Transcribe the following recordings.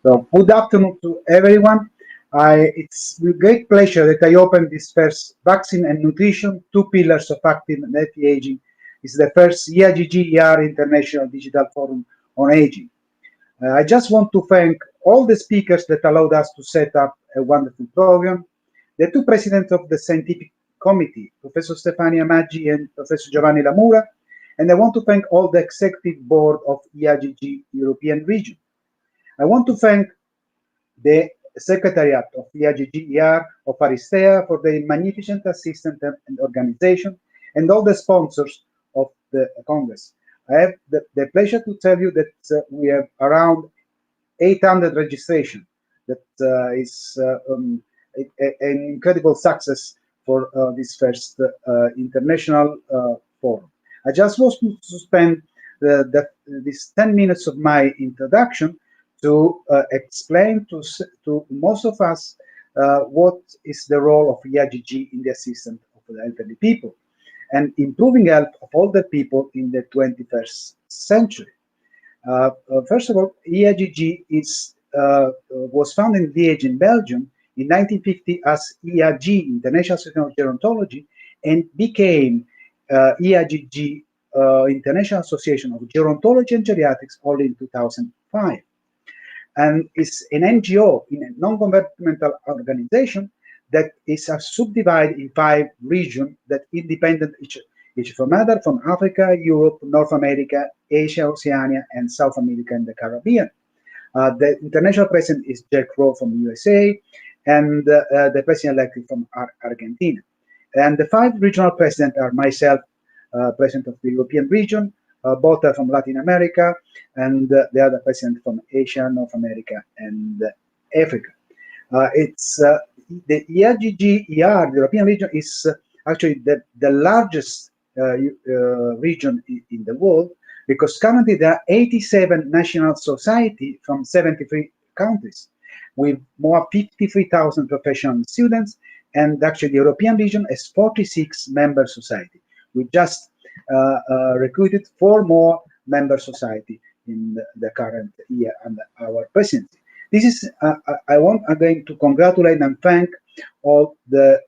So, good afternoon to everyone. It's with great pleasure that I open this first Vaccine and Nutrition, Two Pillars of Active and Healthy Aging. It's the first IAGG-ER International Digital Forum on Aging. I just want to thank all the speakers that allowed us to set up a wonderful program, the two presidents of the scientific committee, Professor Stefania Maggi and Professor Giovanni Lamura, and I want to thank all the executive board of IAGG European region. I want to thank the Secretariat of IAGG-ER of Aristea for their magnificent assistance and organization, and all the sponsors of the Congress. I have the pleasure to tell you that we have around 800 registration. That is an incredible success for this first international forum. I just want to spend these 10 minutes of my introduction to explain to most of us what is the role of IAGG in the assistance of the elderly people and improving health of all the people in the 21st century. First of all, IAGG was founded in Liège in Belgium in 1950 as IAGG, International Association of Gerontology, and became IAGG, International Association of Gerontology and Geriatrics, only in 2005. And it's an NGO, in a non-governmental organization that is subdivided in 5 regions that independent each from other, from Africa, Europe, North America, Asia, Oceania, and South America and the Caribbean. The international president is Jack Rowe from USA, and the president-elect from Argentina. And the 5 regional presidents are myself, president of the European region, both are from Latin America, and the other president from Asia, North America, and Africa. It's the IAGG-ER, the European region, is actually the largest region in the world, because currently there are 87 national societies from 73 countries, with more 53,000 professional students, and actually the European region has 46 member society. We just recruited 4 more member society in the current year under our presidency. This is I'm going to congratulate and thank all the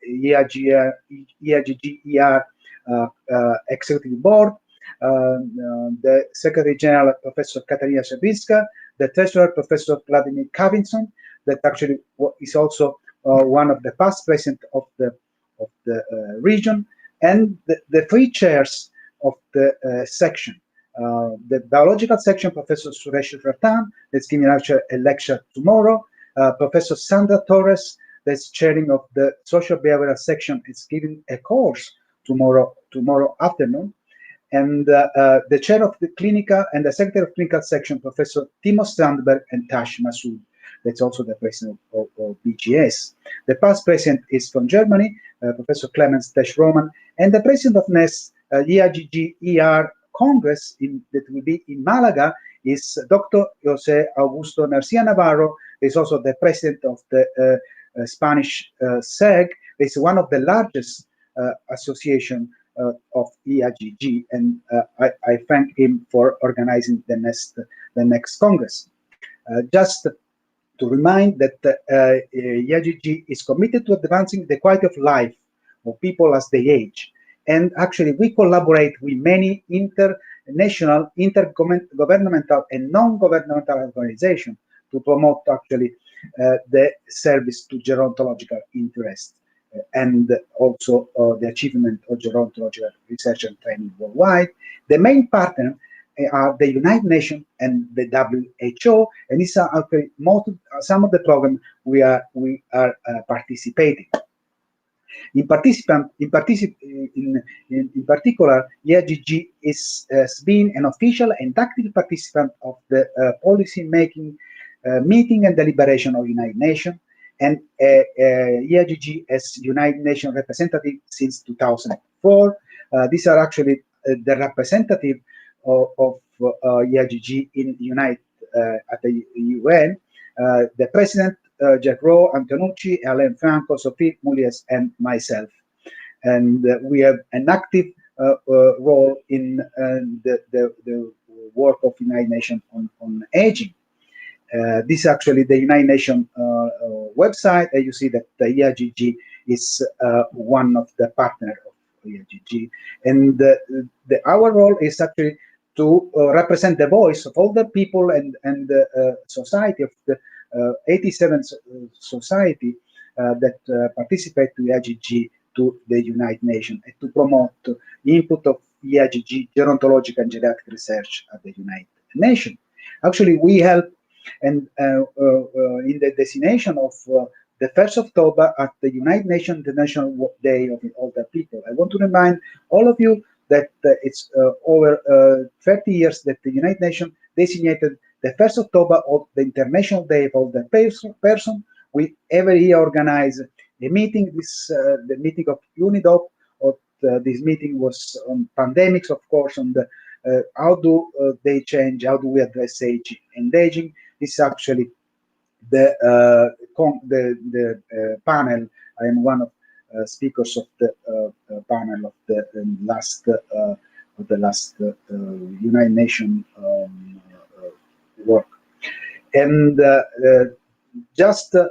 IAGG-ER executive board, the Secretary General Professor Katarina Szewicka, the Treasurer Professor Vladimir Kavinson, that actually is also one of the past president of the region, and the 3 chairs of the section. The biological section, Professor Suresh Ratan, that's giving actually a lecture tomorrow. Professor Sandra Torres, that's chairing of the social behavioral section, is giving a course tomorrow afternoon. And the chair of the clinical and the secretary of clinical section, Professor Timo Strandberg and Tash Masood, that's also the president of BGS. The past president is from Germany, Professor Clemens Tesch-Roman, and the president of next IAGG-ER Congress that will be in Malaga is Dr. Jose Augusto Garcia Navarro. Is also the president of the Spanish SEG. It's one of the largest association of IAGG, and I thank him for organizing the next Congress. Just to remind that IAGG is committed to advancing the quality of life of people as they age. And actually, we collaborate with many international, intergovernmental, and non-governmental organizations to promote actually the service to gerontological interests. and also the achievement of gerontological research and training worldwide. The main partner are the United Nations and the WHO, and these are actually some of the programs we are participating. In particular, IAGG has been an official and active participant of the policy making meeting and deliberation of United Nations, and IAGG as United Nations representative since 2004. These are actually the representative of IAGG in United at the UN. The president, Jack Rowe, Antonucci, Alain Franco, Sophie Moulies, and myself. And we have an active role in the work of United Nations on aging. This is actually the United Nations website, and you see that the IAGG is one of the partners of IAGG. And our role is actually to represent the voice of all the people and the society of the 87 society that participate to IAGG to the United Nations, and to promote the input of IAGG gerontological and geriatric research at the United Nations. Actually, we help and in the designation of the 1st of October at the United Nations International Day of the Older People. I want to remind all of you that it's over 30 years that the United Nations designated the 1st of October of the International Day of Older Person. We every year organize a meeting. The meeting of UNIDOP. This meeting was on pandemics, of course, on the how do they change? How do we address aging and aging? This is actually the panel. I am one of speakers of the panel of the last United Nations work. And just to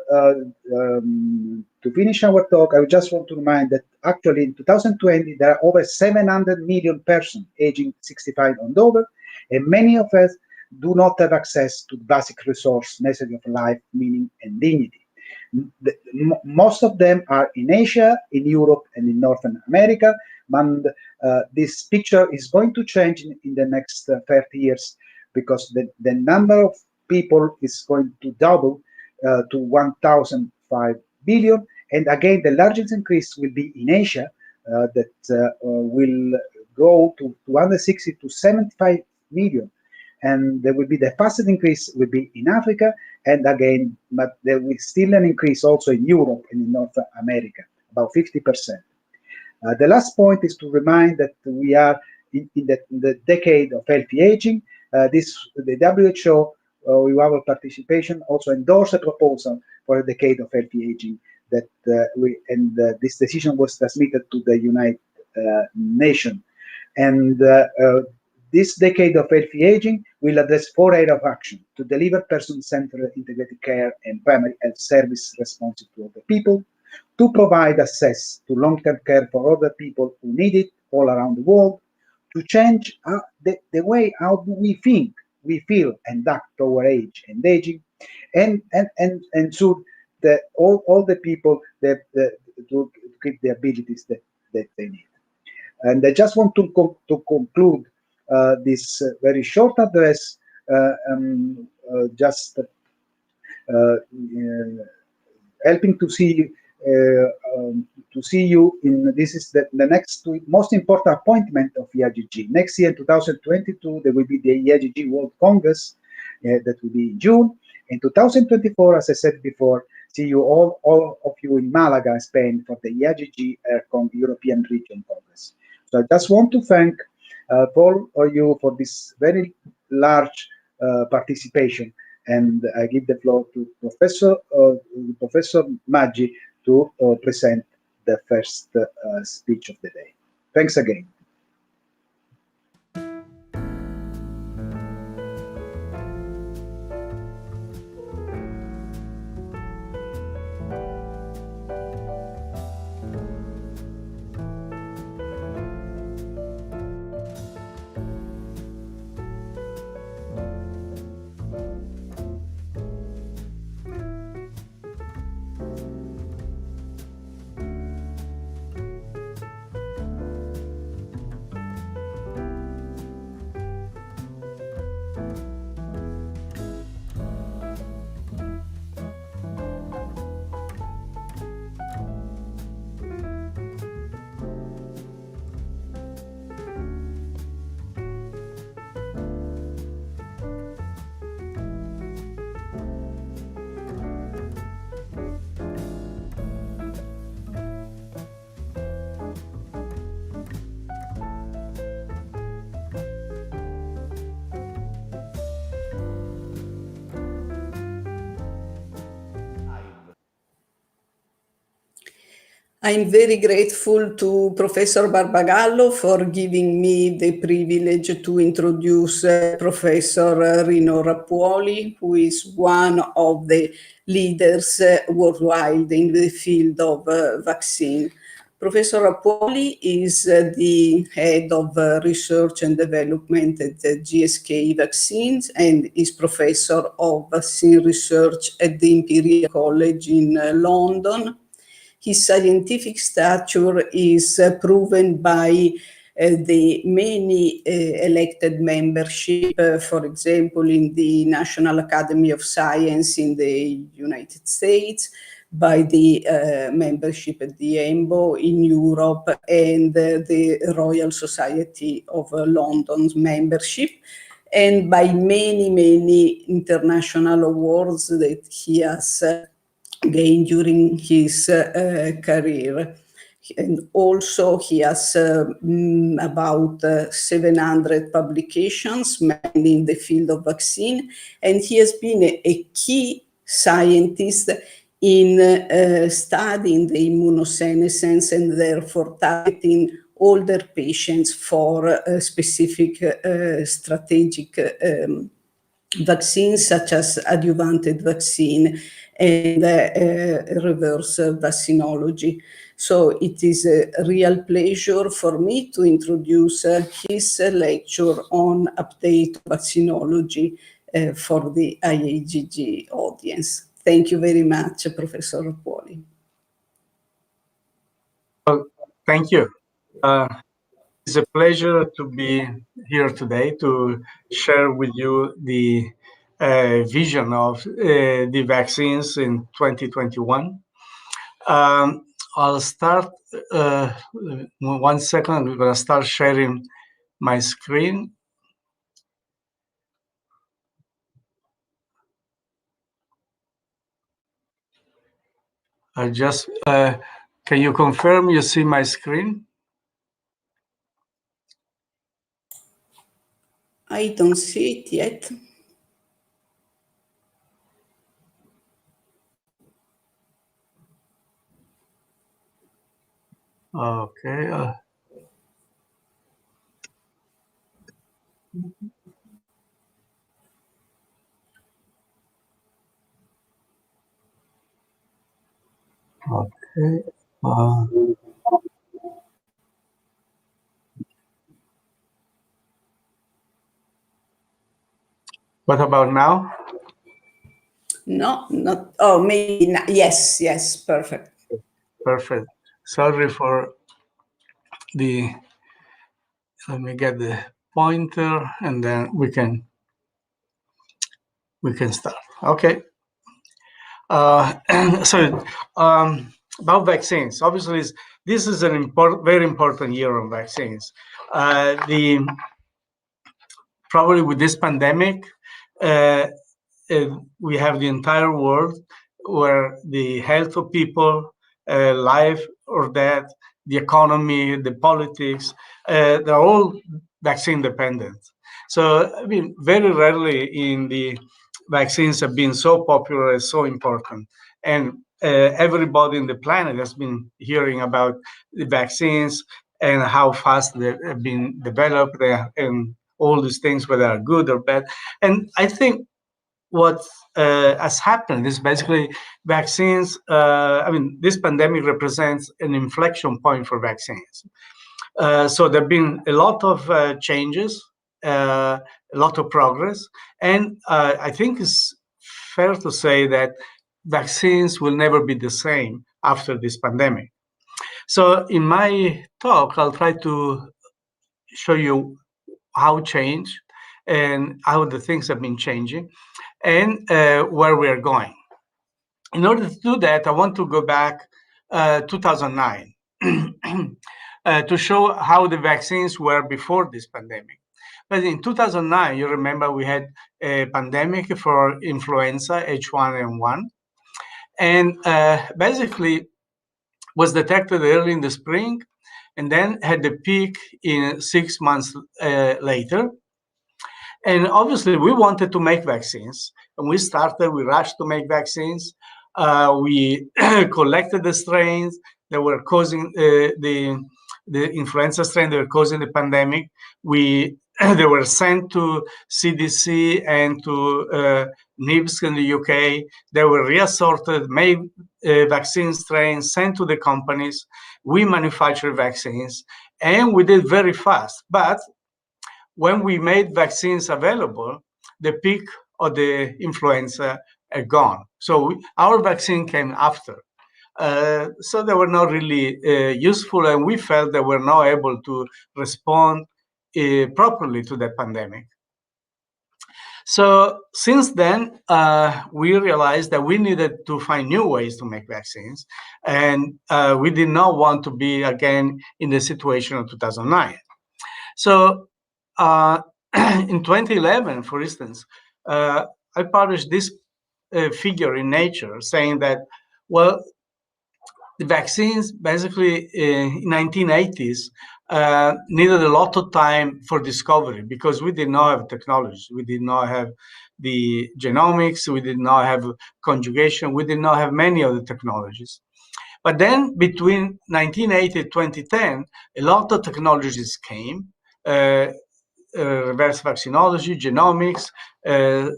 finish our talk, I just want to remind that actually in 2020 there are over 700 million persons aging 65 and over, and many of us do not have access to basic resource necessary of life, meaning, and dignity. Most of them are in Asia, in Europe, and in North America. And this picture is going to change in the next 30 years, because the number of people is going to double to 1,005 billion. And again, the largest increase will be in Asia, that will go to 260 to 75 million. And there will be the fastest increase will be in Africa, and again, but there will still an increase also in Europe and in North America, about 50%. The last point is to remind that we are in the decade of healthy aging. The WHO, with our participation, also endorsed a proposal for a decade of healthy aging that this decision was transmitted to the United Nations. And this decade of healthy aging will address 4 areas of action: to deliver person-centered integrated care and primary health service responsive to older people, to provide access to long-term care for older people who need it all around the world, to change the way how do we think, we feel, and act toward age and aging, and ensure that all the people that to keep the abilities that they need. And I just want to conclude this very short address, just helping to see you in this is the next most important appointment of IAGG. Next year, in 2022, there will be the IAGG World Congress that will be in June. In 2024, as I said before, see you all of you in Malaga, Spain, for the IAGG-ER European Region Congress. So I just want to thank all of you for this very large participation, and I give the floor to Professor Maggi to present the first speech of the day. Thanks again. I'm very grateful to Professor Barbagallo for giving me the privilege to introduce Professor Rino Rappuoli, who is one of the leaders worldwide in the field of vaccine. Professor Rappuoli is the head of research and development at the GSK Vaccines and is professor of vaccine research at the Imperial College in London. His scientific stature is proven by the many elected membership, for example, in the National Academy of Science in the United States, by the membership at the EMBO in Europe, and the Royal Society of London's membership, and by many international awards that he has gained during his career. And also he has about 700 publications, mainly in the field of vaccine, and he has been a key scientist in studying the immunosenescence and therefore targeting older patients for specific strategic vaccines such as adjuvanted vaccine and reverse vaccinology. So it is a real pleasure for me to introduce his lecture on update vaccinology for the IAGG audience. Thank you very much, Professor Rappuoli. Well, thank you. It's a pleasure to be here today to share with you the vision of the vaccines in 2021. I'll start, 1 second, I'm going to start sharing my screen. Can you confirm you see my screen? I don't see it yet. Okay. Okay. What about now? No, not. Oh, maybe not. Yes, perfect. Perfect. Sorry for the. Let me get the pointer, and then we can start. Okay. So about vaccines, obviously, this is an very important year on vaccines. Probably with this pandemic, we have the entire world where the health of people, life or death, the economy, the politics, they're all vaccine dependent. So, I mean, very rarely in the vaccines have been so popular and so important. And everybody in the planet has been hearing about the vaccines and how fast they have been developed and all these things, whether are good or bad. And I think what has happened is basically vaccines. This pandemic represents an inflection point for vaccines. So there have been a lot of changes, a lot of progress, and I think it's fair to say that vaccines will never be the same after this pandemic. So in my talk, I'll try to show you how change and how the things have been changing and where we are going. In order to do that, I want to go back 2009 to show how the vaccines were before this pandemic. But in 2009, you remember we had a pandemic for influenza H1N1, and basically was detected early in the spring and then had the peak in 6 months later. And obviously, we wanted to make vaccines, and we rushed to make vaccines. We collected the strains, that were causing the influenza strain that were causing the pandemic. They were sent to CDC and to NIBS in the UK. They were reassorted, made vaccine strains, sent to the companies. We manufactured vaccines, and we did very fast. But when we made vaccines available, the peak of the influenza are gone. So our vaccine came after. So they were not really useful, and we felt they were not able to respond properly to the pandemic. So since then, we realized that we needed to find new ways to make vaccines, and we did not want to be again in the situation of 2009. So in 2011, for instance, I published this figure in Nature saying that, well, the vaccines basically in 1980s needed a lot of time for discovery because we did not have technology. We did not have the genomics. We did not have conjugation. We did not have many of the technologies. But then between 1980 and 2010, a lot of technologies came, reverse vaccinology, genomics,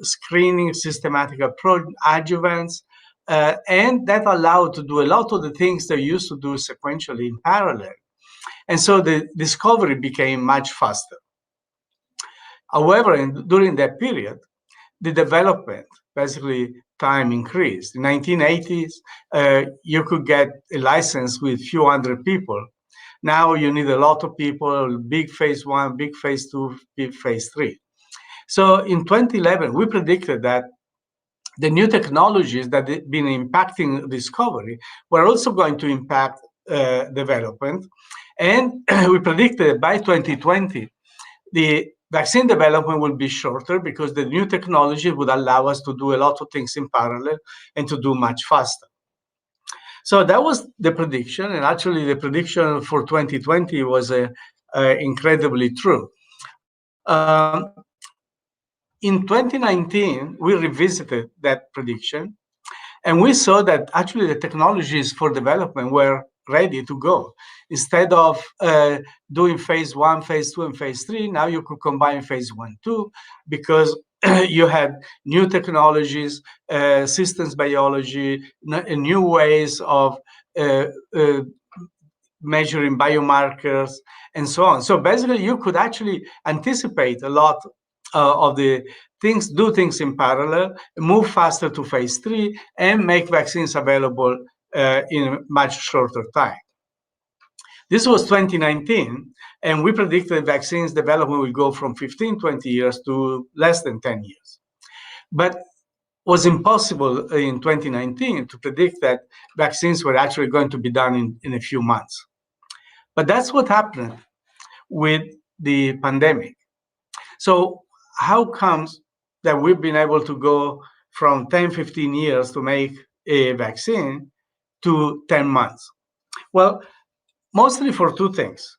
screening, systematic approach, adjuvants, and that allowed to do a lot of the things they used to do sequentially in parallel. And so the discovery became much faster. However, during that period, the development, basically time increased. In 1980s, you could get a license with a few hundred people. Now you need a lot of people, big phase 1, big phase 2, big phase 3. So in 2011, we predicted that the new technologies that have been impacting discovery were also going to impact development. And we predicted that by 2020, the vaccine development will be shorter because the new technology would allow us to do a lot of things in parallel and to do much faster. So that was the prediction, and actually the prediction for 2020 was incredibly true. In 2019, we revisited that prediction, and we saw that actually the technologies for development were ready to go. Instead of doing phase 1, phase 2, and phase 3, now you could combine phase 1, 2, because you had new technologies, systems biology, new ways of measuring biomarkers, and so on. So basically, you could actually anticipate a lot of the things, do things in parallel, move faster to phase 3, and make vaccines available in a much shorter time. This was 2019, and we predicted vaccines development will go from 15, 20 years to less than 10 years. But it was impossible in 2019 to predict that vaccines were actually going to be done in a few months. But that's what happened with the pandemic. So how comes that we've been able to go from 10, 15 years to make a vaccine to 10 months? Well, mostly for two things.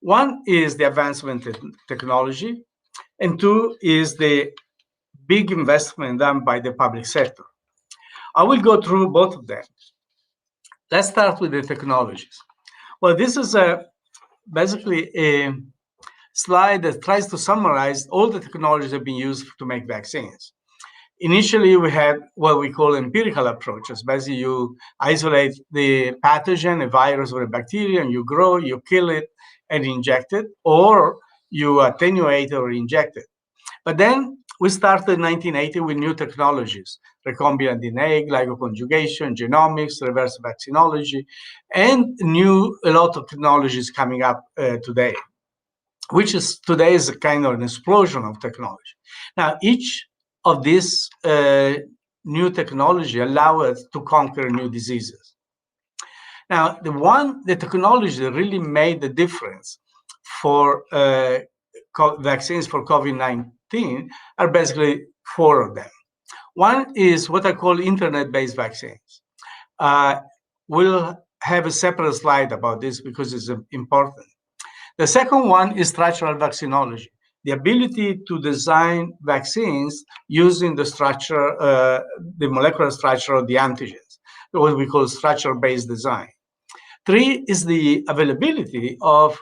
One is the advancement in technology, and two is the big investment done by the public sector. I will go through both of them. Let's start with the technologies. Well, this is basically a slide that tries to summarize all the technologies that have been used to make vaccines. Initially, we had what we call empirical approaches. Basically, you isolate the pathogen, a virus or a bacteria, and you grow, you kill it, and inject it, or you attenuate or inject it. But then we started in 1980 with new technologies, recombinant DNA, glycoconjugation, genomics, reverse vaccinology, and a lot of technologies coming up today, which is today is a kind of an explosion of technology. Now, each of these new technology allow us to conquer new diseases. Now, the technology that really made the difference for vaccines for COVID-19 are basically four of them. One is what I call internet-based vaccines. We'll have a separate slide about this because it's important. The second one is structural vaccinology, the ability to design vaccines using the structure, the molecular structure of the antigens, what we call structure-based design. 3 is the availability of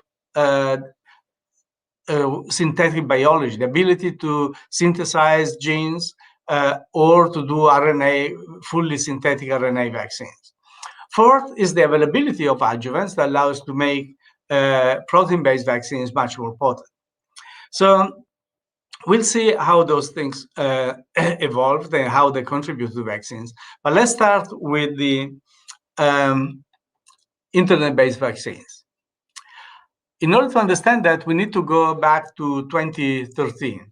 synthetic biology, the ability to synthesize genes or to do RNA, fully synthetic RNA vaccines. 4th is the availability of adjuvants that allow us to make protein-based vaccines much more potent. So we'll see how those things evolved and how they contribute to vaccines. But let's start with the internet-based vaccines. In order to understand that, we need to go back to 2013.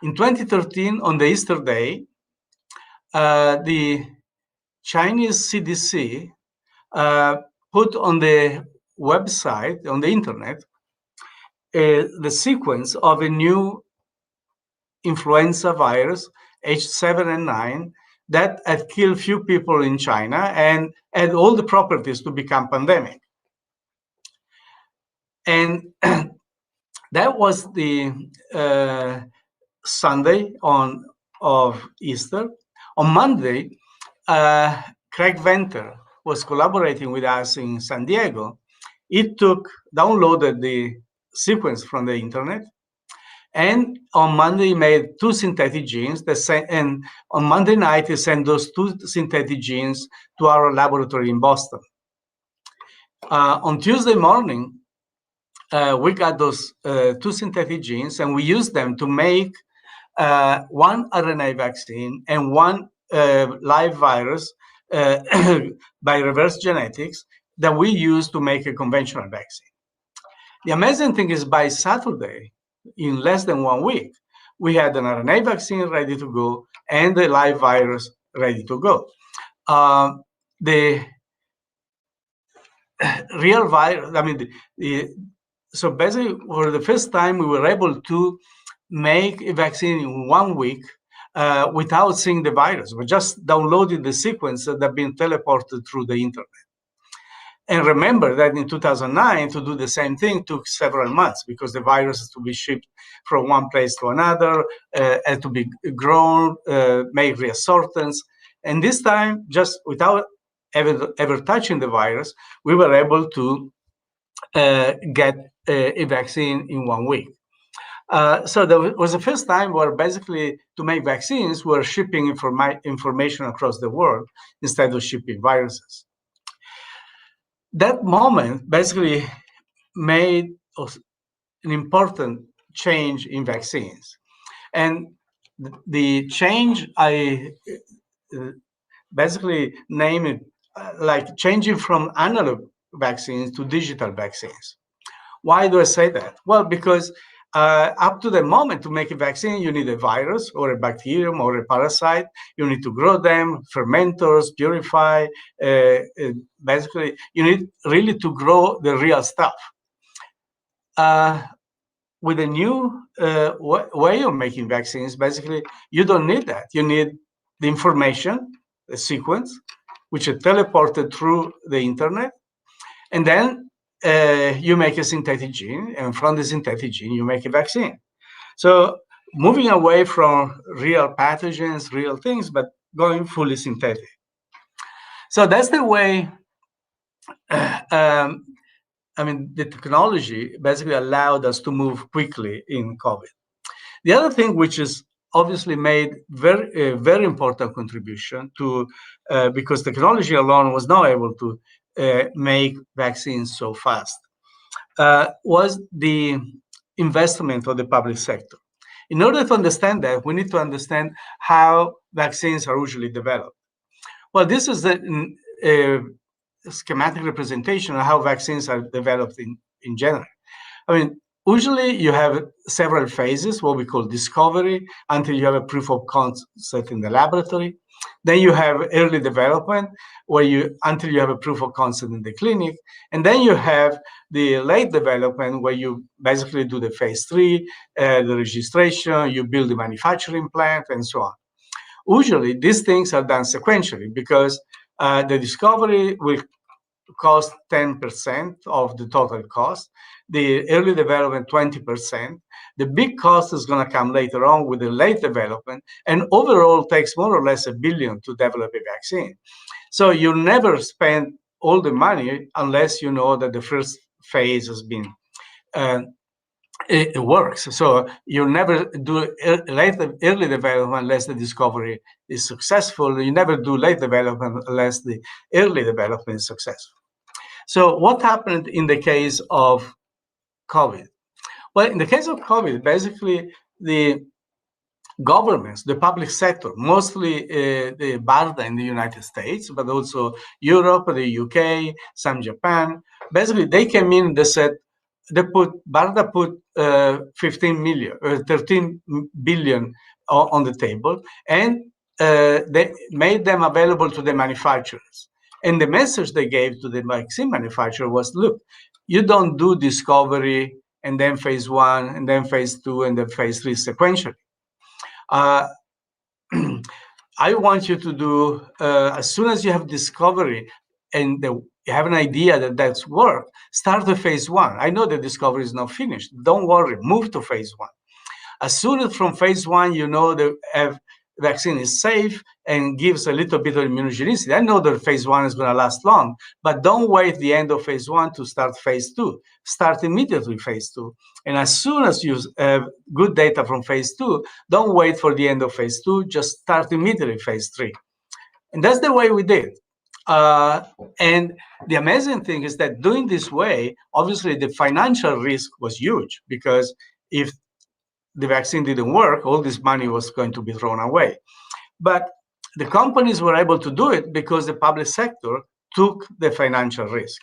In 2013, on the Easter Day, the Chinese CDC put on the website, on the internet, the sequence of a new influenza virus, H7N9, that had killed few people in China and had all the properties to become pandemic. And that was the Sunday of Easter. On Monday, Craig Venter was collaborating with us in San Diego. He downloaded the sequence from the internet, and on Monday he made 2 synthetic genes and on Monday night he sent those 2 synthetic genes to our laboratory in Boston. On Tuesday morning, we got those 2 synthetic genes, and we used them to make 1 RNA vaccine and 1 live virus by reverse genetics that we use to make a conventional vaccine. The amazing thing is, by Saturday, in less than 1 week, we had an RNA vaccine ready to go and the live virus ready to go. The real virus, so basically, for the first time, we were able to make a vaccine in 1 week without seeing the virus. We just downloaded the sequence that had been teleported through the internet. And remember that in 2009, to do the same thing took several months because the virus has to be shipped from one place to another, had to be grown, make reassortments. And this time, just without ever touching the virus, we were able to get a vaccine in 1 week. So that was the first time where basically to make vaccines, we're shipping information across the world instead of shipping viruses. That moment basically made an important change in vaccines. And the change, I basically name it like changing from analog vaccines to digital vaccines. Why do I say that? Well, because up to the moment to make a vaccine, you need a virus or a bacterium or a parasite. You need to grow them, fermenters, purify. Basically, you need really to grow the real stuff. With a new way of making vaccines, basically, you don't need that. You need the information, the sequence, which is teleported through the internet, and then you make a synthetic gene, and from the synthetic gene, you make a vaccine. So moving away from real pathogens, real things, but going fully synthetic. So that's the way, the technology basically allowed us to move quickly in COVID. The other thing which is obviously made a very important contribution to, because technology alone was not able to make vaccines so fast, was the investment of the public sector. In order to understand that, we need to understand how vaccines are usually developed. Well, this is a schematic representation of how vaccines are developed in general. Usually you have several phases, what we call discovery, until you have a proof of concept in the laboratory. Then you have early development, until you have a proof of concept in the clinic. And then you have the late development, where you basically do the phase 3, the registration, you build the manufacturing plant, and so on. Usually, these things are done sequentially because the discovery will cost 10% of the total cost, the early development 20%. The big cost is going to come later on with the late development, and overall takes more or less $1 billion to develop a vaccine. So you never spend all the money unless you know that the first phase has been it works. So you never do early development unless the discovery is successful. You never do late development unless the early development is successful. So what happened in the case of COVID? Well, in the case of COVID, basically the governments, the public sector, mostly the BARDA in the United States, but also Europe, the UK, some Japan, basically they came in, they said, BARDA put 13 billion on the table, and they made them available to the manufacturers. And the message they gave to the vaccine manufacturer was, look, you don't do discovery and then phase 1 and then phase 2 and then phase 3 sequentially. I want you to do, as soon as you have discovery and you have an idea that that's work, start the phase 1. I know the discovery is not finished. Don't worry, move to phase 1. As soon as from phase 1, you know the vaccine is safe and gives a little bit of immunogenicity. I know that phase 1 is going to last long, but don't wait the end of phase 1 to start phase 2. Start immediately phase 2. And as soon as you have good data from phase 2, don't wait for the end of phase 2, just start immediately phase 3. And that's the way we did. And the amazing thing is that doing this way, obviously the financial risk was huge, because if the vaccine didn't work, all this money was going to be thrown away. But the companies were able to do it because the public sector took the financial risk.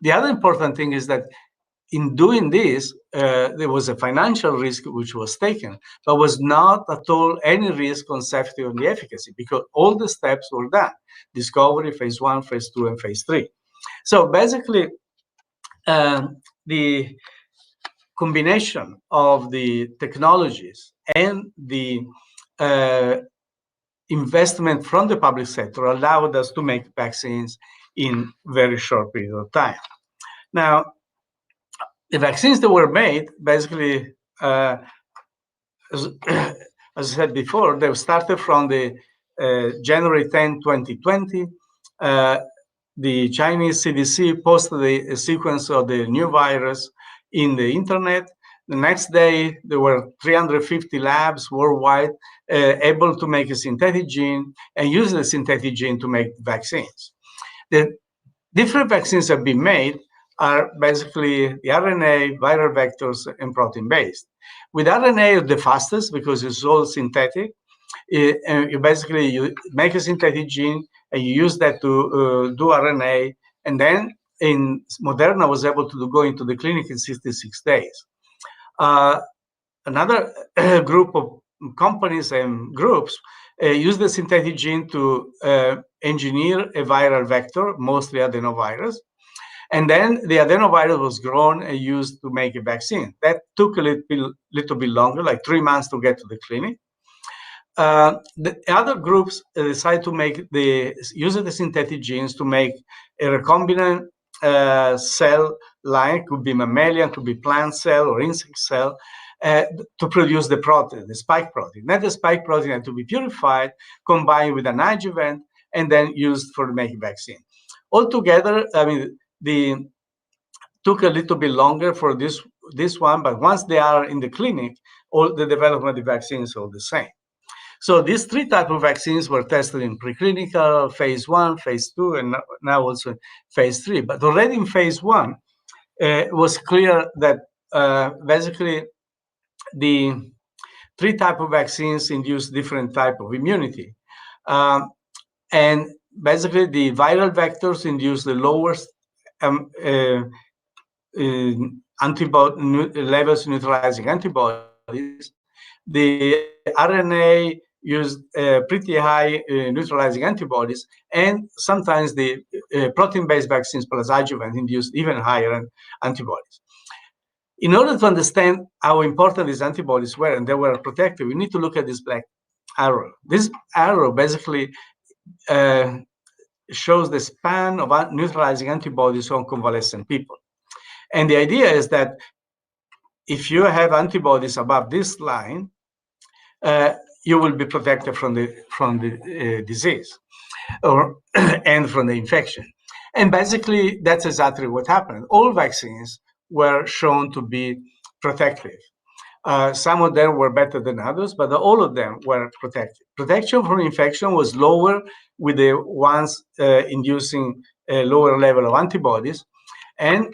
The other important thing is that in doing this, there was a financial risk which was taken, but was not at all any risk on safety or the efficacy, because all the steps were done: discovery, phase 1, phase 2, and phase 3. So basically, the combination of the technologies and the investment from the public sector allowed us to make vaccines in very short period of time. Now, the vaccines that were made, basically, as I said before, they started from the January 10, 2020. The Chinese CDC posted a sequence of the new virus in the internet. The next day, there were 350 labs worldwide able to make a synthetic gene and use the synthetic gene to make vaccines. The different vaccines have been made are basically the RNA, viral vectors, and protein-based. With RNA, the fastest because it's all synthetic. You make a synthetic gene and you use that to do RNA, and then in Moderna was able to go into the clinic in 66 days. Another group of companies and groups use the synthetic gene to engineer a viral vector, mostly adenovirus. And then the adenovirus was grown and used to make a vaccine. That took a little bit longer, like 3 months to get to the clinic. The other groups decide to use the synthetic genes to make a recombinant cell line, could be mammalian, could be plant cell or insect cell, to produce the protein, the spike protein. Then the spike protein had to be purified, combined with an adjuvant, and then used for making vaccine. Altogether, I mean, took a little bit longer for this one, but once they are in the clinic, all the development of the vaccines are all the same. So these 3 types of vaccines were tested in preclinical, phase 1, phase 2, and now also phase 3. But already in phase 1, it was clear that basically the 3 types of vaccines induce different type of immunity. And basically the viral vectors induce the lowest antibody levels neutralizing antibodies. The RNA used pretty high neutralizing antibodies, and sometimes the protein-based vaccines plus adjuvant induced even higher antibodies. In order to understand how important these antibodies were and they were protective, we need to look at this black arrow. This arrow basically shows the span of neutralizing antibodies on convalescent people. And the idea is that if you have antibodies above this line, you will be protected from the disease and from the infection. And basically, that's exactly what happened. All vaccines were shown to be protective. Some of them were better than others, but all of them were protective. Protection from infection was lower with the ones inducing a lower level of antibodies, and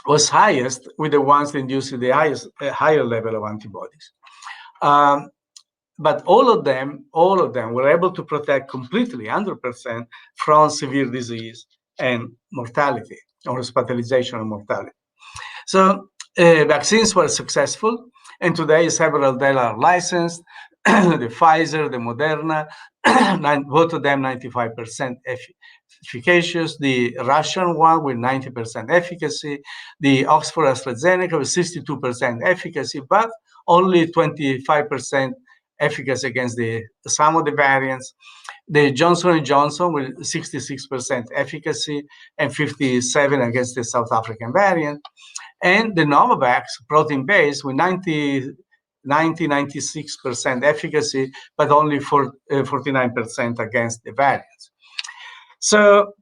was highest with the ones that induced the higher level of antibodies. But all of them were able to protect completely, 100%, from severe disease and mortality, or hospitalization and mortality. So vaccines were successful, and today several of them are licensed. The Pfizer, the Moderna, both of them 95% efficacious. The Russian one with 90% efficacy. The Oxford AstraZeneca with 62% efficacy, but only 25% efficacy against some of the variants. The Johnson & Johnson with 66% efficacy and 57% against the South African variant. And the Novavax protein-based with 96% efficacy, but only 49% against the variants. So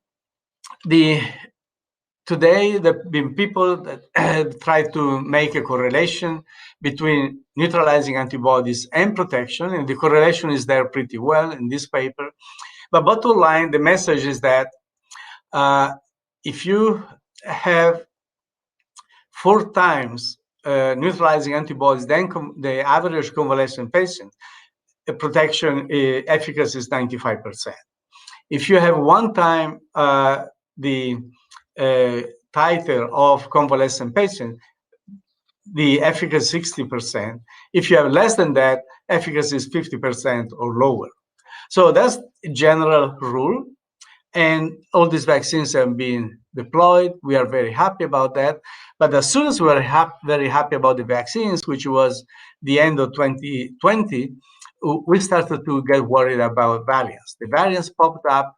today, there have been people that try to make a correlation between neutralizing antibodies and protection, and the correlation is there pretty well in this paper. But bottom line, the message is that if you have 4 times neutralizing antibodies than the average convalescent patient, the protection efficacy is 95%. If you have 1 time the titer of convalescent patient, the efficacy is 60%. If you have less than that, efficacy is 50% or lower. So that's a general rule. And all these vaccines have been deployed. We are very happy about that. But as soon as we were very happy about the vaccines, which was the end of 2020, we started to get worried about variants. The variants popped up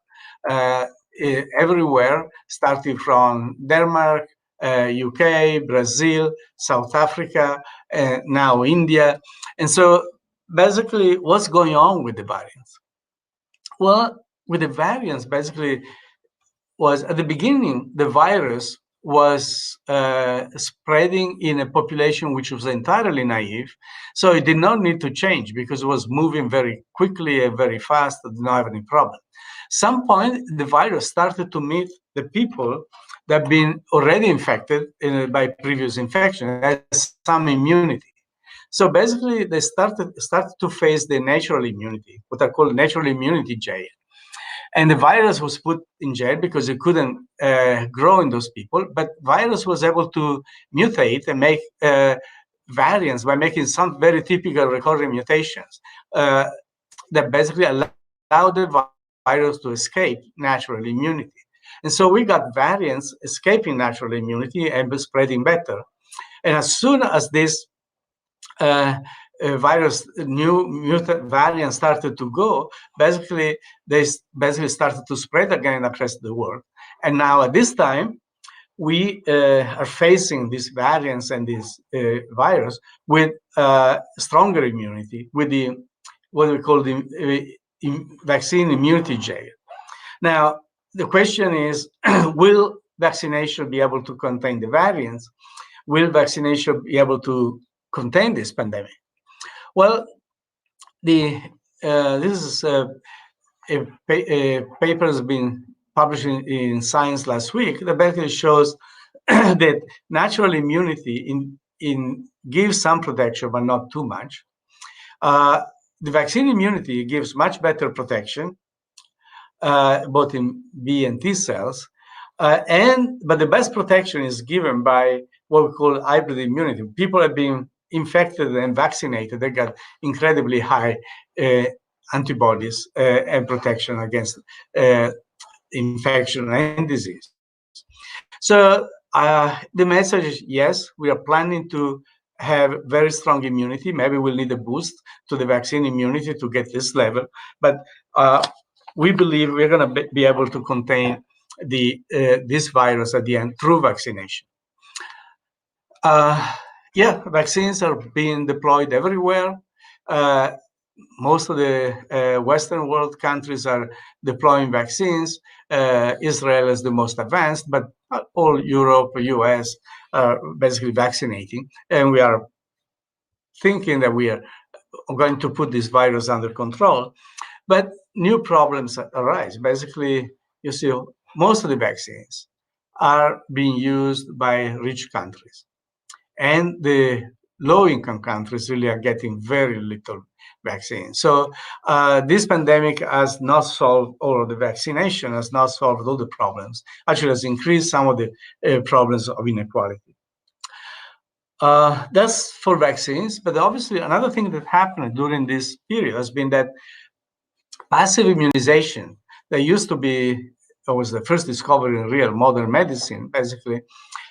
everywhere, starting from Denmark, UK, Brazil, South Africa, now India. And so basically, what's going on with the variants? Well, with the variants, basically, was at the beginning, the virus was spreading in a population which was entirely naive. So it did not need to change because it was moving very quickly and very fast, did not have any problem. Some point, the virus started to meet the people that have been already infected by previous infection, has some immunity. So basically, they started to face the natural immunity, what I call natural immunity jail. And the virus was put in jail because it couldn't grow in those people, but virus was able to mutate and make variants by making some very typical recurring mutations that basically allow the virus to escape natural immunity. And so we got variants escaping natural immunity and spreading better. And as soon as this virus, new mutant variants started to go, basically, they started to spread again across the world. And now at this time, we are facing these variants and this virus with stronger immunity, with the what we call the vaccine immunity jail. Now, the question is, will vaccination be able to contain the variants? Will vaccination be able to contain this pandemic? Well, this is a paper has been published in Science last week that basically shows that natural immunity gives some protection, but not too much. The vaccine immunity gives much better protection, both in B and T cells, but the best protection is given by what we call hybrid immunity. People have been infected and vaccinated, they got incredibly high antibodies and protection against infection and disease. So the message is, yes, we are planning to have very strong immunity. Maybe we'll need a boost to the vaccine immunity to get this level, but we believe we're going to be able to contain this virus at the end through vaccination. Yeah, vaccines are being deployed everywhere. most of the Western world countries are deploying vaccines. Israel is the most advanced, but all Europe, US are basically vaccinating. And we are thinking that we are going to put this virus under control. But new problems arise. Basically, you see, most of the vaccines are being used by rich countries. And the low-income countries really are getting very little vaccine. So this pandemic has not solved all of the vaccination, has not solved all the problems. Actually, has increased some of the problems of inequality. That's for vaccines. But obviously, another thing that happened during this period has been that passive immunization that used to be, was the first discovery in real modern medicine, basically,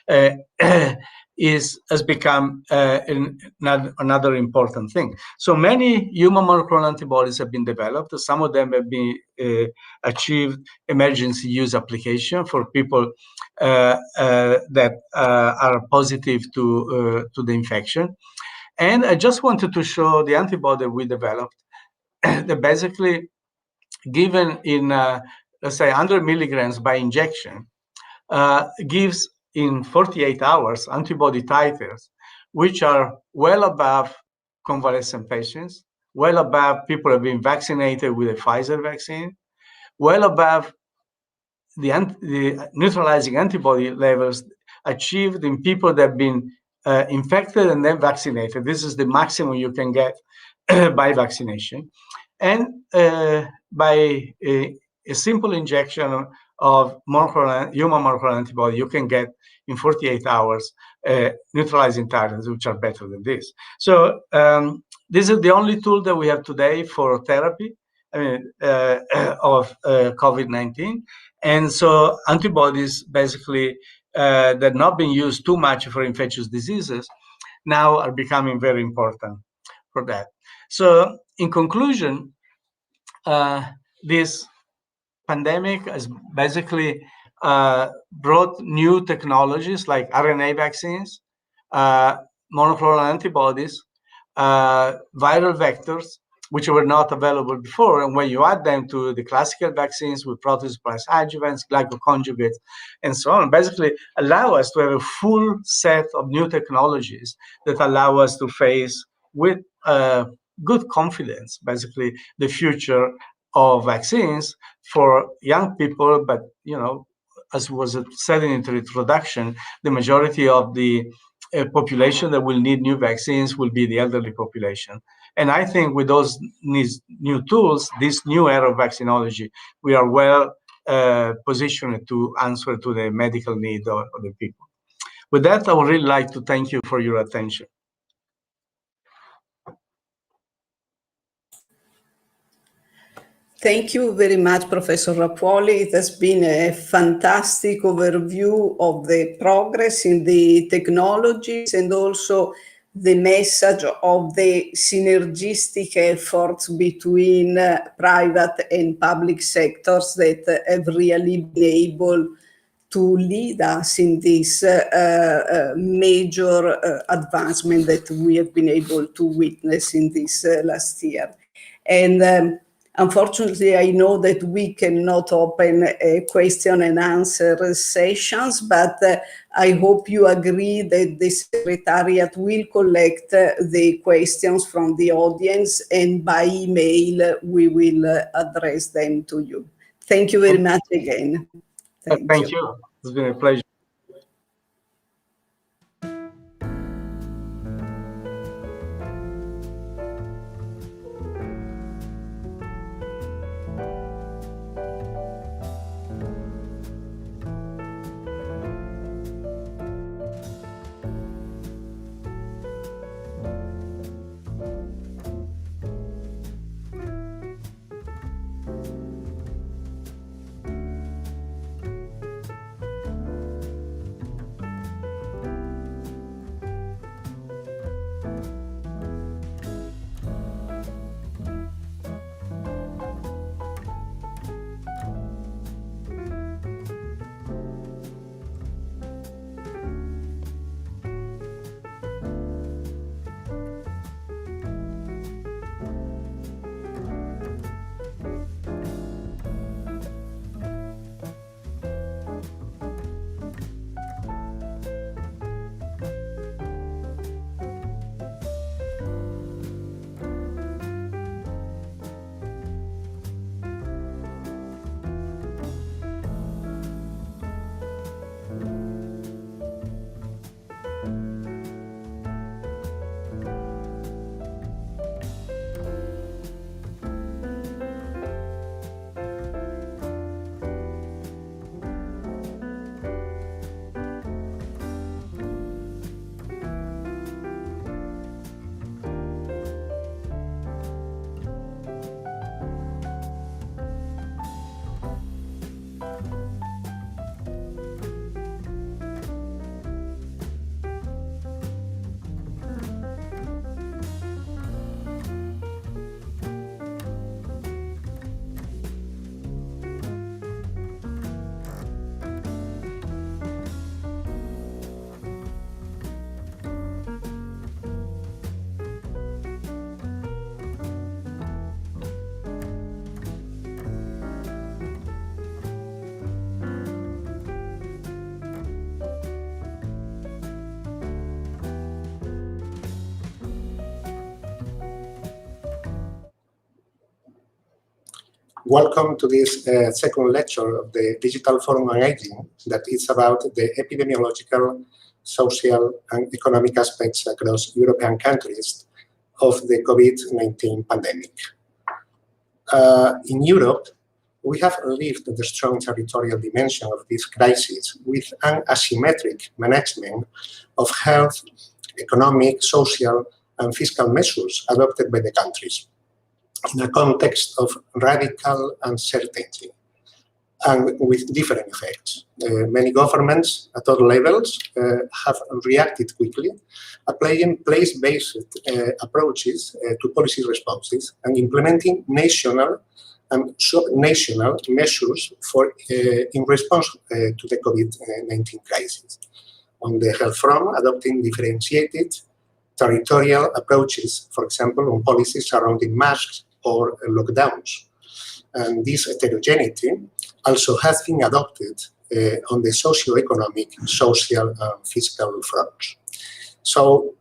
has become another important thing. So many human monoclonal antibodies have been developed. Some of them have been achieved emergency use application for people that are positive to the infection. And I just wanted to show the antibody we developed that basically given in, let's say, 100 milligrams by injection, gives in 48 hours antibody titers, which are well above convalescent patients, well above people who have been vaccinated with a Pfizer vaccine, well above the neutralizing antibody levels achieved in people that have been infected and then vaccinated. This is the maximum you can get by vaccination. And by a simple injection of human monoclonal antibody, you can get in 48 hours neutralizing titers, which are better than this. So this is the only tool that we have today for therapy of COVID-19. And so antibodies basically that are not being used too much for infectious diseases now are becoming very important for that. So in conclusion, this pandemic has basically brought new technologies like RNA vaccines, monoclonal antibodies, viral vectors, which were not available before. And when you add them to the classical vaccines with protein splice adjuvants, glycoconjugates, and so on, basically allow us to have a full set of new technologies that allow us to face with good confidence, basically, the future of vaccines for young people. But, you know, as was said in the introduction, the majority of the population that will need new vaccines will be the elderly population. And I think with those new tools, this new era of vaccinology, we are well positioned to answer to the medical need of the people. With that, I would really like to thank you for your attention. Thank you very much, Professor Rappuoli. It has been a fantastic overview of the progress in the technologies and also the message of the synergistic efforts between private and public sectors that have really been able to lead us in this major advancement that we have been able to witness in this last year. And unfortunately, I know that we cannot open a question and answer sessions, but I hope you agree that the Secretariat will collect the questions from the audience, and by email we will address them to you. Thank you very much again. Thank you. It's been a pleasure. Welcome to this second lecture of the Digital Forum on Aging, that is about the epidemiological, social, and economic aspects across European countries of the COVID-19 pandemic. In Europe, we have lived the strong territorial dimension of this crisis with an asymmetric management of health, economic, social, and fiscal measures adopted by the countries in a context of radical uncertainty and with different effects. Many governments at all levels have reacted quickly, applying place-based approaches to policy responses and implementing national and sub-national measures in response to the COVID-19 crisis. On the health front, adopting differentiated territorial approaches, for example, on policies surrounding masks or lockdowns. And this heterogeneity also has been adopted on the socio-economic, social, and fiscal fronts. So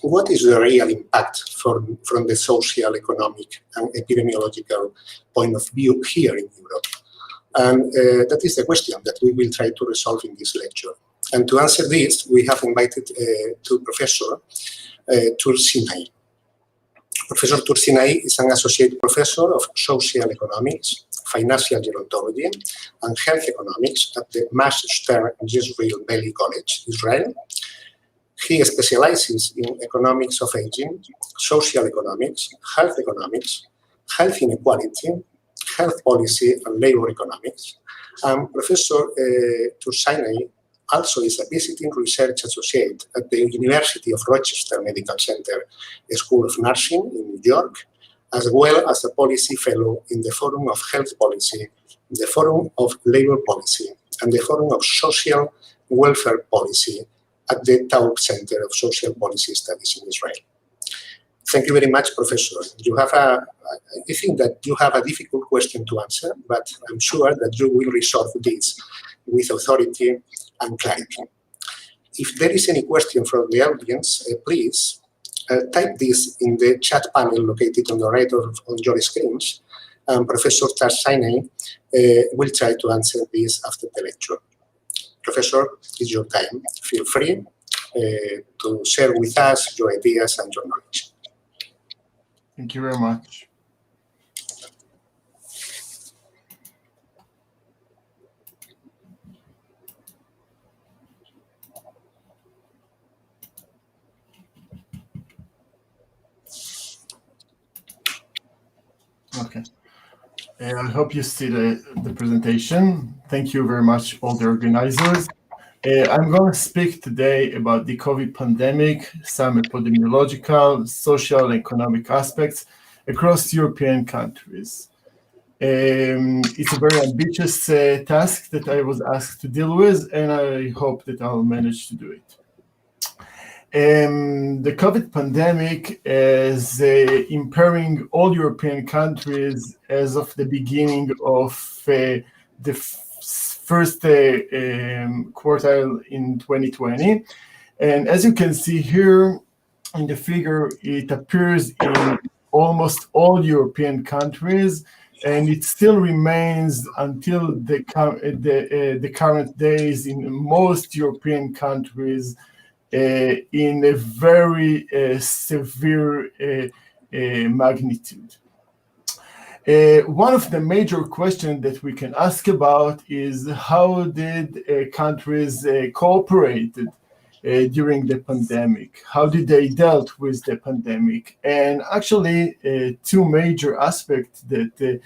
what is the real impact from the social, economic, and epidemiological point of view here in Europe? And that is the question that we will try to resolve in this lecture. And to answer this, we have invited to Professor Tursinay. Professor Tursinay is an associate professor of social economics, financial gerontology, and health economics at the Mass Stern Yisrael Valley College, Israel. He specializes in economics of aging, social economics, health inequality, health policy, and labor economics. Professor Tursinay also is a visiting research associate at the University of Rochester Medical Center School of Nursing in New York, as well as a policy fellow in the Forum of Health Policy, the Forum of Labor Policy, and the Forum of Social Welfare Policy at the Taub Center of Social Policy Studies in Israel. Thank you very much, Professor. I think that you have a difficult question to answer, but I'm sure that you will resolve this with authority and clarity. If there is any question from the audience, please type this in the chat panel located on the right of your screens, and Professor Tursinay will try to answer this after the lecture. Professor, it's your time. Feel free to share with us your ideas and your knowledge. Thank you very much. Okay. I hope you see the presentation. Thank you very much, all the organizers. I'm going to speak today about the COVID pandemic, some epidemiological, social, and economic aspects across European countries. It's a very ambitious task that I was asked to deal with, and I hope that I'll manage to do it. The COVID pandemic is impairing all European countries as of the beginning of the first quartile in 2020. And as you can see here in the figure, it appears in almost all European countries, and it still remains until the current days in most European countries in a very severe magnitude. One of the major questions that we can ask about is how did countries cooperate during the pandemic? How did they dealt with the pandemic? And actually, two major aspects that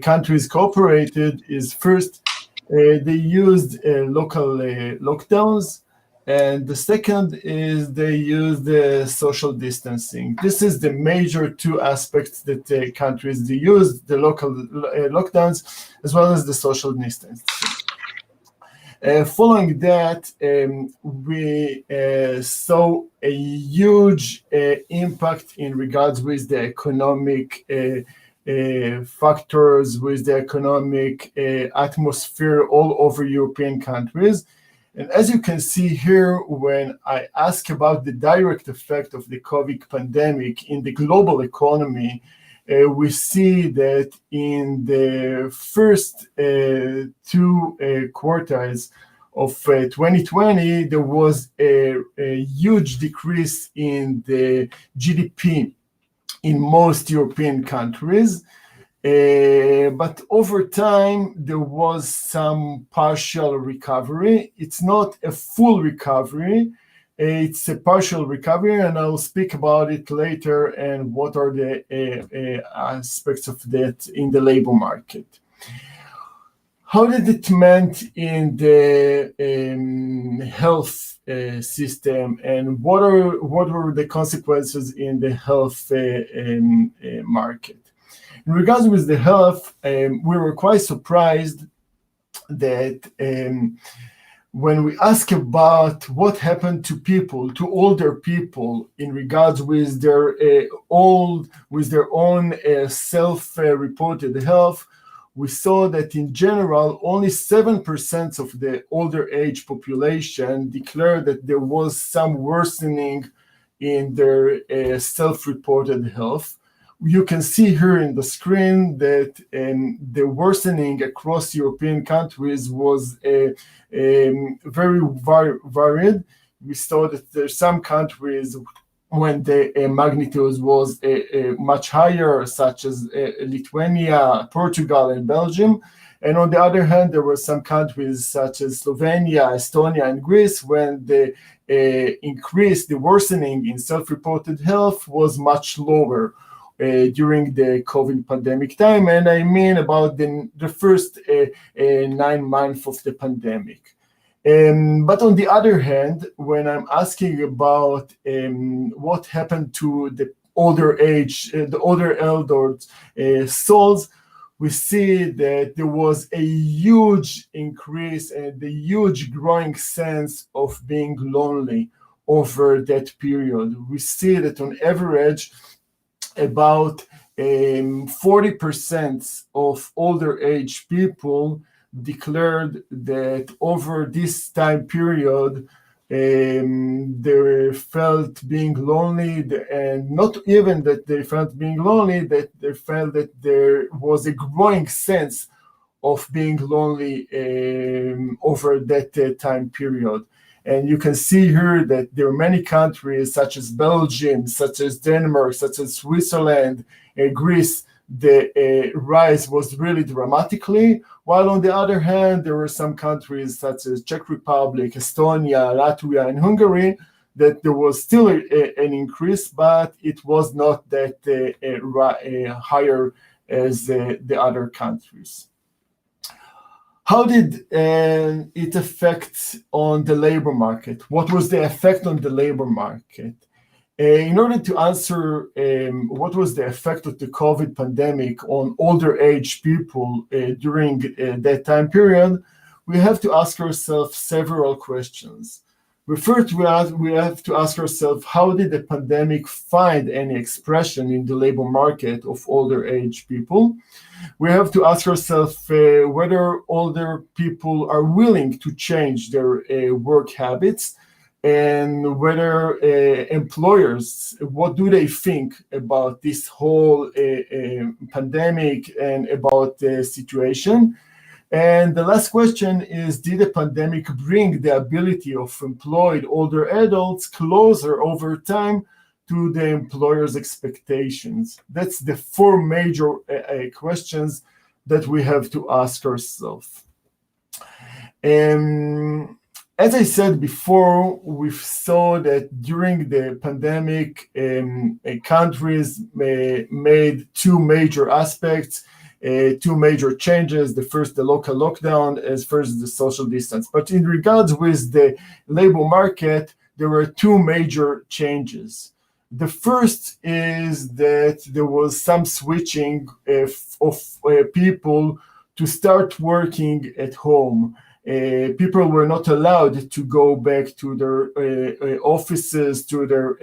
countries cooperated is first, they used local lockdowns. And the second is they use the social distancing. This is the major two aspects that countries they use, the local lockdowns, as well as the social distancing. Following that, we saw a huge impact in regards with the economic factors, with the economic atmosphere all over European countries. And as you can see here, when I ask about the direct effect of the COVID pandemic in the global economy, we see that in the first two quarters of 2020, there was a huge decrease in the GDP in most European countries. But over time, there was some partial recovery. It's not a full recovery. It's a partial recovery, and I'll speak about it later and what are the aspects of that in the labor market. How did it meant in the health system, and what were the consequences in the health market? In regards with the health, we were quite surprised that when we ask about what happened to people, to older people, in regards with their own self-reported health, we saw that in general, only 7% of the older age population declared that there was some worsening in their self-reported health. You can see here in the screen that the worsening across European countries was very varied. We saw that there's some countries when the magnitude was much higher, such as Lithuania, Portugal, and Belgium. And on the other hand, there were some countries such as Slovenia, Estonia, and Greece when the increase, the worsening in self-reported health was much lower during the COVID pandemic time. And I mean about the first 9 months of the pandemic. But on the other hand, when I'm asking about what happened to the older souls, we see that there was a huge increase and a huge growing sense of being lonely over that period. We see that on average, about 40% of older age people declared that over this time period they felt being lonely, and not even that they felt being lonely, that they felt that there was a growing sense of being lonely over that time period. And you can see here that there are many countries such as Belgium, such as Denmark, such as Switzerland, Greece, the rise was really dramatically, while on the other hand, there were some countries such as Czech Republic, Estonia, Latvia, and Hungary, that there was still an increase, but it was not that higher as the other countries. How did it affect on the labor market? What was the effect on the labor market? In order to answer what was the effect of the COVID pandemic on older age people during that time period, we have to ask ourselves several questions. First, we have to ask ourselves, how did the pandemic find any expression in the labor market of older age people? We have to ask ourselves whether older people are willing to change their work habits, and whether employers, what do they think about this whole pandemic and about the situation? And the last question is, did the pandemic bring the ability of employed older adults closer over time to the employer's expectations? That's the four major questions that we have to ask ourselves. As I said before, we saw that during the pandemic, countries made two major aspects, two major changes. The first, the local lockdown, as first the social distance. But in regards with the labor market, there were two major changes. The first is that there was some switching of people to start working at home. People were not allowed to go back to their offices, to their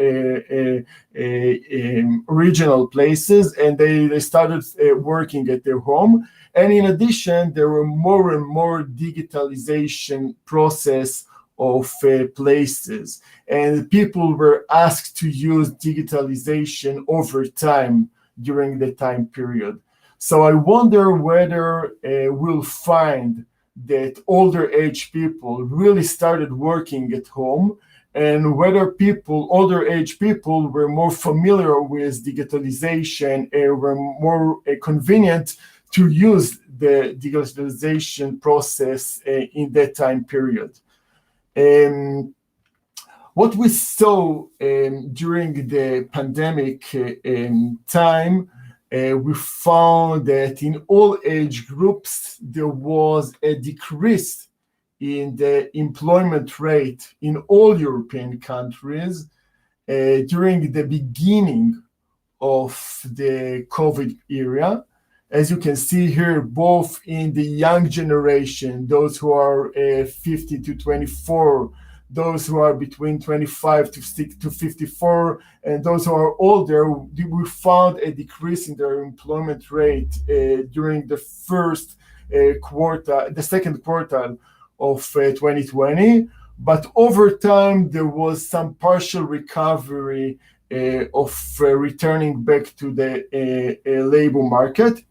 regional places, and they started working at their home. And in addition, there were more and more digitalization process of places, and people were asked to use digitalization over time during the time period. So I wonder whether we'll find that older age people really started working at home, and whether older age people were more familiar with digitalization and were more convenient to use the digitalization process in that time period. What we saw during the pandemic time, we found that in all age groups, there was a decrease in the employment rate in all European countries during the beginning of the COVID era. As you can see here, both in the young generation, those who are 50 to 24, those who are between 25 to 54, and those who are older, we found a decrease in their employment rate during the second quarter of 2020. But over time, there was some partial recovery of returning back to the labor market.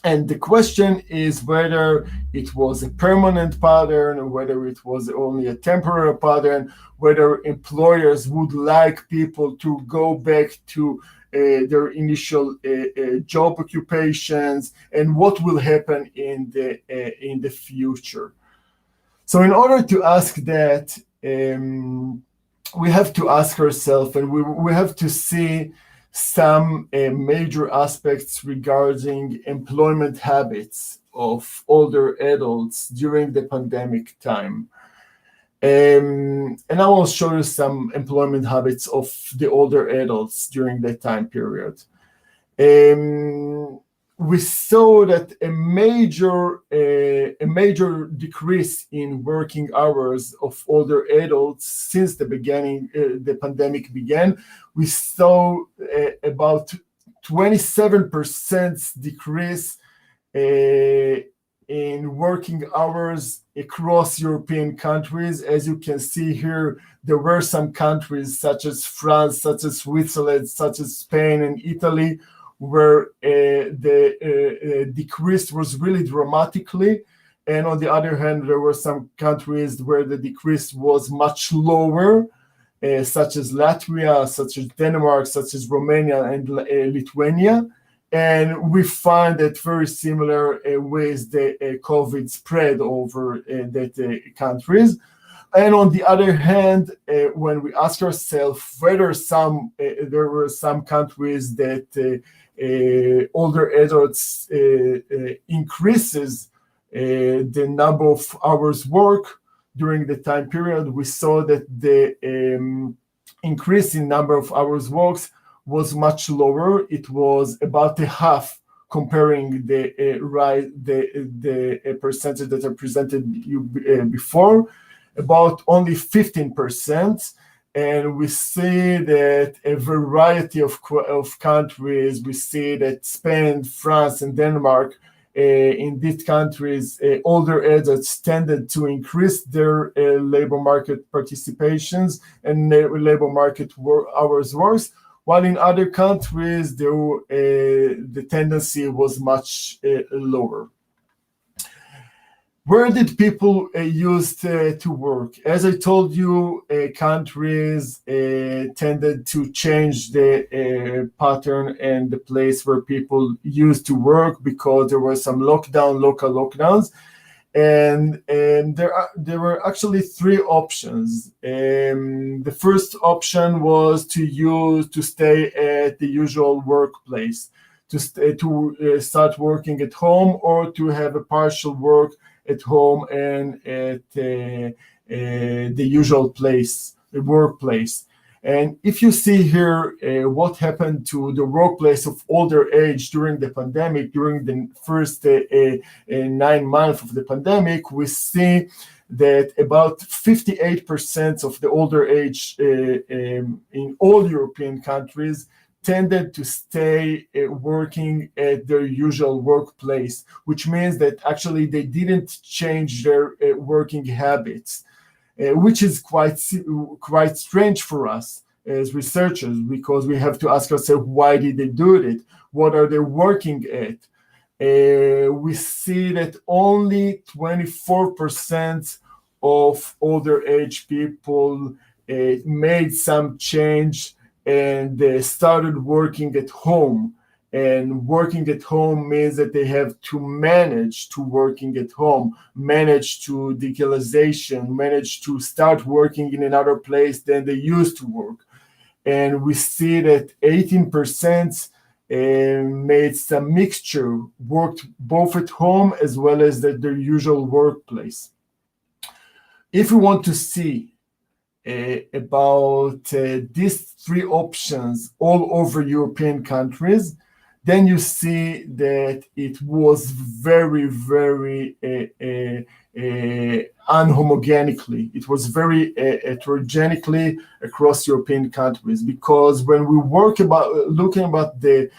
And the question is whether it was a permanent pattern or whether it was only a temporary pattern, whether employers would like people to go back to their initial job occupations, and what will happen in the future. So in order to ask that, we have to ask ourselves, and we have to see some major aspects regarding employment habits of older adults during the pandemic time. And I will show you some employment habits of the older adults during that time period. We saw that a major decrease in working hours of older adults since the beginning, the pandemic began. We saw about 27% decrease in working hours across European countries. As you can see here, there were some countries such as France, such as Switzerland, such as Spain and Italy, where the decrease was really dramatically. And on the other hand, there were some countries where the decrease was much lower, such as Latvia, such as Denmark, such as Romania and Lithuania. And we find that very similar with the COVID spread over that countries. And on the other hand, when we ask ourselves whether there were some countries that older adults increases the number of hours work during the time period, we saw that the increase in number of hours worked was much lower. It was about a half, comparing the percentage that I presented you before, about only 15%. And we see that a variety of countries, we see that Spain, France, and Denmark, in these countries, older adults tended to increase their labor market participations and labor market hours worked, while in other countries, the tendency was much lower. Where did people used to work? As I told you, countries tended to change the pattern and the place where people used to work because there were some local lockdowns. And there were actually three options. The first option was to stay at the usual workplace, to start working at home, or to have a partial work at home and at the usual place, the workplace. And if you see here what happened to the workplace of older age during the pandemic, during the first 9 months of the pandemic, we see that about 58% of the older age in all European countries tended to stay working at their usual workplace, which means that actually they didn't change their working habits, which is quite strange for us, as researchers, because we have to ask ourselves, why did they do it? What are they working at? We see that only 24% of older age people made some change and started working at home. And working at home means that they have to manage to working at home, manage to digitalization, manage to start working in another place than they used to work. And we see that 18% made some mixture, worked both at home as well as at their usual workplace. If we want to see about these three options all over European countries, then you see that it was very, very unhomogeneically. It was very heterogeneically across European countries, because when we looking about the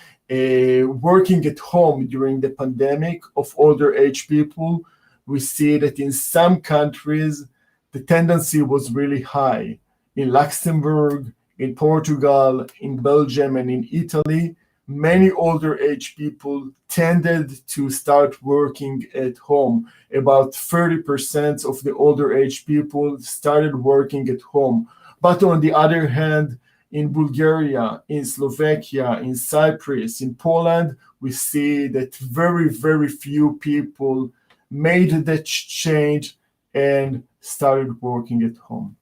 working at home during the pandemic of older age people, we see that in some countries, the tendency was really high. In Luxembourg, in Portugal, in Belgium, and in Italy, many older age people tended to start working at home. About 30% of the older age people started working at home. But on the other hand, in Bulgaria, in Slovakia, in Cyprus, in Poland, we see that very, very few people made that change and started working at home.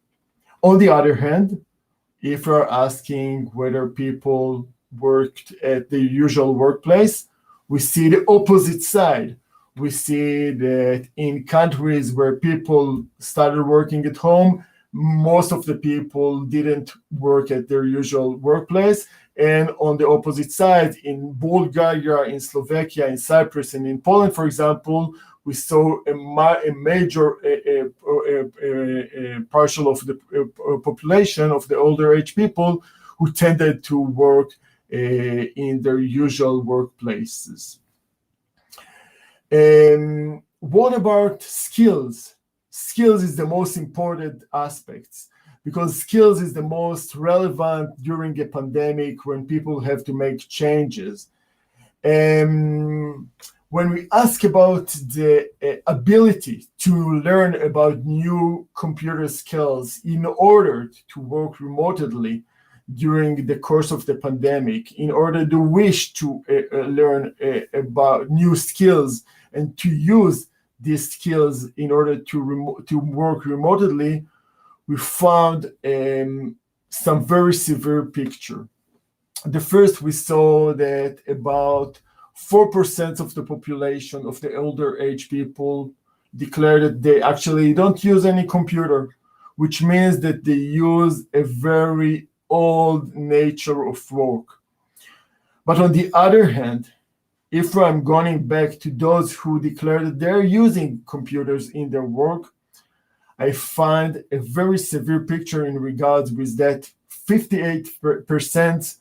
On the other hand, if we're asking whether people worked at the usual workplace, we see the opposite side. We see that in countries where people started working at home, most of the people didn't work at their usual workplace. And on the opposite side, in Bulgaria, in Slovakia, in Cyprus, and in Poland, for example, we saw a major partial of the population of the older age people who tended to work in their usual workplaces. What about skills? Skills is the most important aspect, because skills is the most relevant during a pandemic when people have to make changes. When we ask about the ability to learn about new computer skills in order to work remotely during the course of the pandemic, in order to wish to learn about new skills and to use these skills in order to work remotely, we found some very severe picture. The first, we saw that about 4% of the population of the older age people declared that they actually don't use any computer, which means that they use a very old nature of work. But on the other hand, if I'm going back to those who declared that they're using computers in their work, I find a very severe picture in regards with that. 58%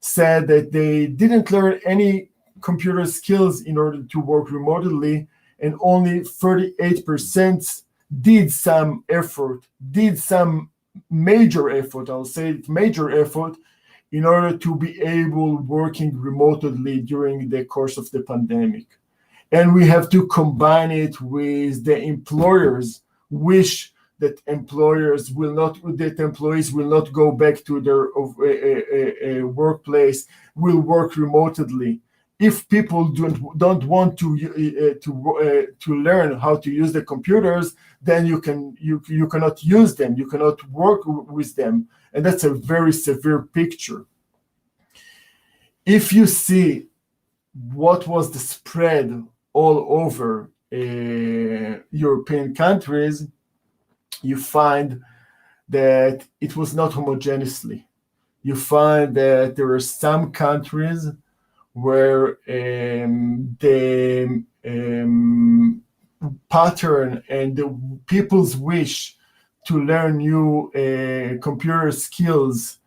said that they didn't learn any computer skills in order to work remotely, and only 38% did some effort, did some major effort, I'll say major effort, in order to be able working remotely during the course of the pandemic. And we have to combine it with the employers wish that employees will not go back to their workplace, will work remotely. If people don't want to learn how to use the computers, then you cannot use them, you cannot work with them, and that's a very severe picture. If you see what was the spread all over European countries, you find that it was not homogeneously. You find that there are some countries where the pattern and the people's wish to learn new computer skills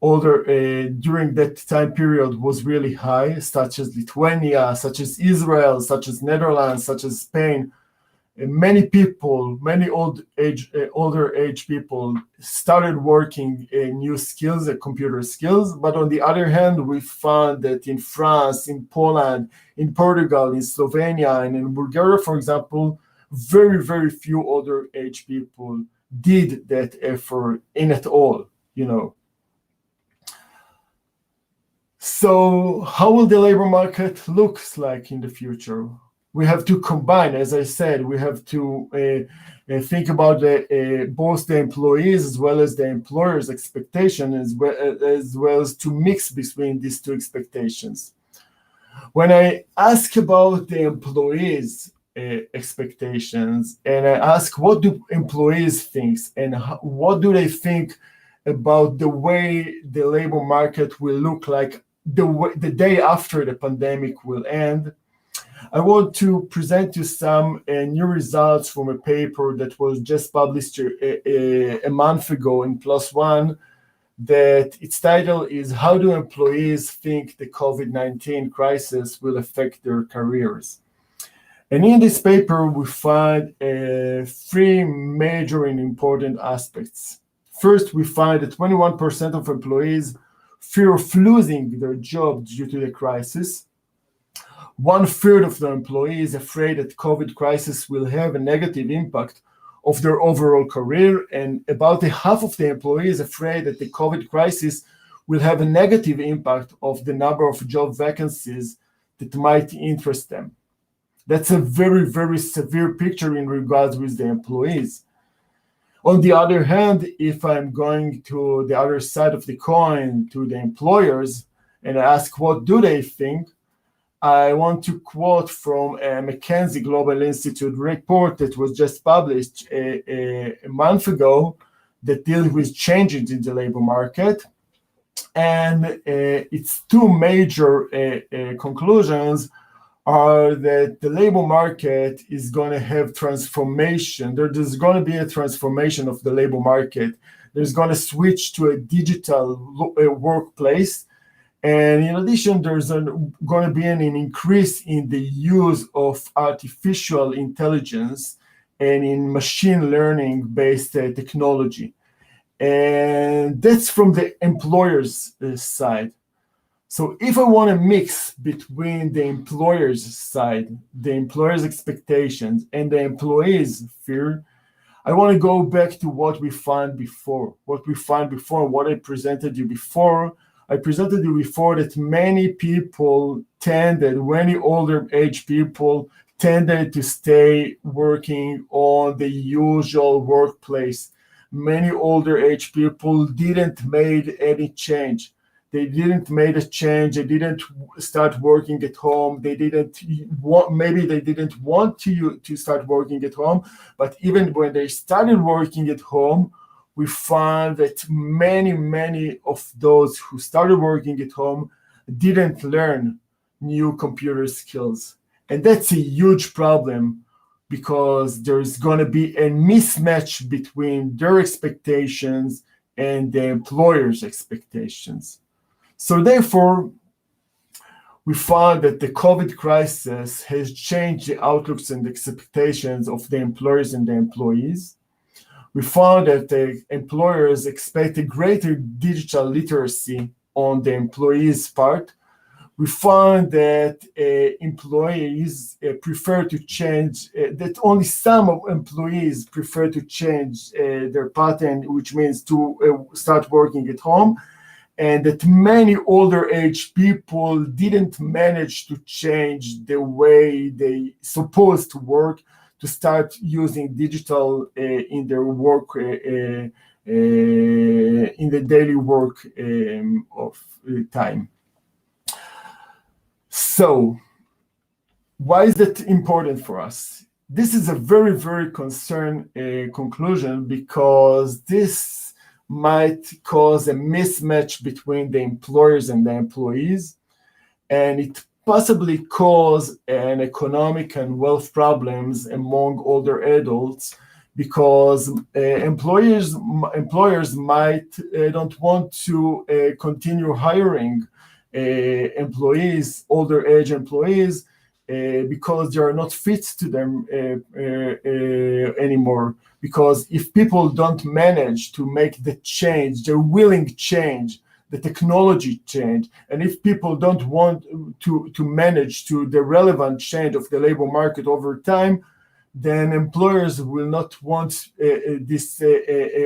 during that time period was really high, such as Lithuania, such as Israel, such as Netherlands, such as Spain. many people, many older age people started working new skills, computer skills. But on the other hand, we found that in France, in Poland, in Portugal, in Slovenia, and in Bulgaria, for example, very, very few older age people did that effort in at all, you know. So how will the labor market look like in the future? We have to combine, as I said, we have to think about both the employees as well as the employers' expectation, as well as to mix between these two expectations. When I ask about the employees' expectations, and I ask what do employees think, and what do they think about the way the labor market will look like the day after the pandemic will end, I want to present you some new results from a paper that was just published a month ago in PLOS ONE, that its title is How Do Employees Think the COVID-19 Crisis Will Affect Their Careers? And in this paper, we find three major and important aspects. First, we find that 21% of employees fear of losing their job due to the crisis. 1/3 of the employees afraid that COVID crisis will have a negative impact of their overall career, and about half of the employees afraid that the COVID crisis will have a negative impact of the number of job vacancies that might interest them. That's a very, very severe picture in regards with the employees. On the other hand, if I'm going to the other side of the coin, to the employers, and I ask what do they think, I want to quote from a McKinsey Global Institute report that was just published a month ago that deals with changes in the labor market. And its two major conclusions are that the labor market is going to have transformation. There's going to be a transformation of the labor market. There's going to switch to a digital workplace. And in addition, there's going to be an increase in the use of artificial intelligence and in machine learning based technology. And that's from the employer's side. So if I want to mix between the employer's side, the employer's expectations, and the employee's fear, I want to go back to what we found before. What I presented you before. I presented you before that many older age people tended to stay working on the usual workplace. Many older age people didn't make any change. They didn't make a change. They didn't start working at home. They didn't want to start working at home. But even when they started working at home, we found that many of those who started working at home didn't learn new computer skills. And that's a huge problem because there's going to be a mismatch between their expectations and the employer's expectations. So therefore, we found that the COVID crisis has changed the outlooks and expectations of the employers and the employees. We found that the employers expect a greater digital literacy on the employees' part. We found that employees prefer to change, that only some of employees prefer to change their pattern, which means to start working at home, and that many older age people didn't manage to change the way they supposed to work, to start using digital in their work, in the daily work of time. So, why is that important for us? This is a very, very concerned conclusion because this might cause a mismatch between the employers and the employees, and it possibly cause an economic and wealth problems among older adults because employers might don't want to continue hiring employees, older age employees, because they are not fit to them anymore. Because if people don't manage to make the change, the willing change, the technology change, and if people don't want to manage to the relevant change of the labor market over time, then employers will not want this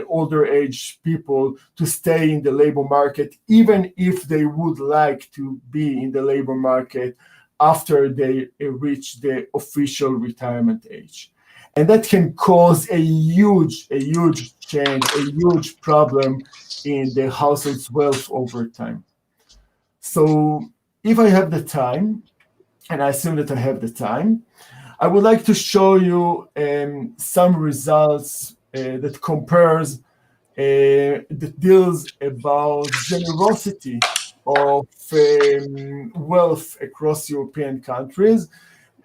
older age people to stay in the labor market, even if they would like to be in the labor market after they reach the official retirement age. And that can cause a huge change, a huge problem in the household's wealth over time. So if I have the time, and I assume that I have the time, I would like to show you some results that compares, that deals about generosity of wealth across European countries,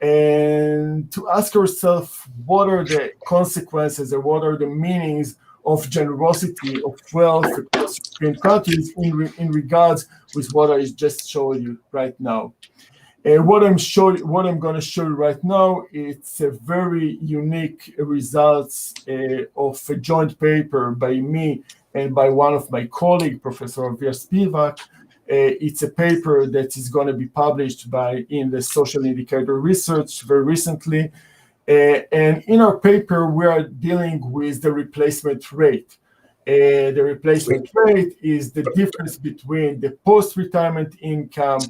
and to ask ourselves what are the consequences or what are the meanings of generosity of wealth across European countries in regards with what I just showed you right now. What I'm going to show you right now, it's a very unique results of a joint paper by me and by one of my colleagues, Professor Avia Spivak. It's a paper that is going to be published in the Social Indicator Research very recently. And in our paper, we are dealing with the replacement rate. The replacement rate is the difference between the post-retirement income.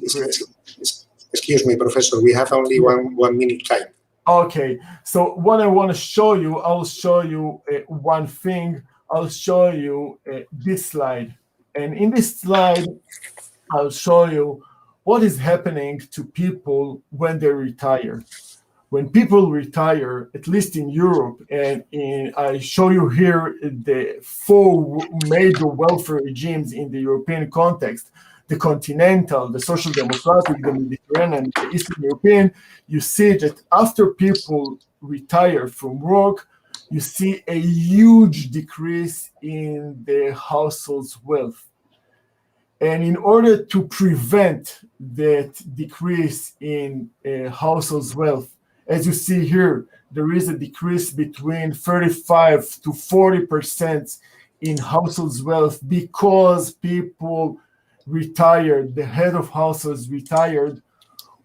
Excuse me, Professor, we have only one minute time. Okay, so what I want to show you, I'll show you one thing. I'll show you this slide. And in this slide, I'll show you what is happening to people when they retire. When people retire, at least in Europe, and I show you here the 4 major welfare regimes in the European context, the continental, the social democratic, the Mediterranean, the Eastern European, you see that after people retire from work, you see a huge decrease in the household's wealth. And in order to prevent that decrease in household's wealth, as you see here, there is a decrease between 35 to 40% in household's wealth because people retired, the head of households retired.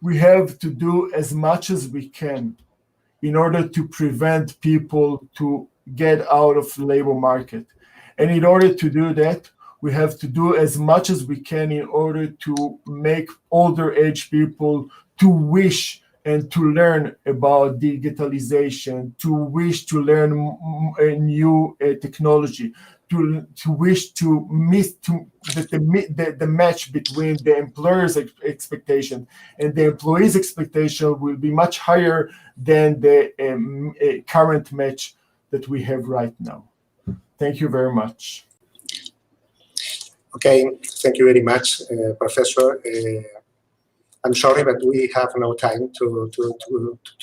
We have to do as much as we can in order to prevent people to get out of the labor market. And in order to do that, we have to do as much as we can in order to make older age people to wish and to learn about digitalization, to wish to learn a new technology, to wish to miss the match between the employer's expectation and the employee's expectation will be much higher than the current match that we have right now. Thank you very much. Okay, thank you very much, Professor. I'm sorry, but we have no time to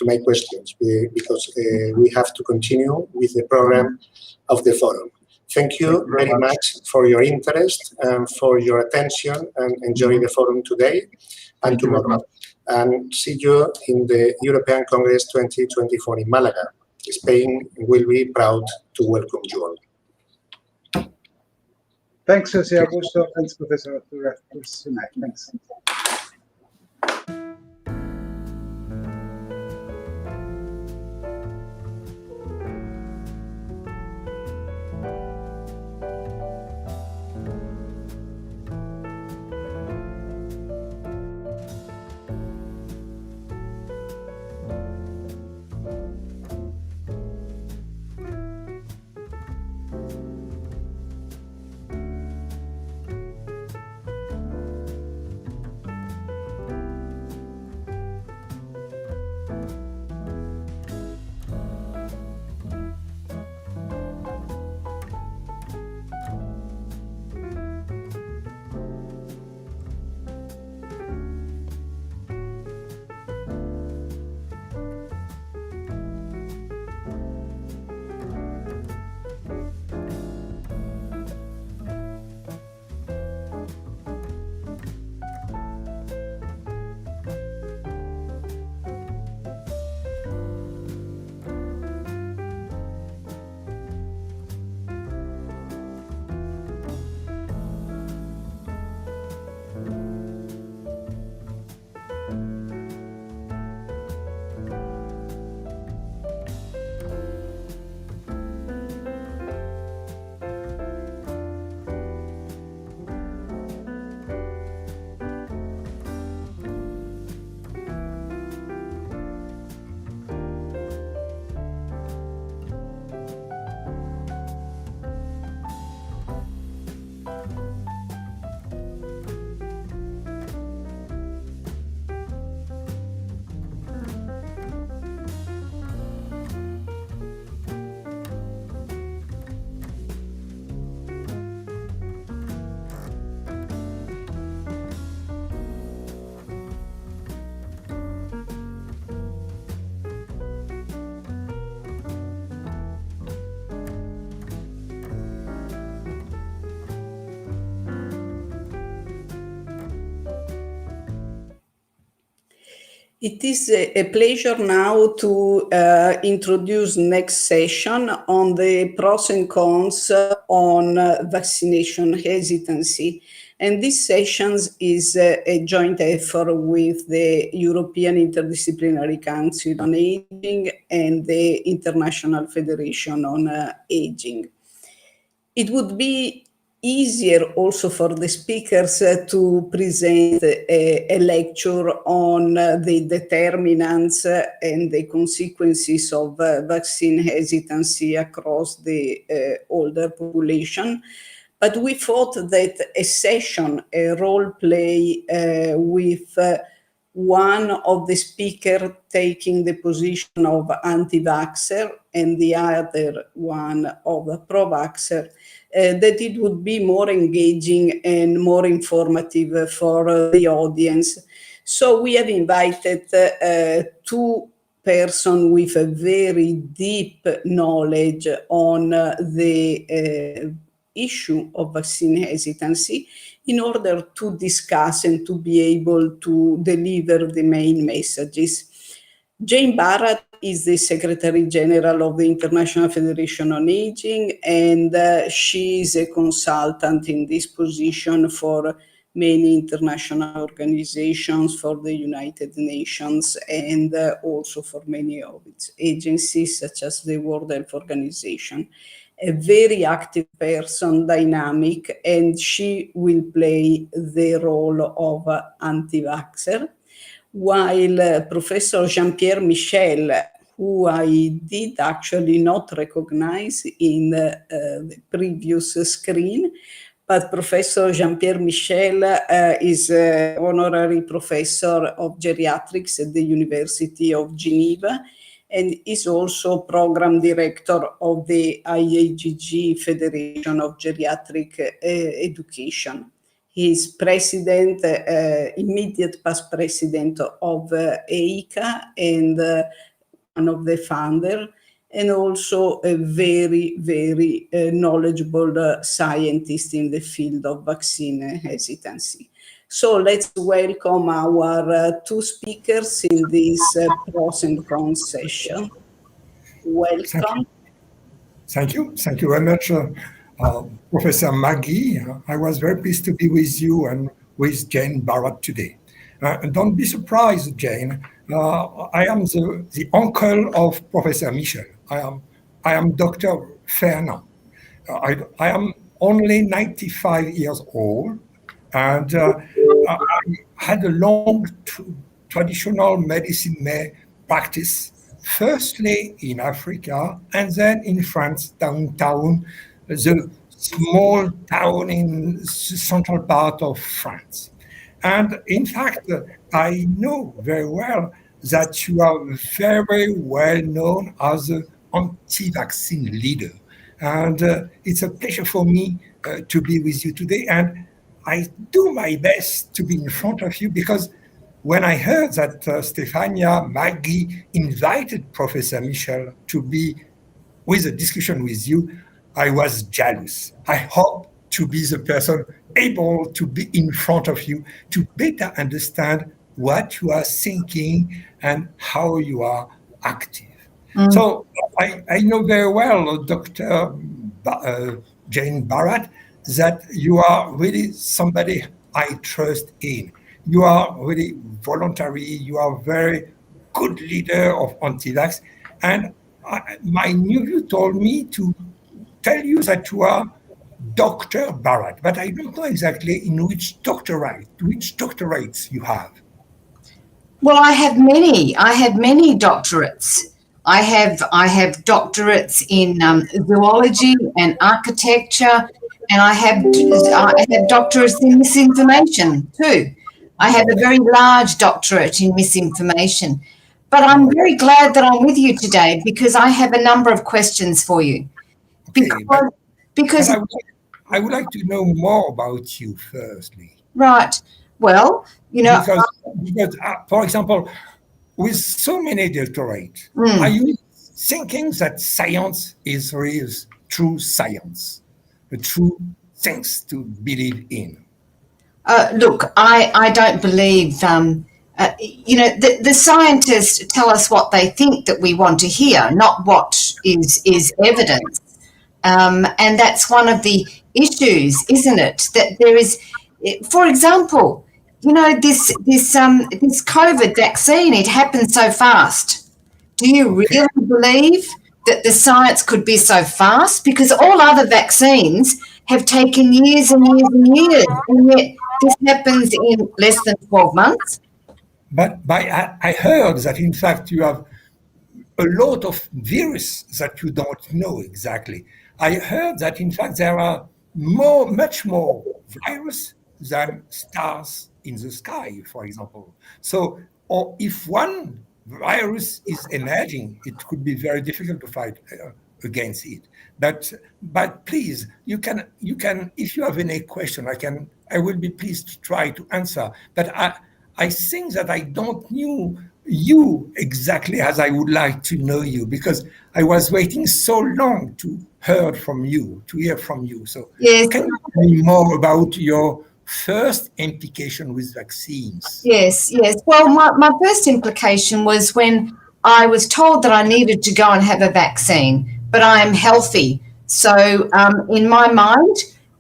make questions because we have to continue with the program of the forum. Thank you very much for your interest and for your attention, and enjoy the forum today and tomorrow. And see you in the European Congress 2024 in Malaga. Spain will be proud to welcome you all. Thanks, Jose Augusto. Thanks, Professor Arturo. Thanks. It is a pleasure now to introduce next session on the pros and cons on vaccination hesitancy. And this session is a joint effort with the European Interdisciplinary Council on Aging and the International Federation on Aging. It would be easier also for the speakers to present a lecture on the determinants and the consequences of vaccine hesitancy across the older population. But we thought that a session, a role play with one of the speakers taking the position of anti-vaxxer and the other one of a pro-vaxxer, that it would be more engaging and more informative for the audience. So we have invited two persons with a very deep knowledge on the issue of vaccine hesitancy in order to discuss and to be able to deliver the main messages. Jane Barratt is the Secretary General of the International Federation on Aging, and she is a consultant in this position for many international organizations, for the United Nations, and also for many of its agencies, such as the World Health Organization. A very active person, dynamic, and she will play the role of anti-vaxxer, while Professor Jean-Pierre Michel, who I did actually not recognize in the previous screen, but Professor Jean-Pierre Michel is an honorary professor of geriatrics at the University of Geneva and is also program director of the IAGG Federation of Geriatric Education. He is president, immediate past president of EICA and one of the founder, and also a very, very knowledgeable scientist in the field of vaccine hesitancy. So let's welcome our two speakers in this pros and cons session. Welcome. Thank you very much, Professor Maggie. I was very pleased to be with you and with Jane Barratt today. And don't be surprised, Jane. I am the uncle of Professor Michel. I am Dr. Fernand. I am only 95 years old, and I had a long traditional medicine practice, firstly in Africa and then in France, downtown, the small town in the central part of France. And in fact, I know very well that you are very well known as an anti-vaccine leader. And it's a pleasure for me to be with you today. And I do my best to be in front of you because when I heard that Stefania Maggie invited Professor Michel to be with a discussion with you, I was jealous. I hope to be the person able to be in front of you to better understand what you are thinking and how you are active. So I know very well, Dr. Jane Barratt, that you are really somebody I trust in. You are really voluntary. You are a very good leader of anti-vax. And my nephew told me to tell you that you are Dr. Barratt, but I don't know exactly in which doctorates you have. Well, I have many. I have many doctorates. I have doctorates in zoology and architecture, and I have doctorates in misinformation too. I have a very large doctorate in misinformation. But I'm very glad that I'm with you today because I have a number of questions for you. Because I would like to know more about you firstly. Right. Well, you know, because for example, with so many doctorates, are you thinking that science is really true science, the true things to believe in? Look, I don't believe the scientists tell us what they think that we want to hear, not what is evidence. And that's one of the issues, isn't it? That there is, for example, this COVID vaccine, it happened so fast. Do you really believe that the science could be so fast? Because all other vaccines have taken years and years and years, and yet this happens in less than 12 months. But I heard that, in fact, you have a lot of virus that you don't know exactly. I heard that, in fact, there are much more virus than stars in the sky, for example. So, or if one virus is emerging, it could be very difficult to fight against it. But please, you can, if you have any question, I will be pleased to try to answer. But I think that I don't know you exactly as I would like to know you, because I was waiting so long to hear from you. So yes. Can you tell me more about your first implication with vaccines? Yes. Well, my first implication was when I was told that I needed to go and have a vaccine, but I am healthy. So in my mind,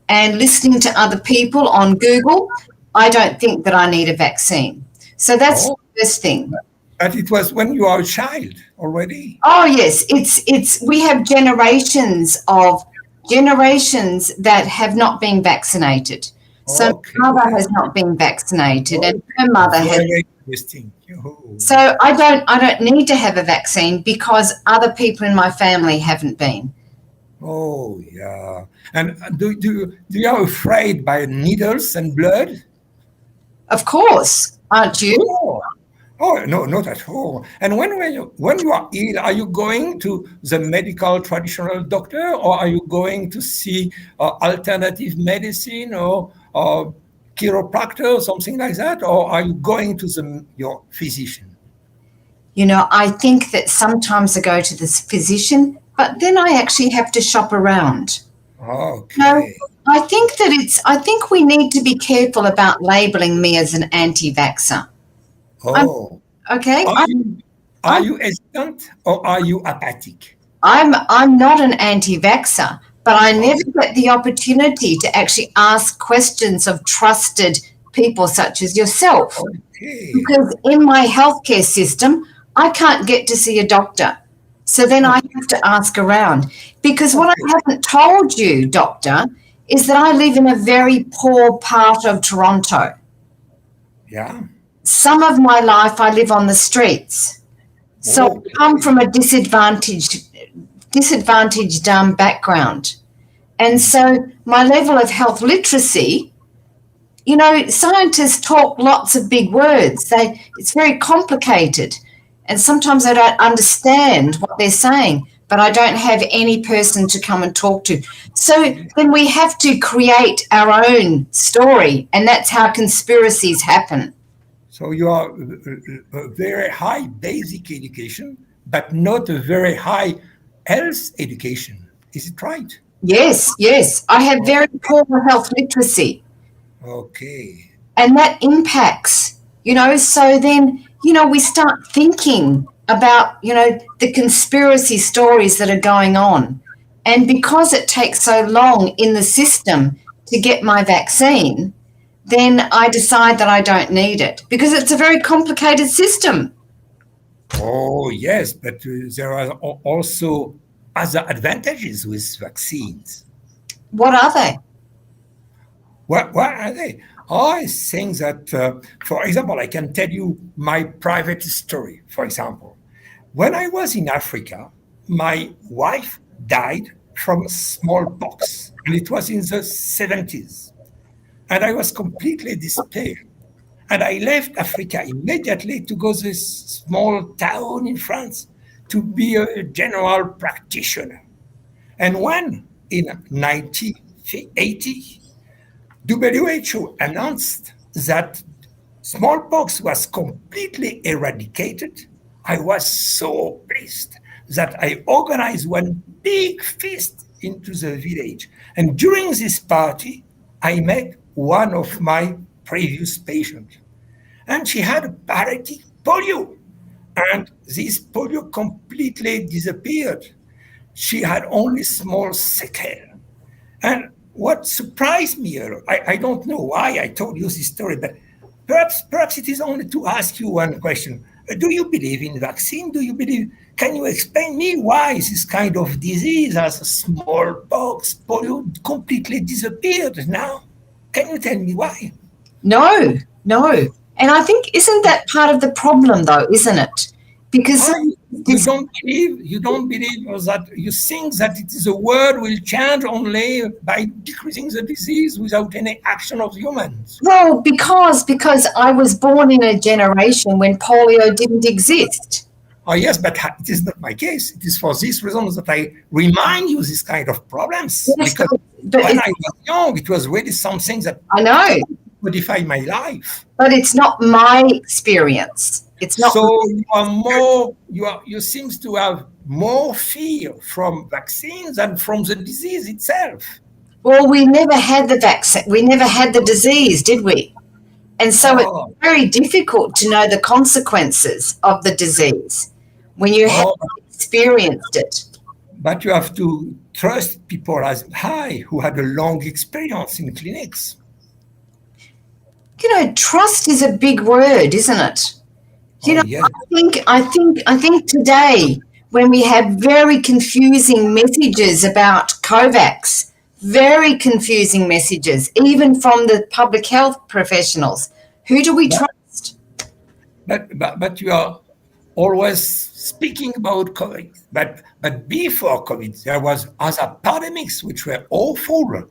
and listening to other people on Google, I don't think that I need a vaccine. So that's the first thing. But it was when you are a child already. Oh yes, it's we have generations that have not been vaccinated. So my mother has not been vaccinated, and her mother has. Very interesting. So I don't need to have a vaccine because other people in my family haven't been. Oh yeah. And do you are afraid by needles and blood? Of course, aren't you? Oh no, not at all. And when you are ill, are you going to the medical traditional doctor, or are you going to see alternative medicine or chiropractor or something like that, or are you going to your physician? I think that sometimes I go to the physician, but then I actually have to shop around. Okay. I think we need to be careful about labeling me as an anti-vaxxer. Okay. Are you hesitant or are you apathic? I'm not an anti-vaxxer, but I never get the opportunity to actually ask questions of trusted people such as yourself. Okay. Because in my healthcare system, I can't get to see a doctor. So then I have to ask around. Because what I haven't told you, doctor, is that I live in a very poor part of Toronto. Yeah. Some of my life I live on the streets. So I come from a disadvantaged background. And so my level of health literacy, scientists talk lots of big words. It's very complicated. And sometimes I don't understand what they're saying, but I don't have any person to come and talk to. So then we have to create our own story, and that's how conspiracies happen. So you are a very high basic education, but not a very high health education. Is it right? Yes. I have very poor health literacy. Okay. And that impacts, so then, we start thinking about, the conspiracy stories that are going on. And because it takes so long in the system to get my vaccine, then I decide that I don't need it because it's a very complicated system. Oh, yes, but there are also other advantages with vaccines. What are they? What are they? I think that, for example, I can tell you my private story. For example, when I was in Africa, my wife died from smallpox, and it was in the 70s. And I was completely despaired. And I left Africa immediately to go to this small town in France to be a general practitioner. And when in 1980, WHO announced that smallpox was completely eradicated, I was so pleased that I organized one big feast into the village. And during this party, I met one of my previous patients. and she had paralytic polio. And this polio completely disappeared. She had only small sequelae. And what surprised me, I don't know why I told you this story, but perhaps it is only to ask you one question. Do you believe in vaccine? Can you explain me why this kind of disease as smallpox, polio completely disappeared now? Can you tell me why? No. And I think, isn't that part of the problem though, isn't it? Because you don't believe that you think that the world will change only by decreasing the disease without any action of humans. Well, because I was born in a generation when polio didn't exist. Oh yes, but it is not my case. It is for this reason that I remind you this kind of problems. Yes, because but when I was young, it was really something that I know modified my life. But it's not my experience. It's not. So you seem to have more fear from vaccines than from the disease itself. Well, we never had the vaccine. We never had the disease, did we? And so it's very difficult to know the consequences of the disease when you haven't experienced it. But you have to trust people as I, who had a long experience in clinics. You know, trust is a big word, isn't it? Yeah. I think today, when we have very confusing messages about COVAX, very confusing messages, even from the public health professionals, who do we trust? But you are always speaking about COVID. But before COVID, there was other pandemics which were awful.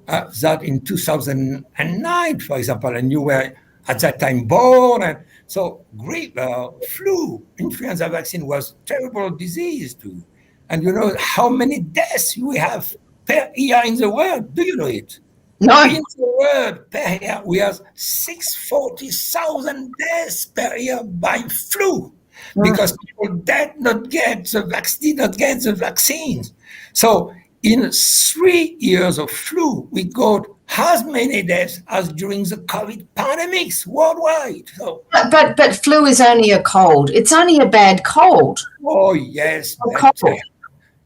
That in 2009, for example, and you were at that time born. And so grippe, flu, influenza vaccine was terrible disease too. And you know how many deaths we have per year in the world? Do you know it? No. In the world per year, we have 640,000 deaths per year by flu because people did not get the vaccines. So in 3 years of flu, we got as many deaths as during the COVID pandemics worldwide. So, but flu is only a cold. It's only a bad cold. Oh, yes.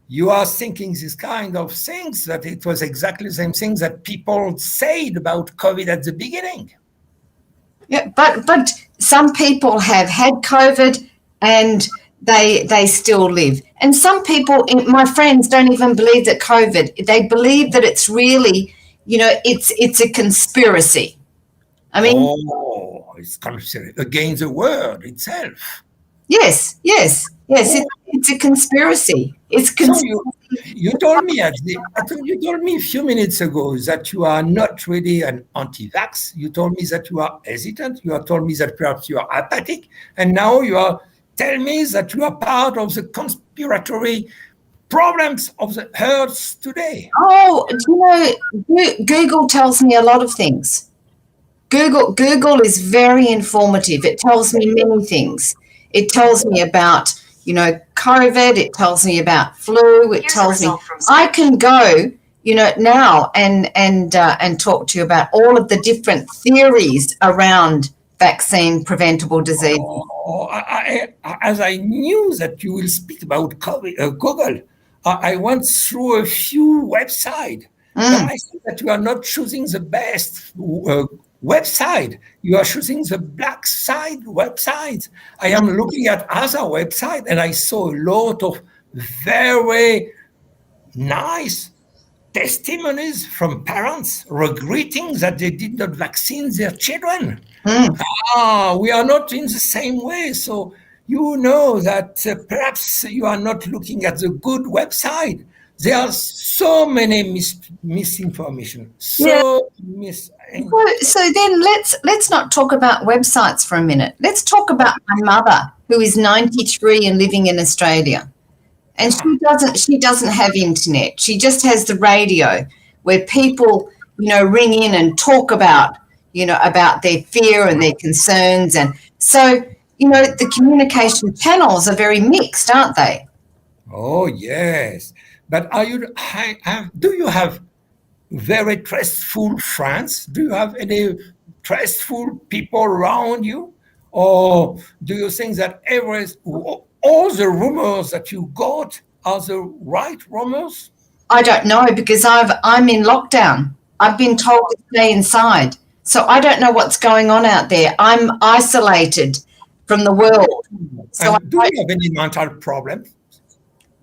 You are thinking this kind of things, that it was exactly the same thing that people said about COVID at the beginning. Yeah, but some people have had COVID and they still live. And some people, my friends, don't even believe that COVID, they believe that it's really, it's a conspiracy. I mean, it's conspiracy against the world itself. Yes. It's a conspiracy. So you told me a few minutes ago that you are not really an anti-vax. You told me that you are hesitant. You have told me that perhaps you are apathic, and now you are telling me that you are part of the conspiratory problems of the earth today. Oh, Google tells me a lot of things. Google is very informative. It tells me many things. It tells me about, COVID. It tells me about flu. It tells me I can go, now and talk to you about all of the different theories around vaccine preventable disease. As I knew that you will speak about COVID, Google, I went through a few websites. And I see that you are not choosing the best website. You are choosing the black side website. I am looking at other websites and I saw a lot of very nice testimonies from parents regretting that they did not vaccinate their children. We are not in the same way. So you know that perhaps you are not looking at the good website. There are so many misinformation. So then let's not talk about websites for a minute. Let's talk about my mother, who is 93 and living in Australia. And she doesn't have internet. She just has the radio where people, ring in and talk about, about their fear and their concerns. And so, the communication channels are very mixed, aren't they? Oh, yes. But do you have very trustful friends? Do you have any trustful people around you? Or do you think that all the rumors that you got are the right rumors? I don't know, because I'm in lockdown. I've been told to stay inside. So I don't know what's going on out there. I'm isolated from the world. So And do you have any mental problems?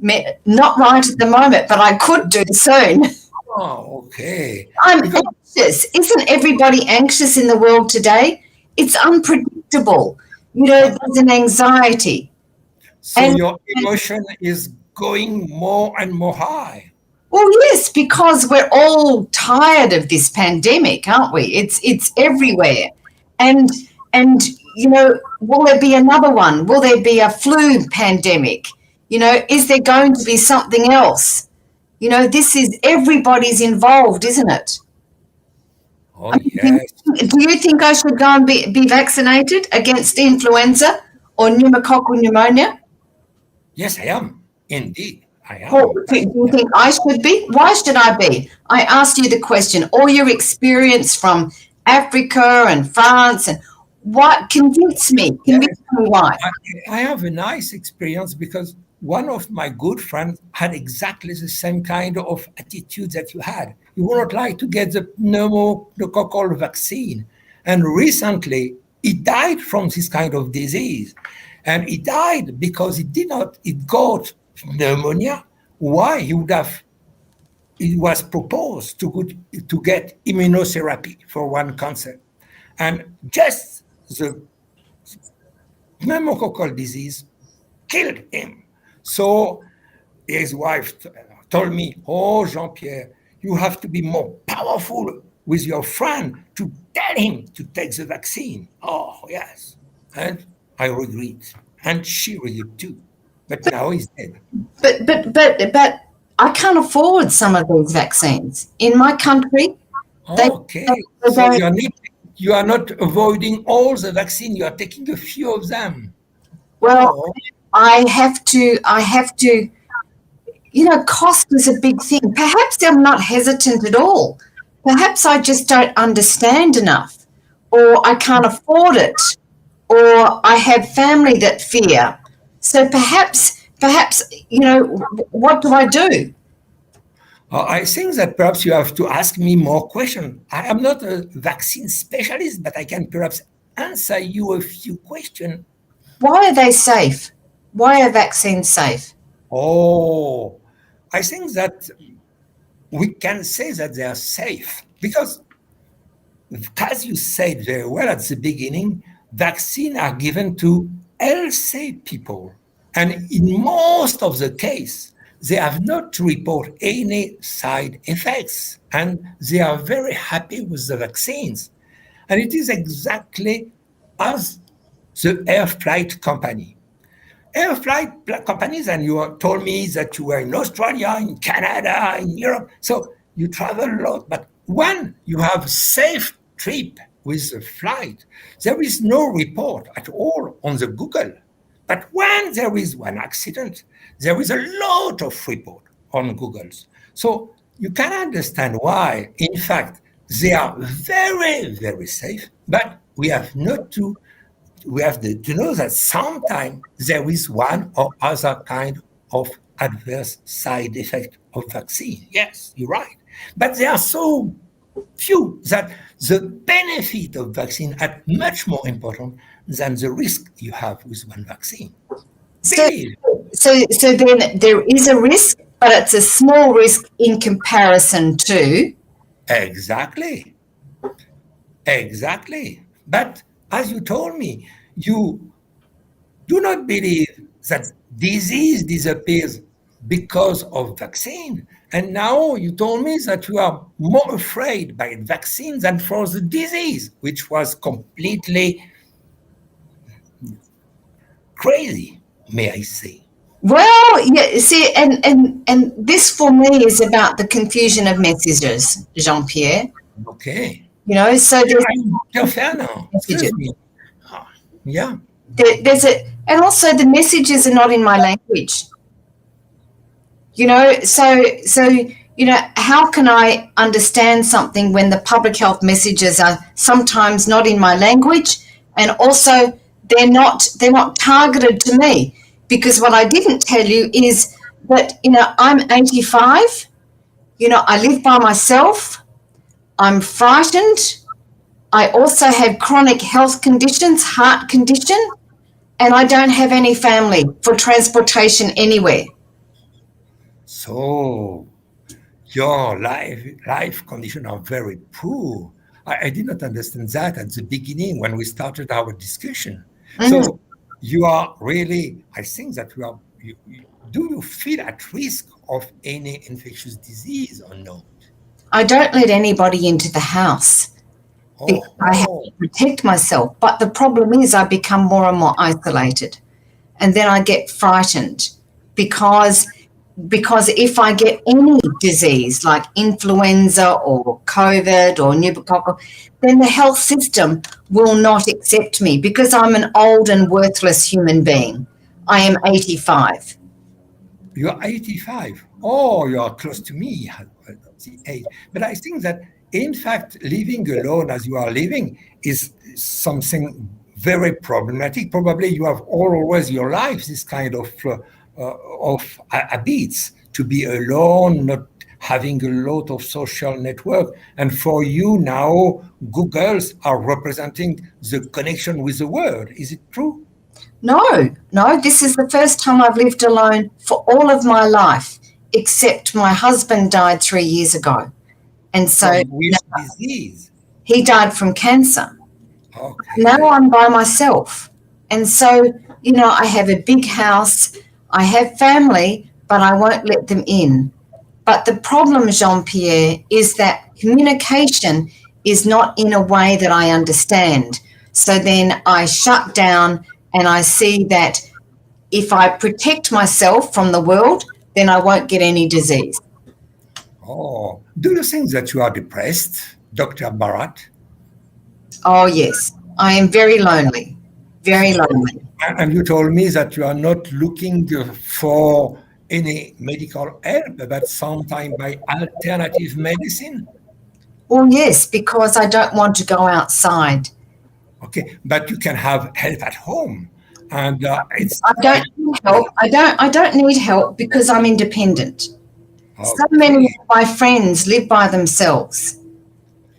not right at the moment, but I could do soon. Oh, okay. I'm anxious. Isn't everybody anxious in the world today? It's unpredictable. You know, there's an anxiety. So And- your emotion is going more and more high. Well, yes, because we're all tired of this pandemic, aren't we? It's everywhere. And you know, will there be another one? Will there be a flu pandemic? You know, is there going to be something else? You know, this is everybody's involved, isn't it? Oh, yes. Do you think I should go and be vaccinated against influenza or pneumococcal pneumonia? Yes, I am. Indeed, I am. Or do you think I should be? Why should I be? I asked you the question. All your experience from Africa and France, and what convince me why. I have a nice experience because one of my good friends had exactly the same kind of attitude that you had. He would not like to get the pneumococcal vaccine. And recently, he died from this kind of disease. And he died because it got pneumonia. Why? It was proposed to get immunotherapy for one cancer. And just the pneumococcal disease killed him. So his wife told me, "Oh, Jean-Pierre, you have to be more powerful with your friend to tell him to take the vaccine." Oh, yes. And I regret. And she regret too. But now he's dead. But I can't afford some of these vaccines. In my country, Okay. So you are not avoiding all the vaccine, you are taking a few of them. well, I have to, you know, cost is a big thing. Perhaps I'm not hesitant at all. Perhaps I just don't understand enough, or I can't afford it, or I have family that fear. So perhaps, you know, what do I do? I think that perhaps you have to ask me more questions. I am not a vaccine specialist, but I can perhaps answer you a few questions. Why are they safe? Why are vaccines safe? Oh, I think that we can say that they are safe because, as you said very well at the beginning, vaccines are given to healthy people. And in most of the case, they have not to report any side effects, and they are very happy with the vaccines. And it is exactly as the air flight company. Air flight companies, and you told me that you were in Australia, in Canada, in Europe, so you travel a lot. But when you have safe trip with the flight, there is no report at all on the Google. But when there is one accident, there is a lot of report on Googles. So you can understand why, in fact, they are very, very safe, but we have to know that sometimes there is one or other kind of adverse side effect of vaccine. Yes, you're right. But there are so few that the benefit of vaccine are much more important than the risk you have with one vaccine. So then there is a risk, but it's a small risk in comparison to. Exactly. But as you told me, you do not believe that disease disappears because of vaccine. And now you told me that you are more afraid by vaccine than for the disease, which was completely crazy, may I say. Well, yeah, see, and this for me is about the confusion of messages, Jean-Pierre. Okay. You know, so there's fair now. Excuse me. Yeah. There's and also the messages are not in my language. You know, so how can I understand something when the public health messages are sometimes not in my language, and also they're not targeted to me? Because what I didn't tell you is that, I'm 85, I live by myself, I'm frightened, I also have chronic health conditions, heart condition, and I don't have any family for transportation anywhere. So your life conditions are very poor. I did not understand that at the beginning when we started our discussion. So you are really, I think that do you feel at risk of any infectious disease or not? I don't let anybody into the house. I have to protect myself. But the problem is I become more and more isolated. And then I get frightened because if I get any disease like influenza or COVID or pneumococcal, then the health system will not accept me because I'm an old and worthless human being. I am 85. You're 85. Oh, you're close to me. But I think that, in fact, living alone as you are living is something very problematic. Probably you have always your life this kind of habits, to be alone, not having a lot of social network. And for you now, Googles are representing the connection with the world. Is it true? No, this is the first time I've lived alone for all of my life, except my husband died 3 years ago. And so disease? He died from cancer. Okay. Now I'm by myself. And so, I have a big house, I have family, but I won't let them in. But the problem, Jean-Pierre, is that communication is not in a way that I understand. So then I shut down, and I see that if I protect myself from the world, then I won't get any disease. Oh, do you think that you are depressed, Dr. Bharat? Oh, yes. I am very lonely, very lonely. And you told me that you are not looking for any medical help, but sometimes by alternative medicine? Well, yes, because I don't want to go outside. Okay, but you can have help at home. And I don't need help. I don't need help because I'm independent. Okay. So many of my friends live by themselves.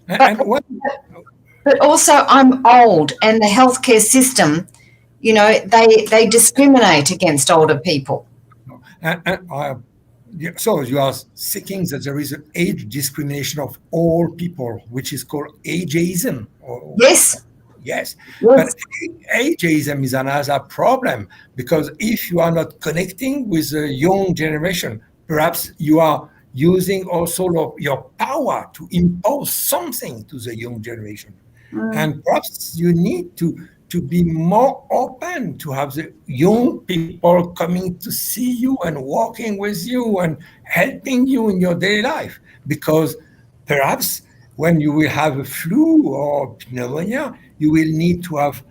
But also I'm old, and the healthcare system, they discriminate against older people. So you are seeking that there is an age discrimination of all people, which is called ageism. Yes. Yes, but ageism is another problem, because if you are not connecting with the young generation, perhaps you are using also your power to impose something to the young generation. And perhaps you need to be more open, to have the young people coming to see you and working with you and helping you in your daily life. Because perhaps when you will have a flu or pneumonia, you will need to have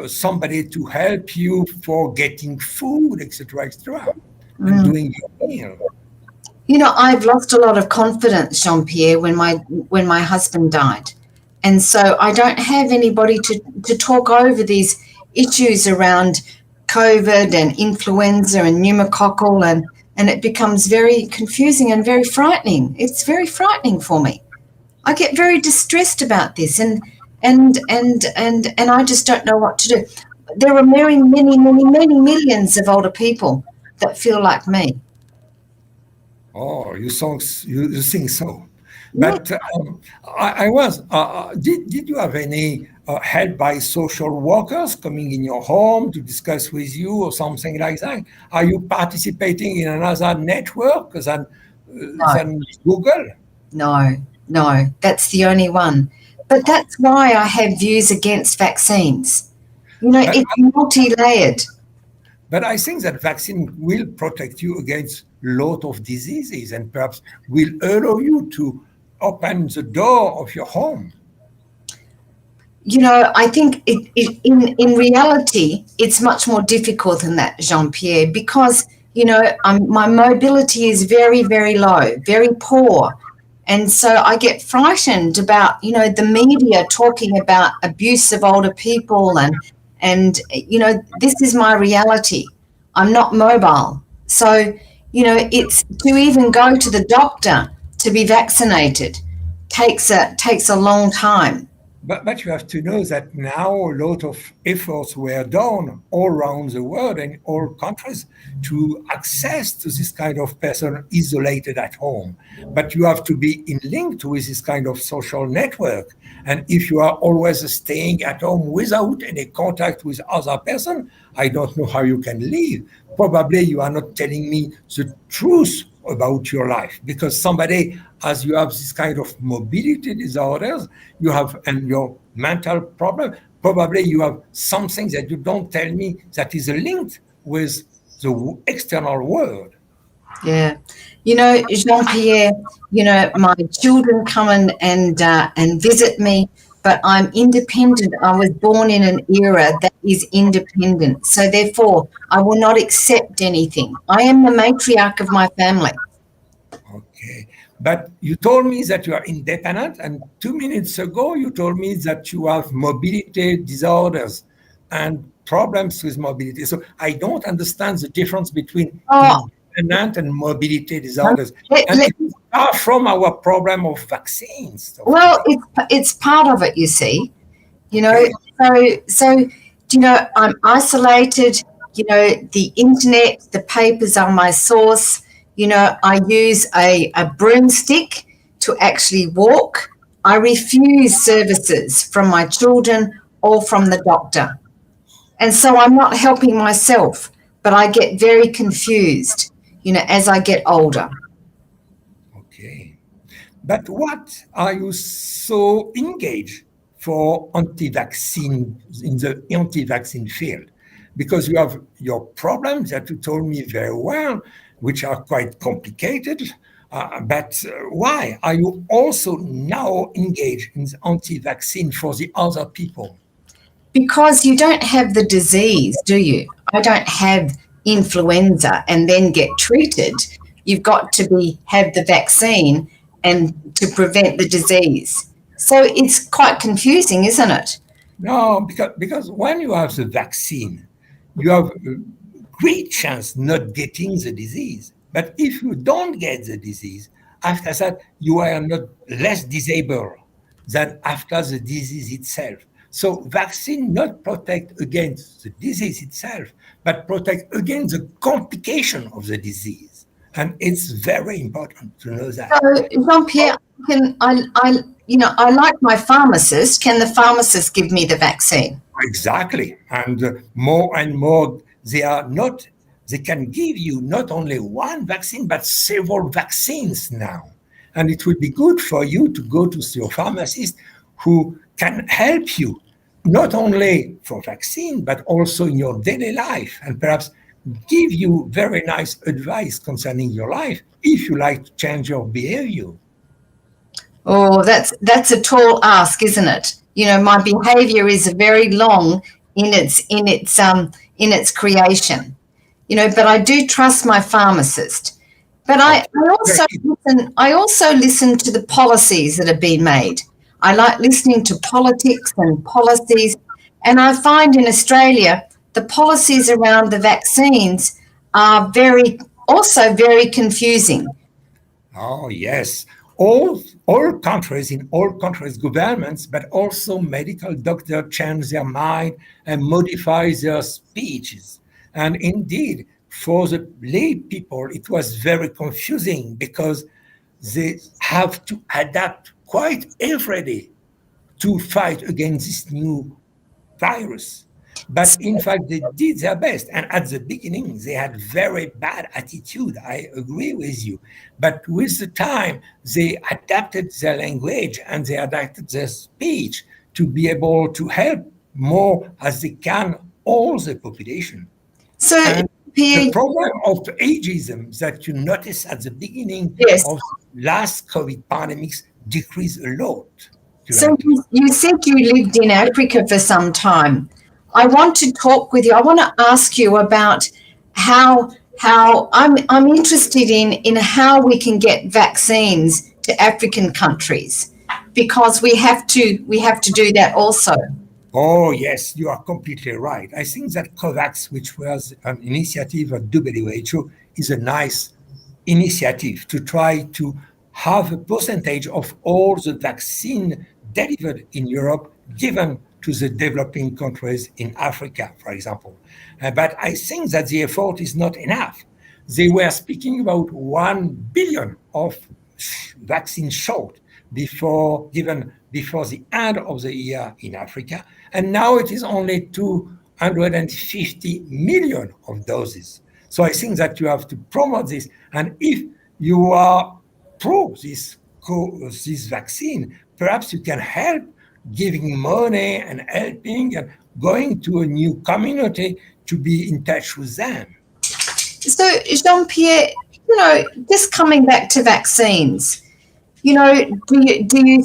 somebody to help you for getting food, etc., and doing your meal. I've lost a lot of confidence, Jean-Pierre, when my husband died. And so I don't have anybody to talk over these issues around COVID and influenza and pneumococcal, and it becomes very confusing and very frightening. It's very frightening for me. I get very distressed about this, and I just don't know what to do. There are many millions of older people that feel like me. Oh, you think so? But I was. Did you have any help by social workers coming in your home to discuss with you or something like that? Are you participating in another network than Google? No, that's the only one. But that's why I have views against vaccines. It's multi-layered. But I think that vaccine will protect you against a lot of diseases, and perhaps will allow you to open the door of your home. I think in reality, it's much more difficult than that, Jean-Pierre, because, my mobility is very, very low, very poor. And so I get frightened about, the media talking about abuse of older people and this is my reality. I'm not mobile. So, it's to even go to the doctor to be vaccinated takes a long time. But you have to know that now a lot of efforts were done all around the world and all countries to access to this kind of person isolated at home. But you have to be in link with this kind of social network. And if you are always staying at home without any contact with other person, I don't know how you can live. Probably you are not telling me the truth about your life, because somebody, as you have this kind of mobility disorders, you have, and your mental problem, probably you have something that you don't tell me that is linked with the external world. Yeah. Jean-Pierre, my children come and visit me, but I'm independent. I was born in an era that is independent. So therefore, I will not accept anything. I am the matriarch of my family. Okay. But you told me that you are independent, and 2 minutes ago you told me that you have mobility disorders and problems with mobility. So I don't understand the difference between independent and mobility disorders. And it's far from our problem of vaccines. Well, it's part of it, you see. So I'm isolated. The internet, the papers are my source. I use a broomstick to actually walk. I refuse services from my children or from the doctor. And so I'm not helping myself, but I get very confused, as I get older. Okay. But what are you so engaged for anti-vaccine, in the anti-vaccine field? Because you have your problems that you told me very well, which are quite complicated. But why are you also now engaged in the anti-vaccine for the other people? Because you don't have the disease, do you? I don't have influenza and then get treated. You've got to have the vaccine and to prevent the disease. So it's quite confusing, isn't it? No, because when you have the vaccine, you have a great chance not getting the disease. But if you don't get the disease, after that, you are not less disabled than after the disease itself. So vaccine not protect against the disease itself, but protect against the complication of the disease. And it's very important to know that. So, Jean-Pierre, I like my pharmacist. Can the pharmacist give me the vaccine? Exactly. And more, they can give you not only one vaccine, but several vaccines now. And it would be good for you to go to your pharmacist who can help you, not only for vaccine, but also in your daily life, and perhaps give you very nice advice concerning your life if you like to change your behavior. Oh, that's a tall ask, isn't it? My behavior is very long in its creation. But I do trust my pharmacist. But I also listen to the policies that have been made. I like listening to politics and policies, and I find in Australia the policies around the vaccines are also very confusing. Oh yes, all countries, in all countries, governments, but also medical doctors change their mind and modify their speeches. And indeed, for the lay people, it was very confusing because they have to adapt quite every day to fight against this new virus. But in fact, they did their best. And at the beginning, they had very bad attitude. I agree with you. But with the time, they adapted their language and they adapted their speech to be able to help more as they can all the population. So the problem of ageism that you notice at the beginning of last COVID pandemics decreased a lot. So you said you lived in Africa for some time. I want to talk with you. I want to ask you about how how I'm interested in how we can get vaccines to African countries, because we have to do that also. Oh, yes, you are completely right. I think that COVAX, which was an initiative of WHO, is a nice initiative to try to have a percentage of all the vaccine delivered in Europe given to the developing countries in Africa, for example. But I think that the effort is not enough. They were speaking about 1 billion of vaccine short given before the end of the year in Africa, and now it is only 250 million of doses. So I think that you have to promote this, and if you are pro this vaccine, perhaps you can help giving money and helping and going to a new community to be in touch with them. So, Jean-Pierre, just coming back to vaccines, do you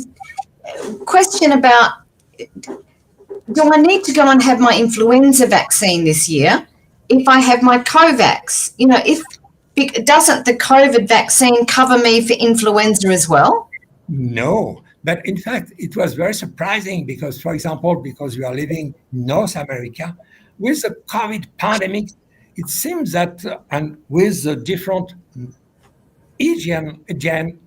question about, do I need to go and have my influenza vaccine this year if I have my COVAX? Doesn't the COVID vaccine cover me for influenza as well? No, but in fact, it was very surprising because, for example, because we are living in North America, with the COVID pandemic, it seems that, and with the different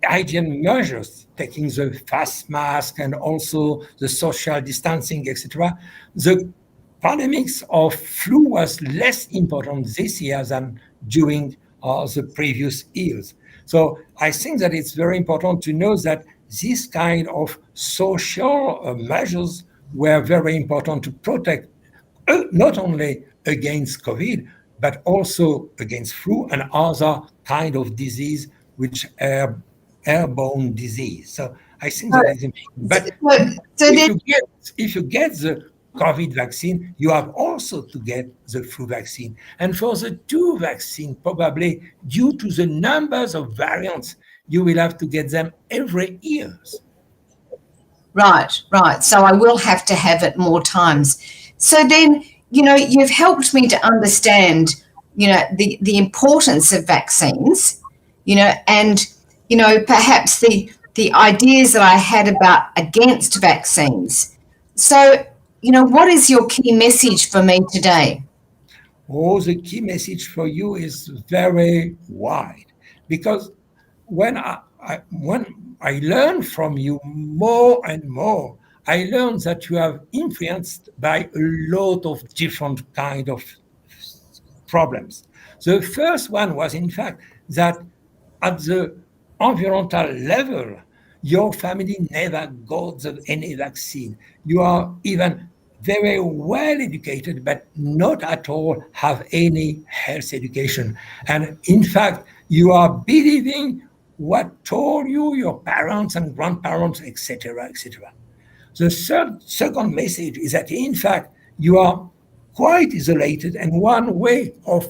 hygiene measures, taking the face mask and also the social distancing, etc., the pandemics of flu was less important this year than during the previous years. So I think that it's very important to know that this kind of social measures were very important to protect not only against COVID, but also against flu and other kind of disease, which are airborne disease. So I think that is important. But if you get the COVID vaccine, you have also to get the flu vaccine. And for the two vaccines, probably due to the numbers of variants, you will have to get them every year. Right. So I will have to have it more times. So then, you've helped me to understand, the importance of vaccines, and, perhaps the ideas that I had about against vaccines. So, what is your key message for me today? Oh, the key message for you is very wide, because when I learn from you more and more, I learned that you are influenced by a lot of different kind of problems. The first one was, in fact, that at the environmental level, your family never got any vaccine. You are even very well educated, but not at all have any health education. And in fact, you are believing what told you your parents and grandparents, etc., etc. The second message is that, in fact, you are quite isolated, and one way of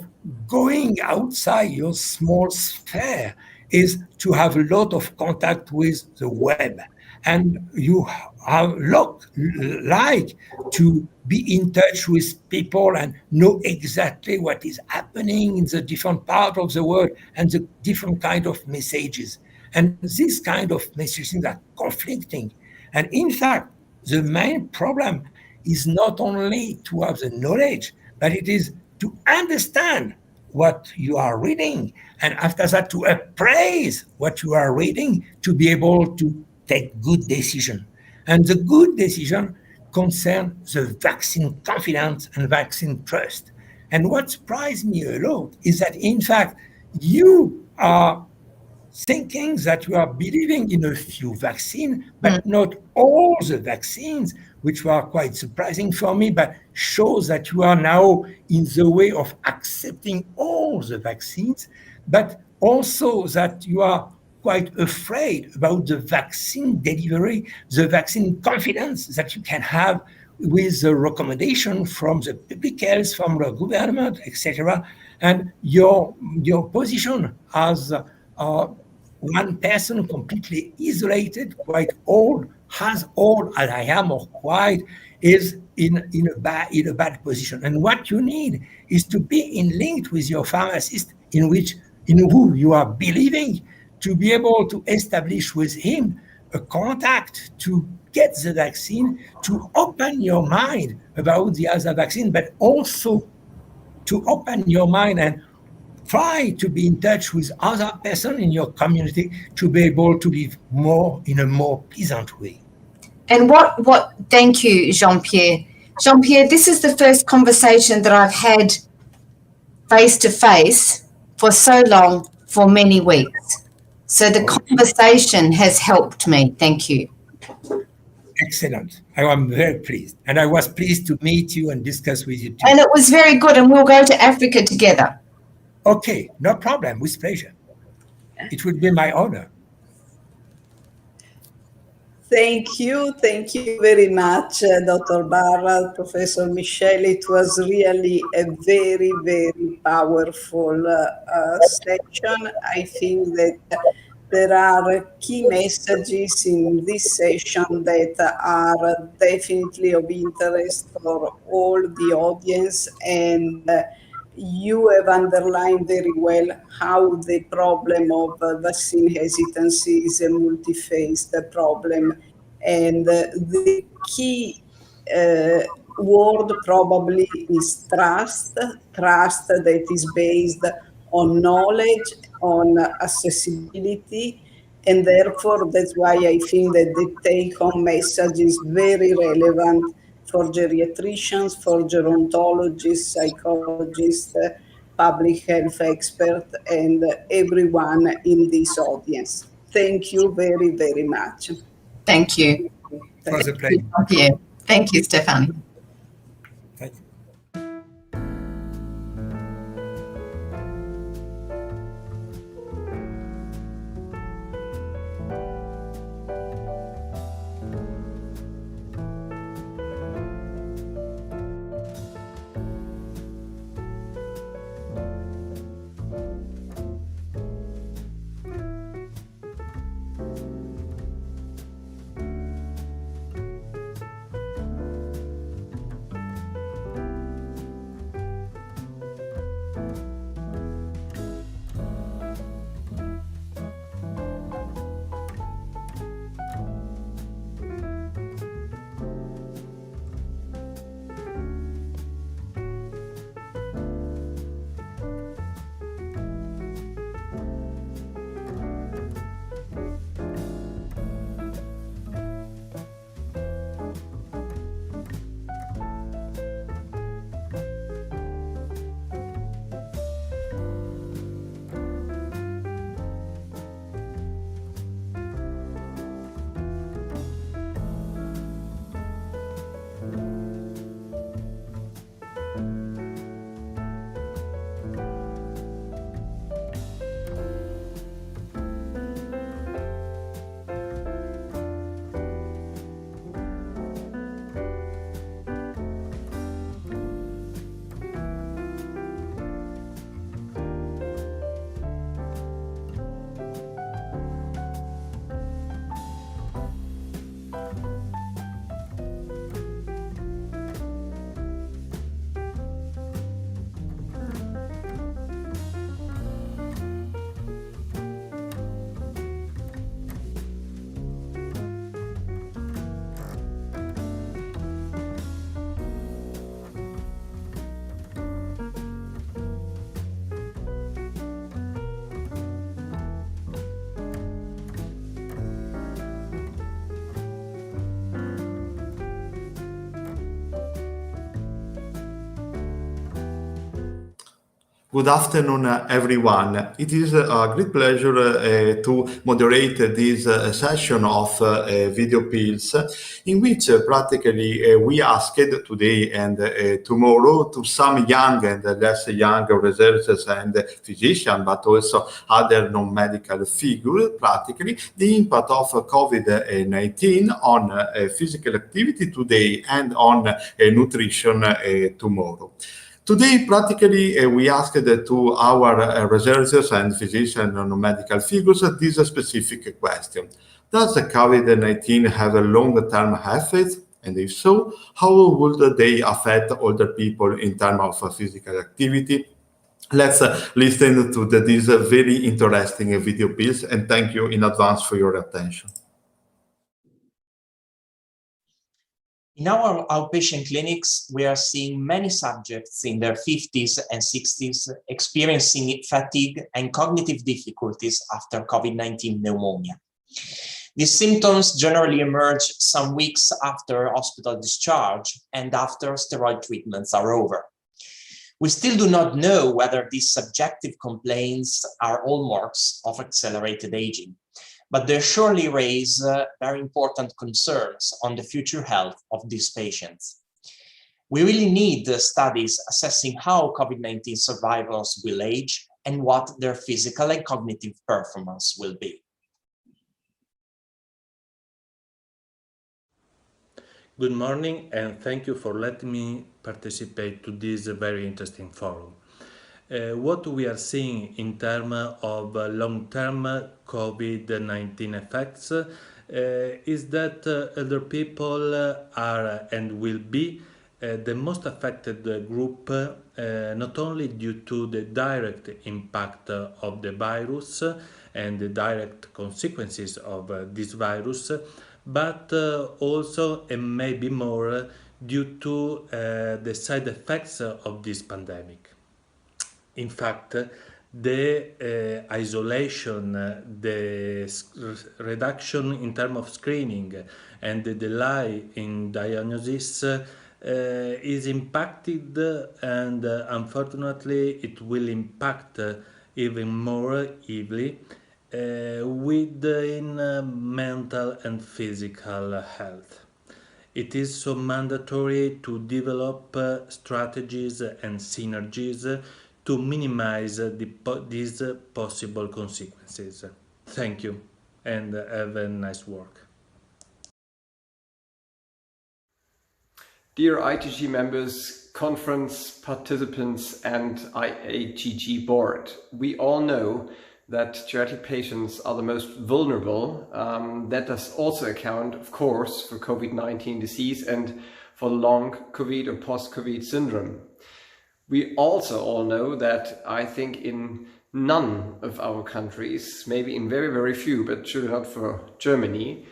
going outside your small sphere is to have a lot of contact with the web. And you have like to be in touch with people and know exactly what is happening in the different part of the world and the different kind of messages. And this kind of messages are conflicting. And in fact, the main problem is not only to have the knowledge, but it is to understand what you are reading, and after that to appraise what you are reading to be able to take good decision. And the good decision concern the vaccine confidence and vaccine trust. And what surprised me a lot is that, in fact, you are thinking that you are believing in a few vaccines, but not all the vaccines, which were quite surprising for me, but shows that you are now in the way of accepting all the vaccines, but also that you are quite afraid about the vaccine delivery, the vaccine confidence that you can have with the recommendation from the public health, from the government, etc. And your position as one person completely isolated, quite old, as old as I am or quite, is in a bad position. And what you need is to be in linked with your pharmacist in who you are believing, to be able to establish with him a contact to get the vaccine, to open your mind about the other vaccine, but also to open your mind and try to be in touch with other person in your community to be able to live more in a more pleasant way. And thank you, Jean-Pierre. Jean-Pierre, this is the first conversation that I've had face to face for so long, for many weeks. So the conversation has helped me. Thank you. Excellent. I am very pleased. And I was pleased to meet you and discuss with you too. And it was very good. And we'll go to Africa together. Okay, no problem. With pleasure. It would be my honor. Thank you very much, Dr. Barra, Professor Michel. It was really a very, very powerful session. I think that there are key messages in this session that are definitely of interest for all the audience, and you have underlined very well how the problem of vaccine hesitancy is a multi-phased problem. And the key word probably is trust that is based on knowledge, on accessibility, and therefore that's why I think that the take-home message is very relevant for geriatricians, for gerontologists, psychologists, public health experts, and everyone in this audience. Thank you very, very much. Thank you. It was a pleasure. Thank you, Stefani. Thank you. Good afternoon, everyone. It is a great pleasure to moderate this session of video pills, in which practically we asked today and tomorrow to some young and less young researchers and physicians, but also other non-medical figures, practically the impact of COVID-19 on physical activity today and on nutrition tomorrow. Today, practically, we asked to our researchers and physicians and medical figures this specific question. Does COVID-19 have a long-term effect? And if so, how would they affect older people in terms of physical activity? let's listen to these very interesting video pills, and thank you in advance for your attention. In our outpatient clinics, we are seeing many subjects in their 50s and 60s experiencing fatigue and cognitive difficulties after COVID-19 pneumonia. These symptoms generally emerge some weeks after hospital discharge and after steroid treatments are over. We still do not know whether these subjective complaints are hallmarks of accelerated aging, but they surely raise very important concerns on the future health of these patients. We really need studies assessing how COVID-19 survivors will age and what their physical and cognitive performance will be. Good morning, and thank you for letting me participate to this very interesting forum. What we are seeing in terms of long-term COVID-19 effects is that elder people are and will be the most affected group, not only due to the direct impact of the virus and the direct consequences of this virus, but also and maybe more due to the side effects of this pandemic. In fact, the isolation, the reduction in terms of screening, and the delay in diagnosis is impacted, and unfortunately it will impact even more heavily within mental and physical health. It is so mandatory to develop strategies and synergies to minimize these possible consequences. Thank you, and have a nice work. Dear ITG members, conference participants, and IAGG board, we all know that geriatric patients are the most vulnerable. That does also account, of course, for COVID-19 disease and for long COVID or post-COVID syndrome. We also all know that I think in none of our countries, maybe in very, very few, but surely not for Germany,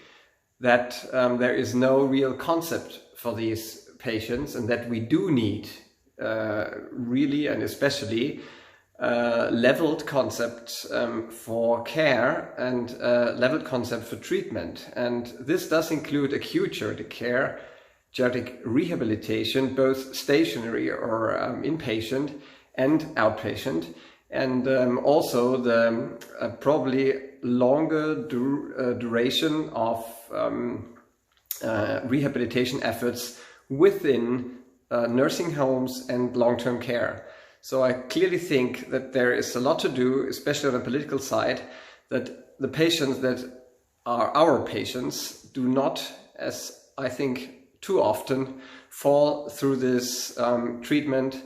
that there is no real concept for these patients, and that we do need really and especially leveled concepts for care and leveled concept for treatment. And this does include acute geriatric care, geriatric rehabilitation, both stationary or inpatient and outpatient, and also the probably longer duration of rehabilitation efforts within nursing homes and long-term care. So I clearly think that there is a lot to do, especially on the political side, that the patients that are our patients do not, as I think too often, fall through this treatment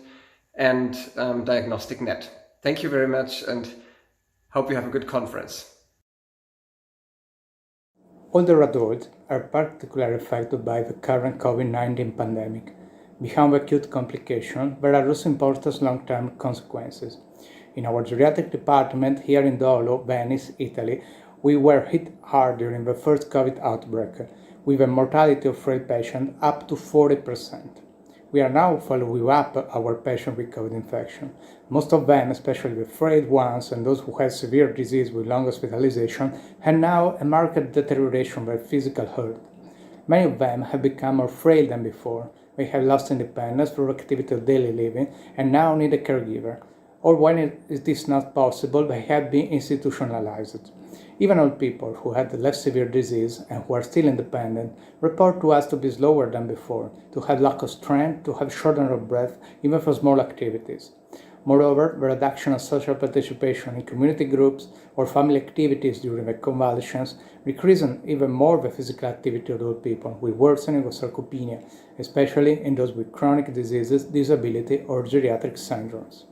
and diagnostic net. Thank you very much, and hope you have a good conference. Older adults are particularly affected by the current COVID-19 pandemic. Behind acute complications, there are also important long-term consequences. In our geriatric department here in Dolo, Venice, Italy, we were hit hard during the first COVID outbreak, with a mortality of frail patients up to 40%. We are now following up our patients with COVID infection. Most of them, especially the frail ones and those who have severe disease with long hospitalization, have now a marked deterioration of their physical health. Many of them have become more frail than before. They have lost independence through activity of daily living and now need a caregiver. Or when it is not possible, they have been institutionalized. Even old people who had less severe disease and who are still independent report to us to be slower than before, to have lack of strength, to have shortness of breath, even for small activities. Moreover, the reduction of social participation in community groups or family activities during the convalescence decreases even more the physical activity of old people with worsening of sarcopenia, especially in those with chronic diseases, disability, or geriatric syndromes.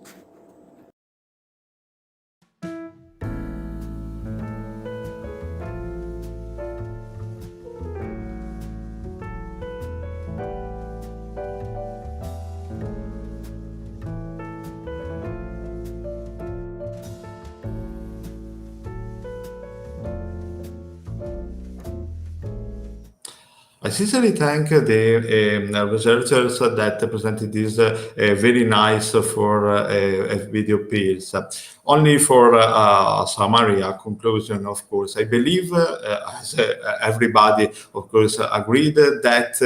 sincerely thank the researchers that presented this very nice for video pills. Only for a summary, a conclusion, of course, I believe, as everybody, of course, agreed that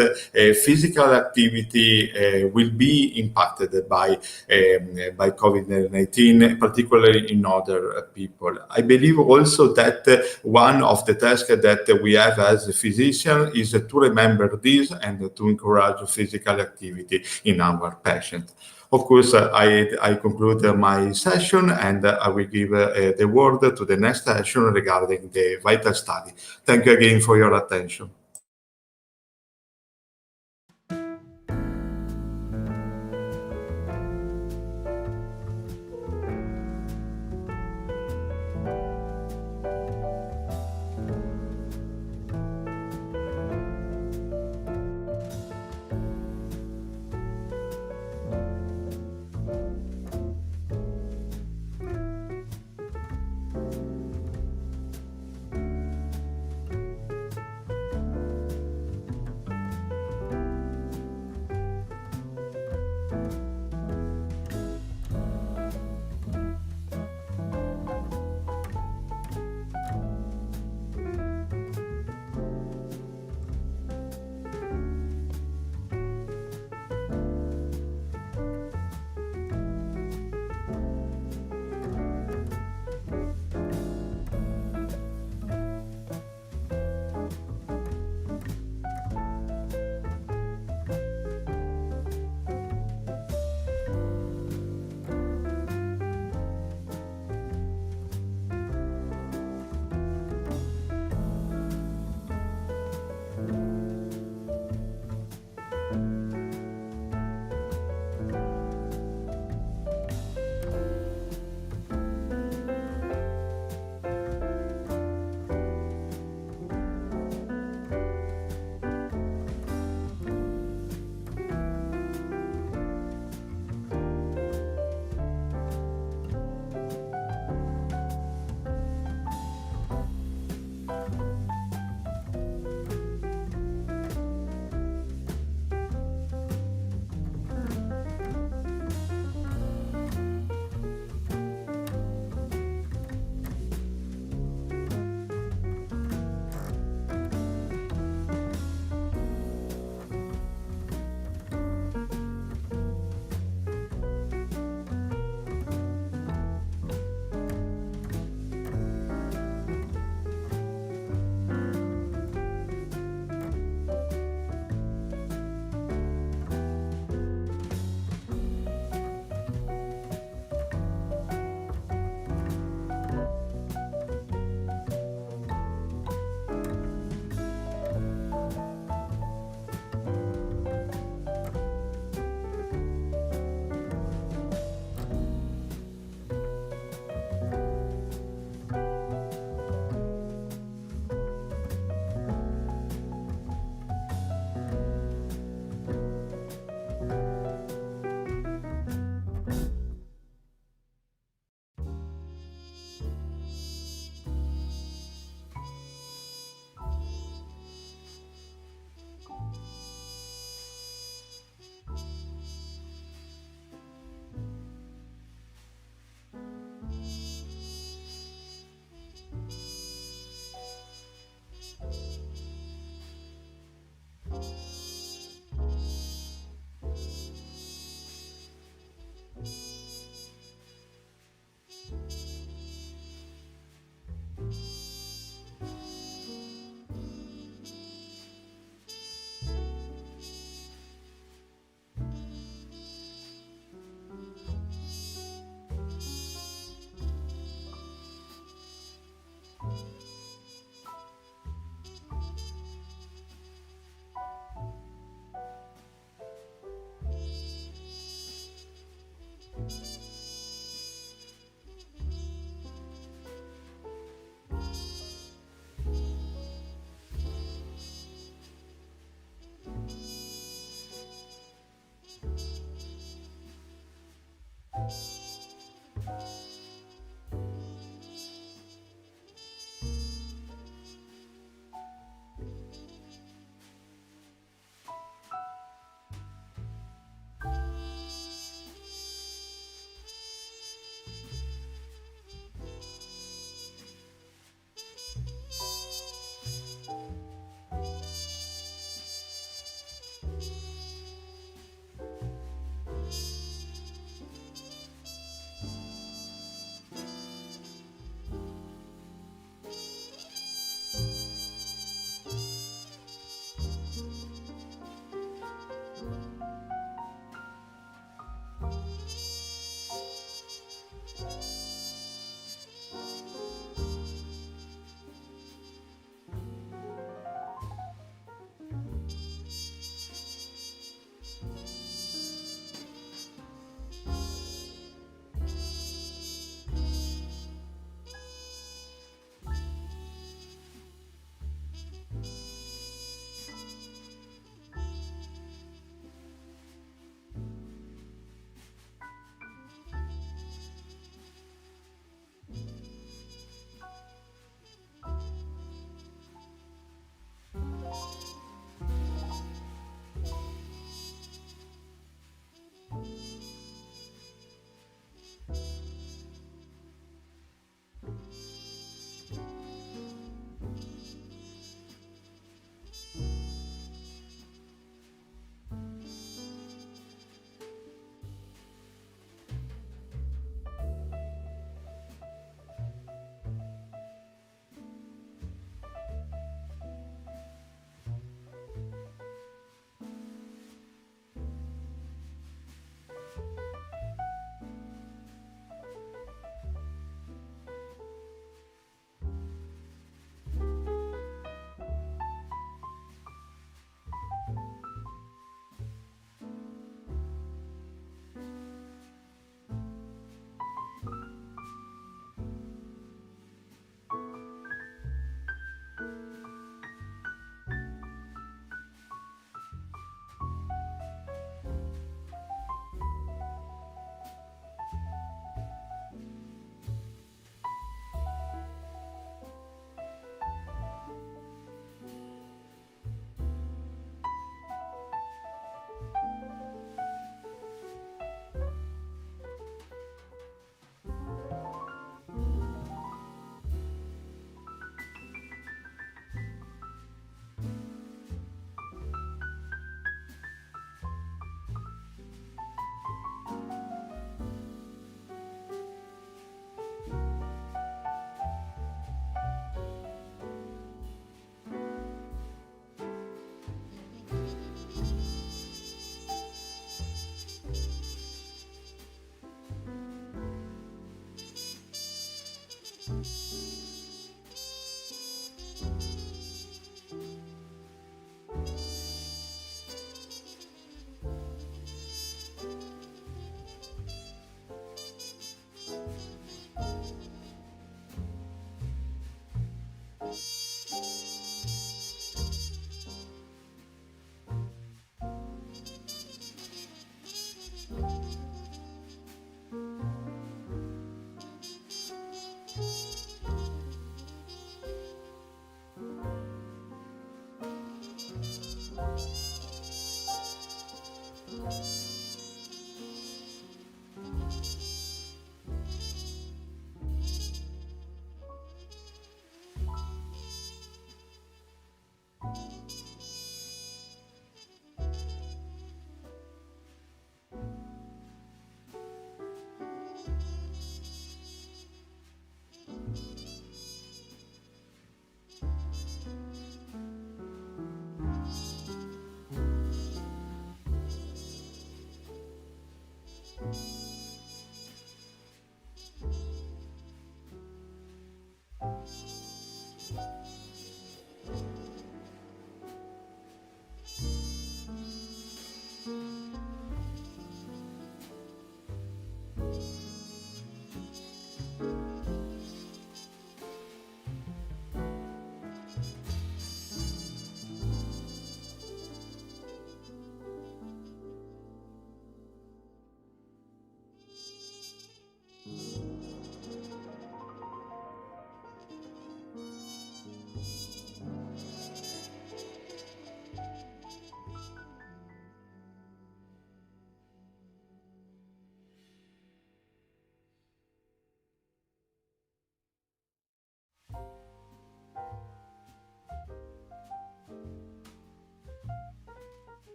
physical activity will be impacted by COVID-19, particularly in older people. I believe also that one of the tasks that we have as a physician is to remember this and to encourage physical activity in our patients. Of course, I conclude my session and I will give the word to the next session regarding the vital study. Thank you again for your attention.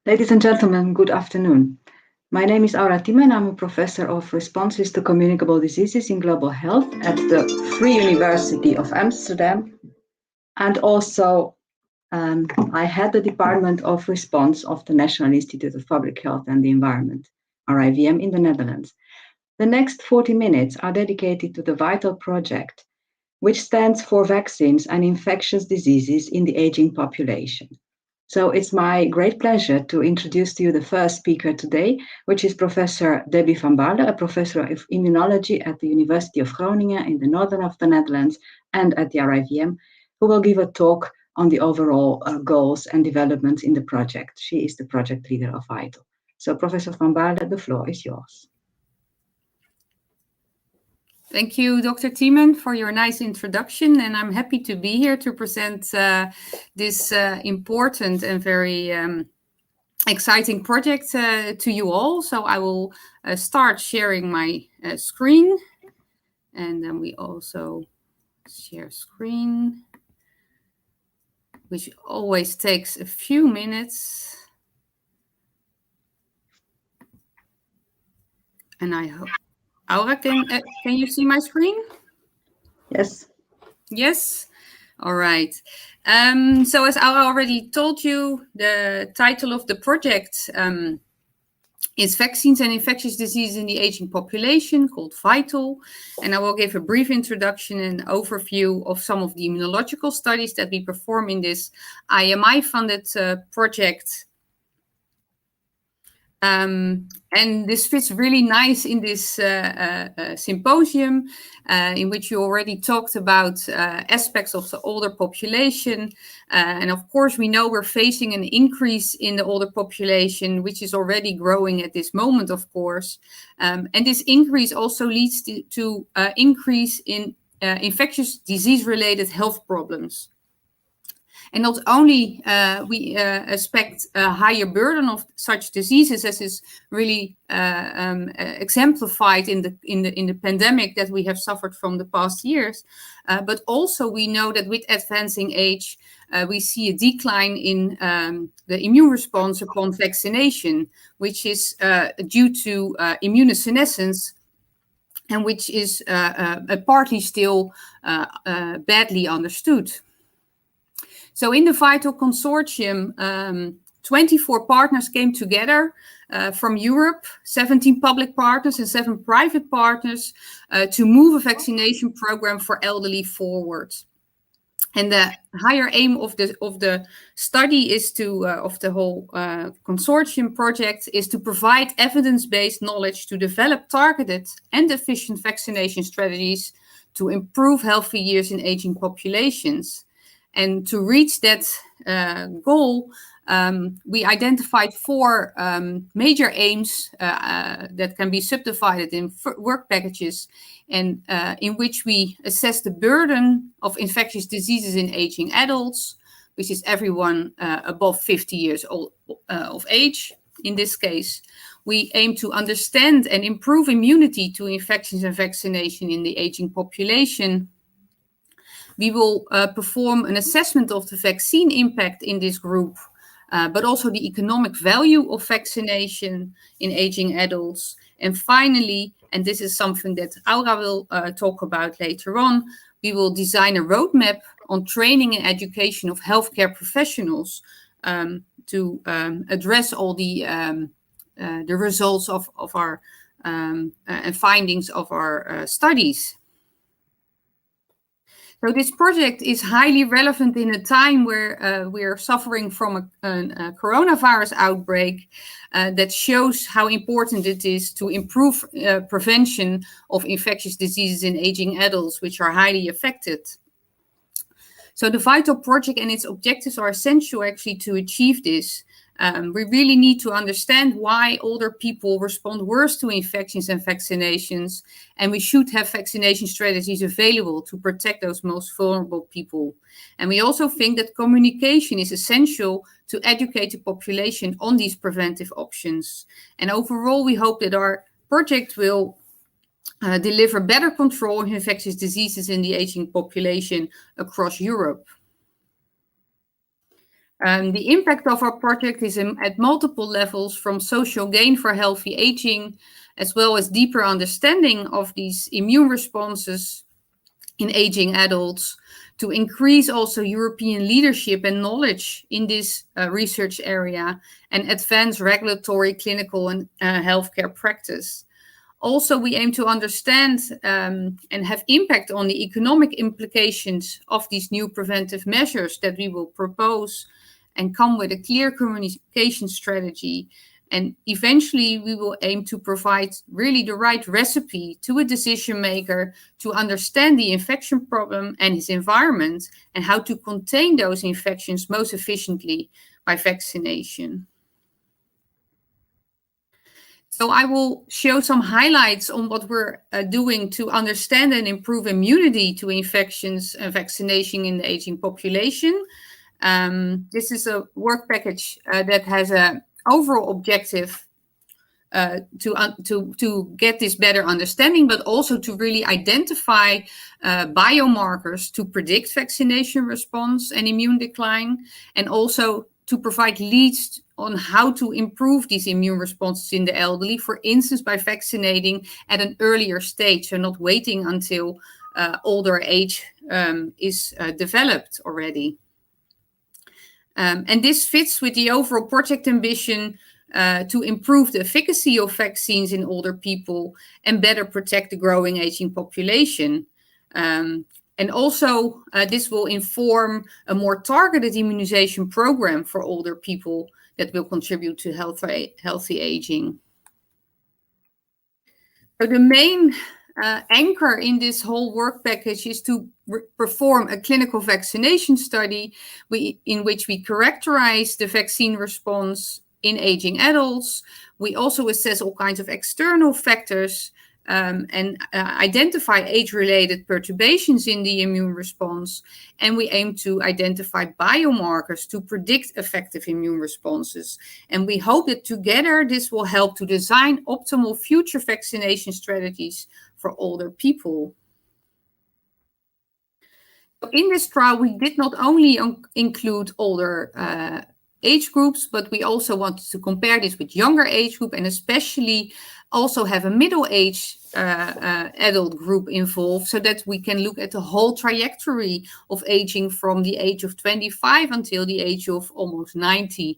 Ladies and gentlemen, good afternoon. My name is Aura Timen. I'm a professor of responses to communicable diseases in global health at the Free University of Amsterdam. And also, I head the Department of Response of the National Institute of Public Health and the Environment, RIVM, in the Netherlands. The next 40 minutes are dedicated to the VITAL project, which stands for Vaccines and Infectious Diseases in the Aging Population. So it's my great pleasure to introduce to you the first speaker today, which is Professor Debbie van Baarle, a professor of immunology at the University of Groningen in the northern of the Netherlands and at the RIVM, who will give a talk on the overall goals and developments in the project. She is the project leader of VITAL. So Professor van Baarle, the floor is yours. Thank you, Dr. Timen, for your nice introduction, and I'm happy to be here to present this important and very exciting project to you all. So I will start sharing my screen, and then we also share screen, which always takes a few minutes. And I hope, Aura, can you see my screen? Yes. Yes. All right. So as I already told you, the title of the project is Vaccines and Infectious Diseases in the Aging Population, called VITAL. And I will give a brief introduction and overview of some of the immunological studies that we perform in this IMI-funded project. And this fits really nice in this symposium in which you already talked about aspects of the older population. And of course, we know we're facing an increase in the older population, which is already growing at this moment, of course. And this increase also leads to increase in infectious disease-related health problems. And not only we expect a higher burden of such diseases, as is really exemplified in the pandemic that we have suffered from the past years, but also we know that with advancing age, we see a decline in the immune response upon vaccination, which is due to immunosenescence, and which is partly still badly understood. So in the VITAL consortium, 24 partners came together from Europe, 17 public partners and 7 private partners to move a vaccination program for elderly forward. And the higher aim of the study is to, of the whole consortium project, is to provide evidence-based knowledge to develop targeted and efficient vaccination strategies to improve healthy years in aging populations. And to reach that goal, we identified 4 major aims that can be subdivided in work packages, and in which we assess the burden of infectious diseases in aging adults, which is everyone above 50 years old of age in this case. We aim to understand and improve immunity to infections and vaccination in the aging population. We will perform an assessment of the vaccine impact in this group, but also the economic value of vaccination in aging adults. And finally, and this is something that Aura will talk about later on, we will design a roadmap on training and education of healthcare professionals to address all the results of our and findings of our studies. So this project is highly relevant in a time where we are suffering from a coronavirus outbreak that shows how important it is to improve prevention of infectious diseases in aging adults, which are highly affected. So the VITAL project and its objectives are essential actually to achieve this. We really need to understand why older people respond worse to infections and vaccinations, and we should have vaccination strategies available to protect those most vulnerable people. And we also think that communication is essential to educate the population on these preventive options. And overall, we hope that our project will deliver better control of infectious diseases in the aging population across Europe. The impact of our project is at multiple levels, from social gain for healthy aging, as well as deeper understanding of these immune responses in aging adults, to increase also European leadership and knowledge in this research area and advance regulatory, clinical and healthcare practice. Also, we aim to understand and have impact on the economic implications of these new preventive measures that we will propose, and come with a clear communication strategy. And eventually we will aim to provide really the right recipe to a decision maker to understand the infection problem and his environment, and how to contain those infections most efficiently by vaccination. So I will show some highlights on what we're doing to understand and improve immunity to infections and vaccination in the aging population. This is a work package that has an overall objective to get this better understanding, but also to really identify biomarkers to predict vaccination response and immune decline, and also to provide leads on how to improve these immune responses in the elderly, for instance, by vaccinating at an earlier stage, so not waiting until older age is developed already. And this fits with the overall project ambition to improve the efficacy of vaccines in older people and better protect the growing aging population. And also, this will inform a more targeted immunization program for older people that will contribute to healthy aging. So the main anchor in this whole work package is to perform a clinical vaccination study in which we characterize the vaccine response in aging adults. We also assess all kinds of external factors and identify age-related perturbations in the immune response. And we aim to identify biomarkers to predict effective immune responses. And we hope that together this will help to design optimal future vaccination strategies for older people. In this trial, we did not only include older age groups, but we also wanted to compare this with younger age group, and especially also have a middle-aged adult group involved, so that we can look at the whole trajectory of aging from the age of 25 until the age of almost 90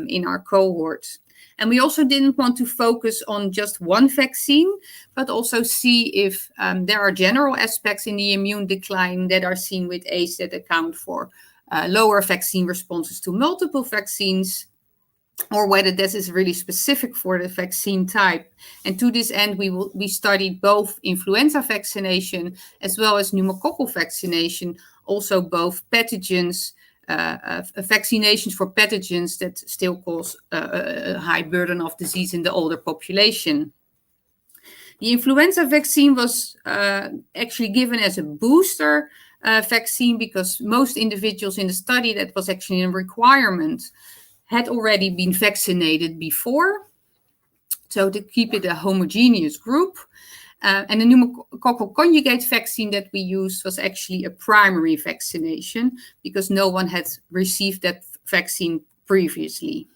in our cohort. And we also didn't want to focus on just one vaccine, but also see if there are general aspects in the immune decline that are seen with age that account for lower vaccine responses to multiple vaccines, or whether this is really specific for the vaccine type. And to this end, we studied both influenza vaccination as well as pneumococcal vaccination, also both pathogens, vaccinations for pathogens that still cause a high burden of disease in the older population. The influenza vaccine was actually given as a booster vaccine, because most individuals in the study, that was actually a requirement, had already been vaccinated before, so to keep it a homogeneous group. And the pneumococcal conjugate vaccine that we used was actually a primary vaccination, because no one had received that vaccine previously.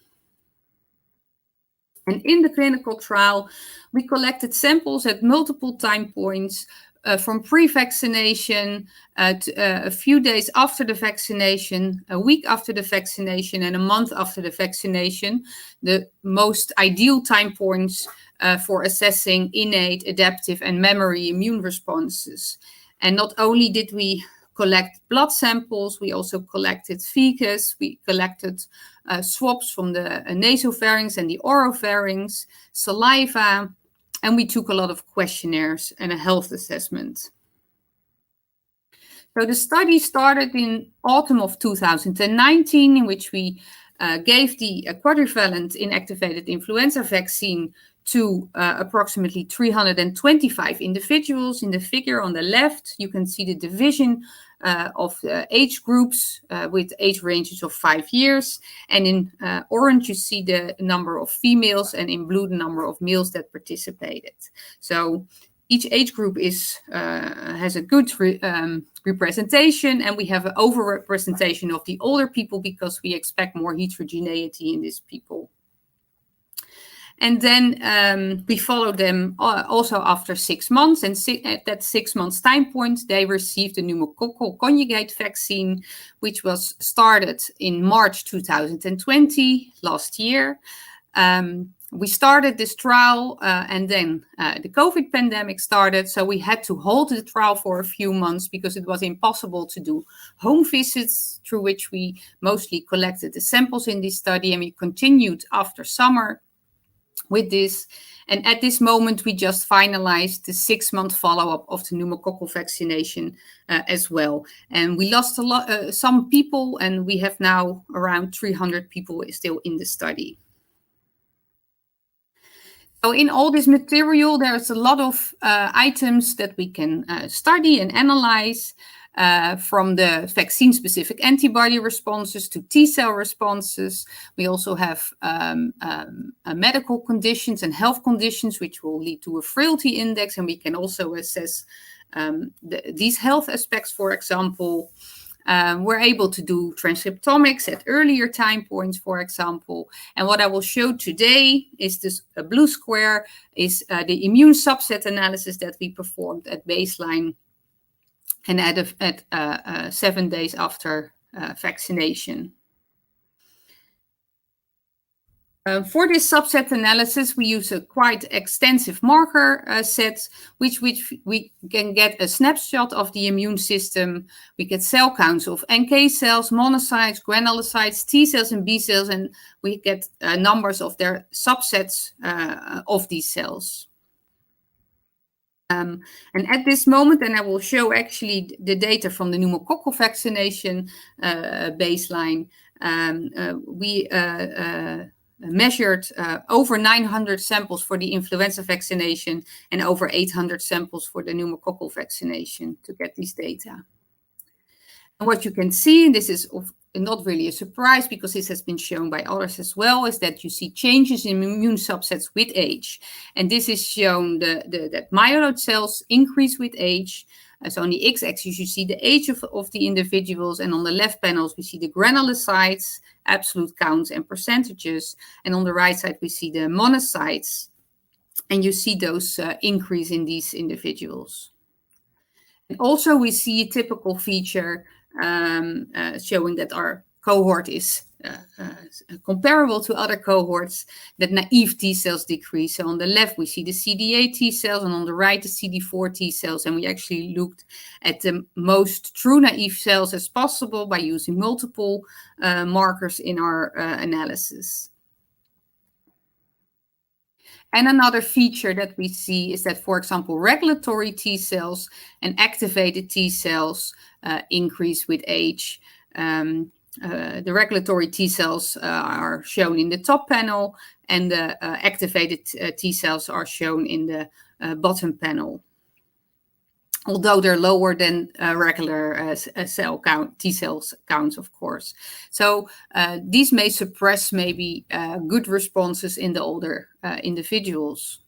And in the clinical trial, we collected samples at multiple time points, from pre-vaccination to a few days after the vaccination, a week after the vaccination, and a month after the vaccination, the most ideal time points for assessing innate, adaptive, and memory immune responses. And not only did we collect blood samples, we also collected fecus, we collected swabs from the nasopharynx and the oropharynx, saliva, and we took a lot of questionnaires and a health assessment. So the study started in autumn of 2019, in which we gave the quadrivalent inactivated influenza vaccine to approximately 325 individuals. In the figure on the left, you can see the division of age groups with age ranges of 5 years. And in orange, you see the number of females, and in blue, the number of males that participated. So each age group has a good representation, and we have an overrepresentation of the older people because we expect more heterogeneity in these people. And then we follow them also after 6 months. And at that 6 months time point, they received the pneumococcal conjugate vaccine, which was started in March 2020, last year. We started this trial and then the COVID pandemic started. So we had to hold the trial for a few months because it was impossible to do home visits, through which we mostly collected the samples in this study. And we continued after summer with this. And at this moment, we just finalized the 6-month follow-up of the pneumococcal vaccination as well. And we lost some people, and we have now around 300 people still in the study. So in all this material, there's a lot of items that we can study and analyze, from the vaccine-specific antibody responses to T-cell responses. We also have medical conditions and health conditions, which will lead to a frailty index, and we can also assess these health aspects. For example, we're able to do transcriptomics at earlier time points, for example. And what I will show today is this blue square is the immune subset analysis that we performed at baseline and at 7 days after vaccination. For this subset analysis, we use a quite extensive marker set, which we can get a snapshot of the immune system. We get cell counts of NK cells, monocytes, granulocytes, T cells, and B cells, and we get numbers of their subsets of these cells. And at this moment, and I will show actually the data from the pneumococcal vaccination baseline, we measured over 900 samples for the influenza vaccination and over 800 samples for the pneumococcal vaccination to get these data. And what you can see, this is not really a surprise because this has been shown by others as well, is that you see changes in immune subsets with age. And this is shown that myeloid cells increase with age. So on the x-axis, you see the age of the individuals, and on the left panels, we see the granulocytes, absolute counts and percentages. And on the right side, we see the monocytes, and you see those increase in these individuals. And also, we see a typical feature showing that our cohort is comparable to other cohorts, that naive T cells decrease. So on the left, we see the CD8 T cells, and on the right, the CD4 T cells. And we actually looked at the most true naive cells as possible by using multiple markers in our analysis. And another feature that we see is that, for example, regulatory T cells and activated T cells increase with age. The regulatory T cells are shown in the top panel, and the activated T cells are shown in the bottom panel, although they're lower than regular cell count, T cells counts, of course. So these may suppress maybe good responses in the older individuals.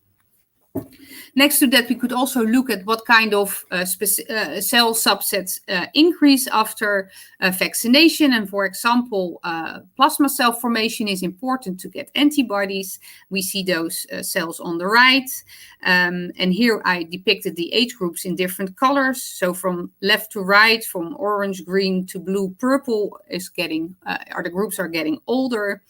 Next to that, we could also look at what kind of cell subsets increase after vaccination. And for example, plasma cell formation is important to get antibodies. We see those cells on the right. And here I depicted the age groups in different colors. So from left to right, from orange, green to blue, purple is getting, the groups are getting older.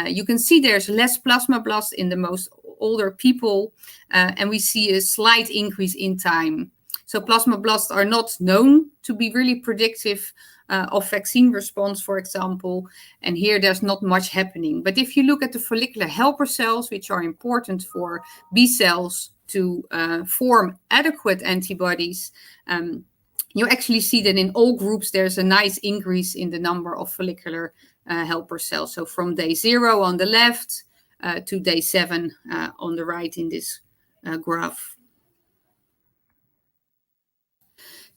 You can see there's less plasmablasts in the most older people, and we see a slight increase in time. So plasmablasts are not known to be really predictive of vaccine response, for example, and here there's not much happening. But if you look at the follicular helper cells, which are important for B cells to form adequate antibodies, you actually see that in all groups there's a nice increase in the number of follicular helper cells. So from day 0 on the left to day 7 on the right in this graph.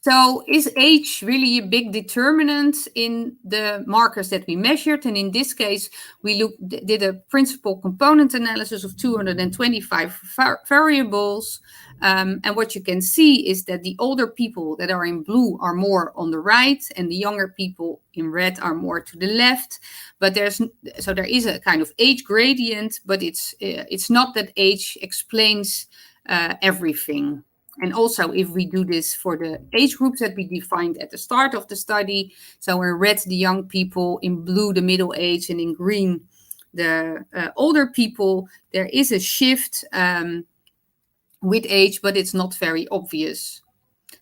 So is age really a big determinant in the markers that we measured? And in this case, we did a principal component analysis of 225 variables. And what you can see is that the older people that are in blue are more on the right, and the younger people in red are more to the left. But there is a kind of age gradient, but it's not that age explains everything. And also, if we do this for the age groups that we defined at the start of the study, so in red, the young people, in blue, the middle age, and in green, the older people, there is a shift with age, but it's not very obvious.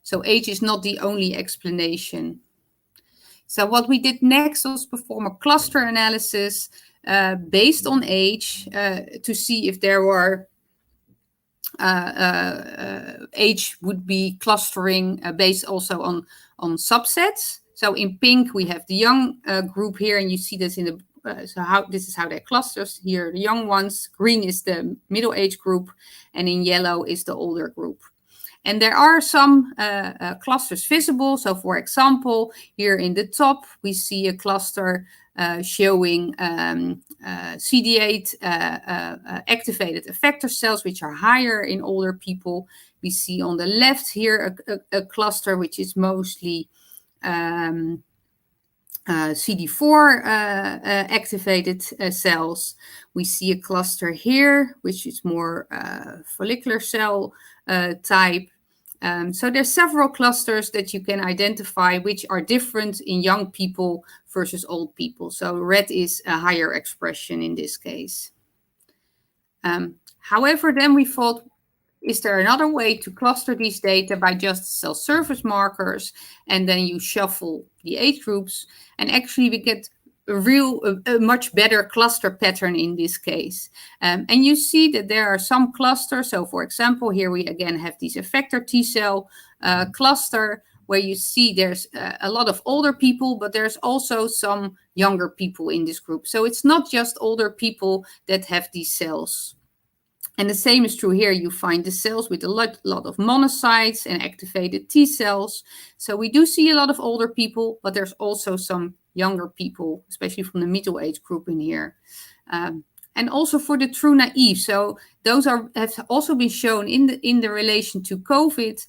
So age is not the only explanation. So what we did next was perform a cluster analysis based on age to see if there were age would be clustering based also on subsets. So in pink we have the young group here, and you see this in the this is how they clusters here, the young ones. Green is the middle age group, and in yellow is the older group. And there are some clusters visible. So for example, here in the top, we see a cluster showing CD8 activated effector cells, which are higher in older people. We see on the left here a cluster which is mostly CD4 activated cells. We see a cluster here, which is more follicular cell type. So there's several clusters that you can identify which are different in young people versus old people. So red is a higher expression in this case. However, then we thought, is there another way to cluster these data by just cell surface markers, and then you shuffle the age groups, and actually we get a much better cluster pattern in this case. And you see that there are some clusters. So for example, here we again have this effector T cell cluster where you see there's a lot of older people, but there's also some younger people in this group. So it's not just older people that have these cells. And the same is true here. You find the cells with a lot of monocytes and activated T cells. So we do see a lot of older people, but there's also some younger people, especially from the middle age group in here. And also for the true naive. So those have also been shown in the relation to COVID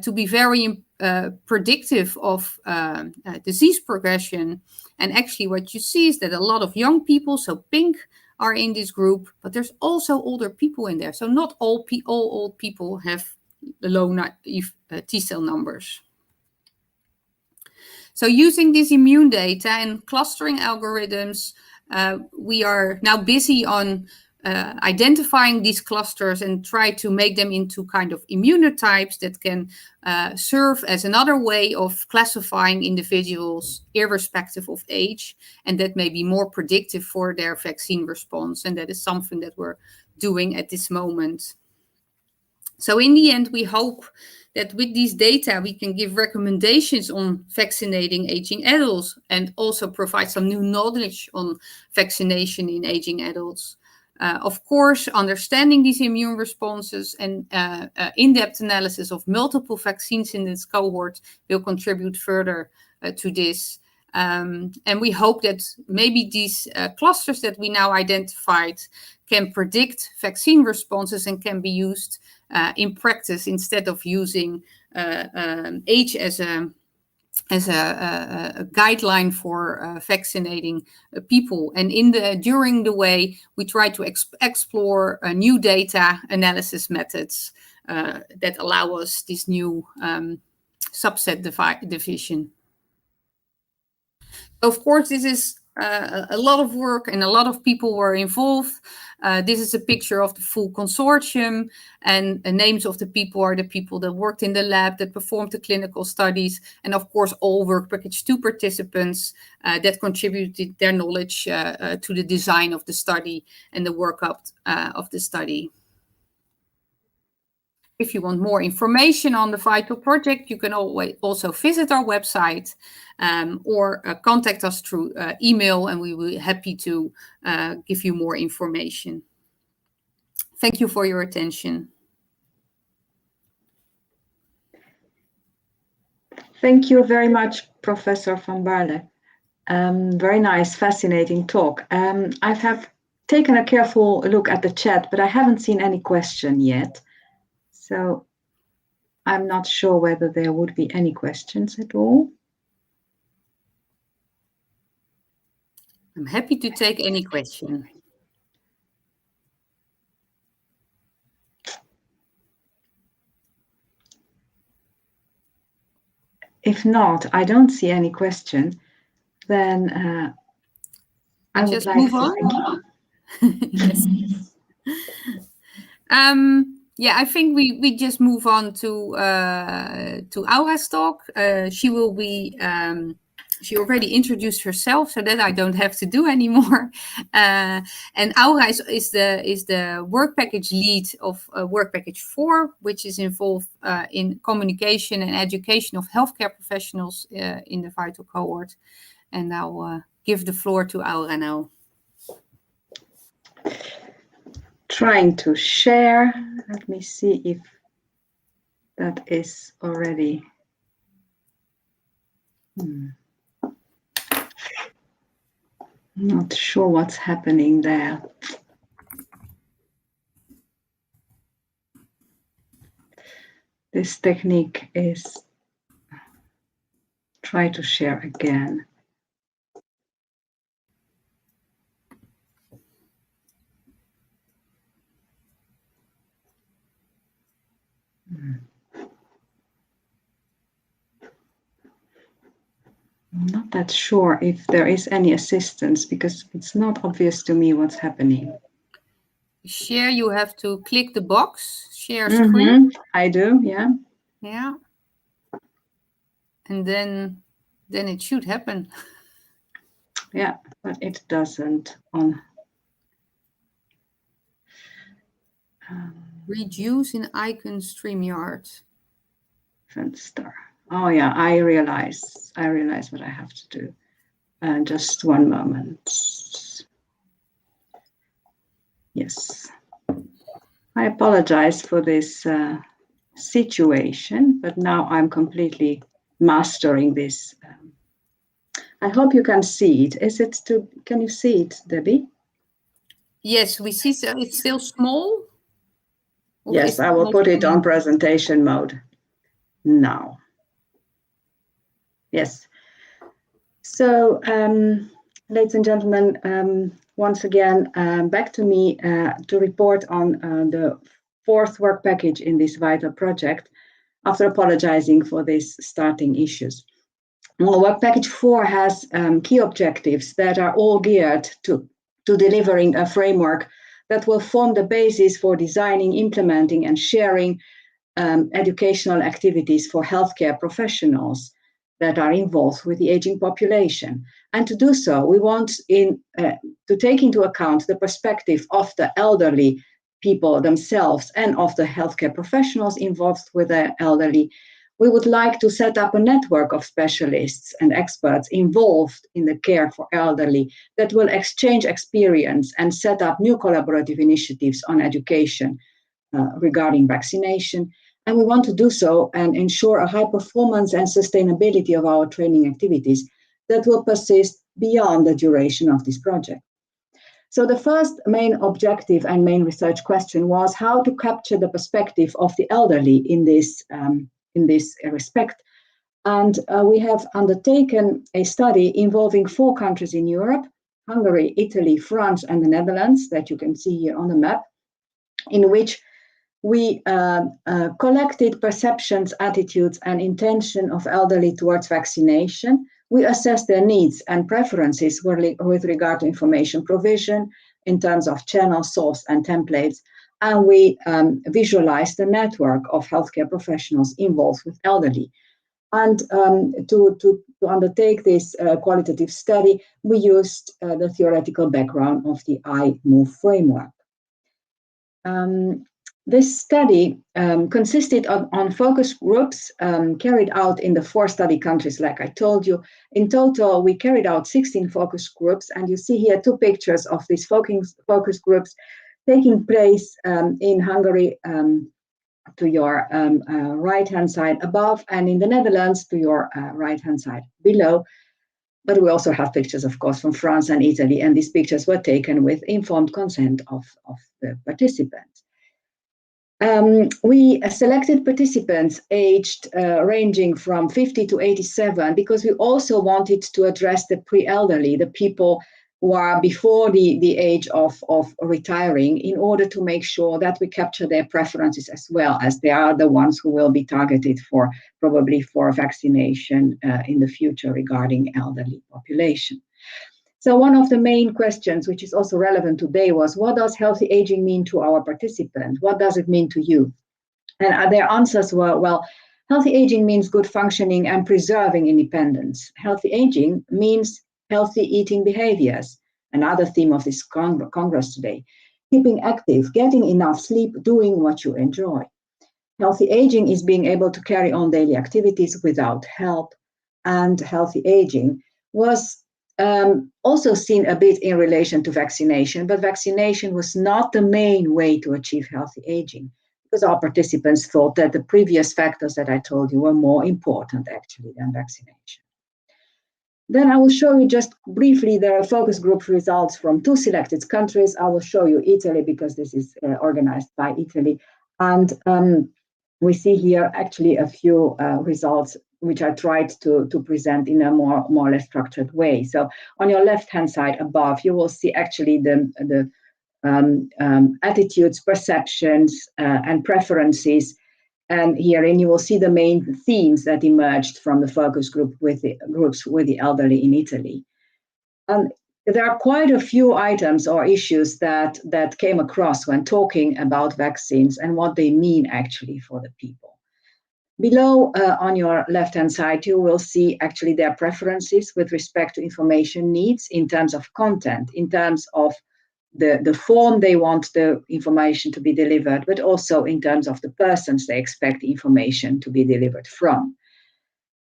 to be very predictive of disease progression. And actually what you see is that a lot of young people, so pink, are in this group, but there's also older people in there. So not all old people have low naive T cell numbers. So using this immune data and clustering algorithms, we are now busy on identifying these clusters and try to make them into kind of immunotypes that can serve as another way of classifying individuals irrespective of age, and that may be more predictive for their vaccine response. And that is something that we're doing at this moment. So in the end, we hope that with these data, we can give recommendations on vaccinating aging adults and also provide some new knowledge on vaccination in aging adults. Of course, understanding these immune responses and in-depth analysis of multiple vaccines in this cohort will contribute further to this. And we hope that maybe these clusters that we now identified can predict vaccine responses and can be used in practice instead of using age as a guideline for vaccinating people. And during the way, we try to explore new data analysis methods that allow us this new subset division. Of course, this is a lot of work and a lot of people were involved. This is a picture of the full consortium, and the names of the people are the people that worked in the lab, that performed the clinical studies, and of course all work package 2 participants that contributed their knowledge to the design of the study and the workup of the study. If you want more information on the VITAL project, you can always also visit our website or contact us through email, and we will be happy to give you more information. Thank you for your attention. Thank you very much, Professor van Baarle. Very nice, fascinating talk. I have taken a careful look at the chat, but I haven't seen any question yet. So I'm not sure whether there would be any questions at all. I'm happy to take any question. If not, I don't see any question, then I would just like move to on. Yes. Yeah, I think we just move on to Aura's talk. She will be. She already introduced herself, so that I don't have to do anymore. And Aura is the work package lead of work package 4, which is involved in communication and education of healthcare professionals in the vital cohort. And I'll give the floor to Aura now. Trying to share. Let me see if that is already. Not sure what's happening there. This technique is try to share again. I'm not that sure if there is any assistance because it's not obvious to me what's happening. Share, you have to click the box, share screen. I do, yeah. Yeah. And then it should happen. Yeah, but it doesn't on. Reduce in icon StreamYard. Fenster. Oh yeah, I realize what I have to do. Just one moment. Yes. I apologize for this situation, but now I'm completely mastering this. I hope you can see it. Can you see it, Debbie? Yes, we see it's still small. Yes, I will put it on presentation mode now. Yes. So, ladies and gentlemen, once again, back to me to report on the 4th work package in this vital project after apologizing for these starting issues. Well, work package 4 has key objectives that are all geared to delivering a framework that will form the basis for designing, implementing, and sharing educational activities for healthcare professionals that are involved with the aging population. And to do so, we want to take into account the perspective of the elderly people themselves and of the healthcare professionals involved with the elderly. We would like to set up a network of specialists and experts involved in the care for elderly that will exchange experience and set up new collaborative initiatives on education regarding vaccination. And we want to do so and ensure a high performance and sustainability of our training activities that will persist beyond the duration of this project. So the first main objective and main research question was how to capture the perspective of the elderly in this respect. And we have undertaken a study involving 4 countries in Europe, Hungary, Italy, France, and the Netherlands, that you can see here on the map, in which we collected perceptions, attitudes, and intention of elderly towards vaccination. We assessed their needs and preferences with regard to information provision in terms of channel, source, and templates. And we visualized the network of healthcare professionals involved with elderly. And to undertake this qualitative study, we used the theoretical background of the I-MOVE framework. This study consisted on focus groups carried out in the 4 study countries, like I told you. In total, we carried out 16 focus groups, and you see here 2 pictures of these focus groups taking place in Hungary, right-hand side above, and in the Netherlands to your right-hand side below. But we also have pictures, of course, from France and Italy, and these pictures were taken with informed consent of the participants. We selected participants aged ranging from 50 to 87 because we also wanted to address the pre-elderly, the people who are before the age of retiring, in order to make sure that we capture their preferences as well, as they are the ones who will be targeted probably for vaccination in the future regarding elderly population. So one of the main questions, which is also relevant today, was what does healthy aging mean to our participants? What does it mean to you? And their answers were, well, healthy aging means good functioning and preserving independence. Healthy aging means healthy eating behaviors, another theme of this Congress today. Keeping active, getting enough sleep, doing what you enjoy. Healthy aging is being able to carry on daily activities without help. And healthy aging was also seen a bit in relation to vaccination, but vaccination was not the main way to achieve healthy aging, because our participants thought that the previous factors that I told you were more important actually than vaccination. Then I will show you just briefly the focus group results from 2 selected countries. I will show you Italy because this is organized by Italy. And we see here actually a few results which I tried to present in a more or less structured way. So on your left-hand side above, you will see actually the attitudes, perceptions, and preferences. And herein you will see the main themes that emerged from the focus groups with the elderly in Italy. And there are quite a few items or issues that came across when talking about vaccines and what they mean actually for the people. Below on your left-hand side, you will see actually their preferences with respect to information needs in terms of content, in terms of the form they want the information to be delivered, but also in terms of the persons they expect the information to be delivered from.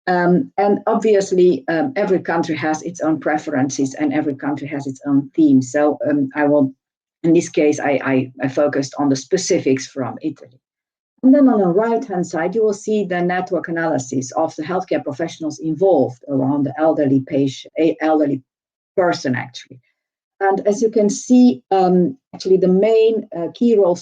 And obviously, every country has its own preferences and every country has its own themes. So I will, in this case, I focused on the specifics from Italy. And then on the right-hand side, you will see the network analysis of the healthcare professionals involved around the elderly person, actually. And as you can see, actually the main key role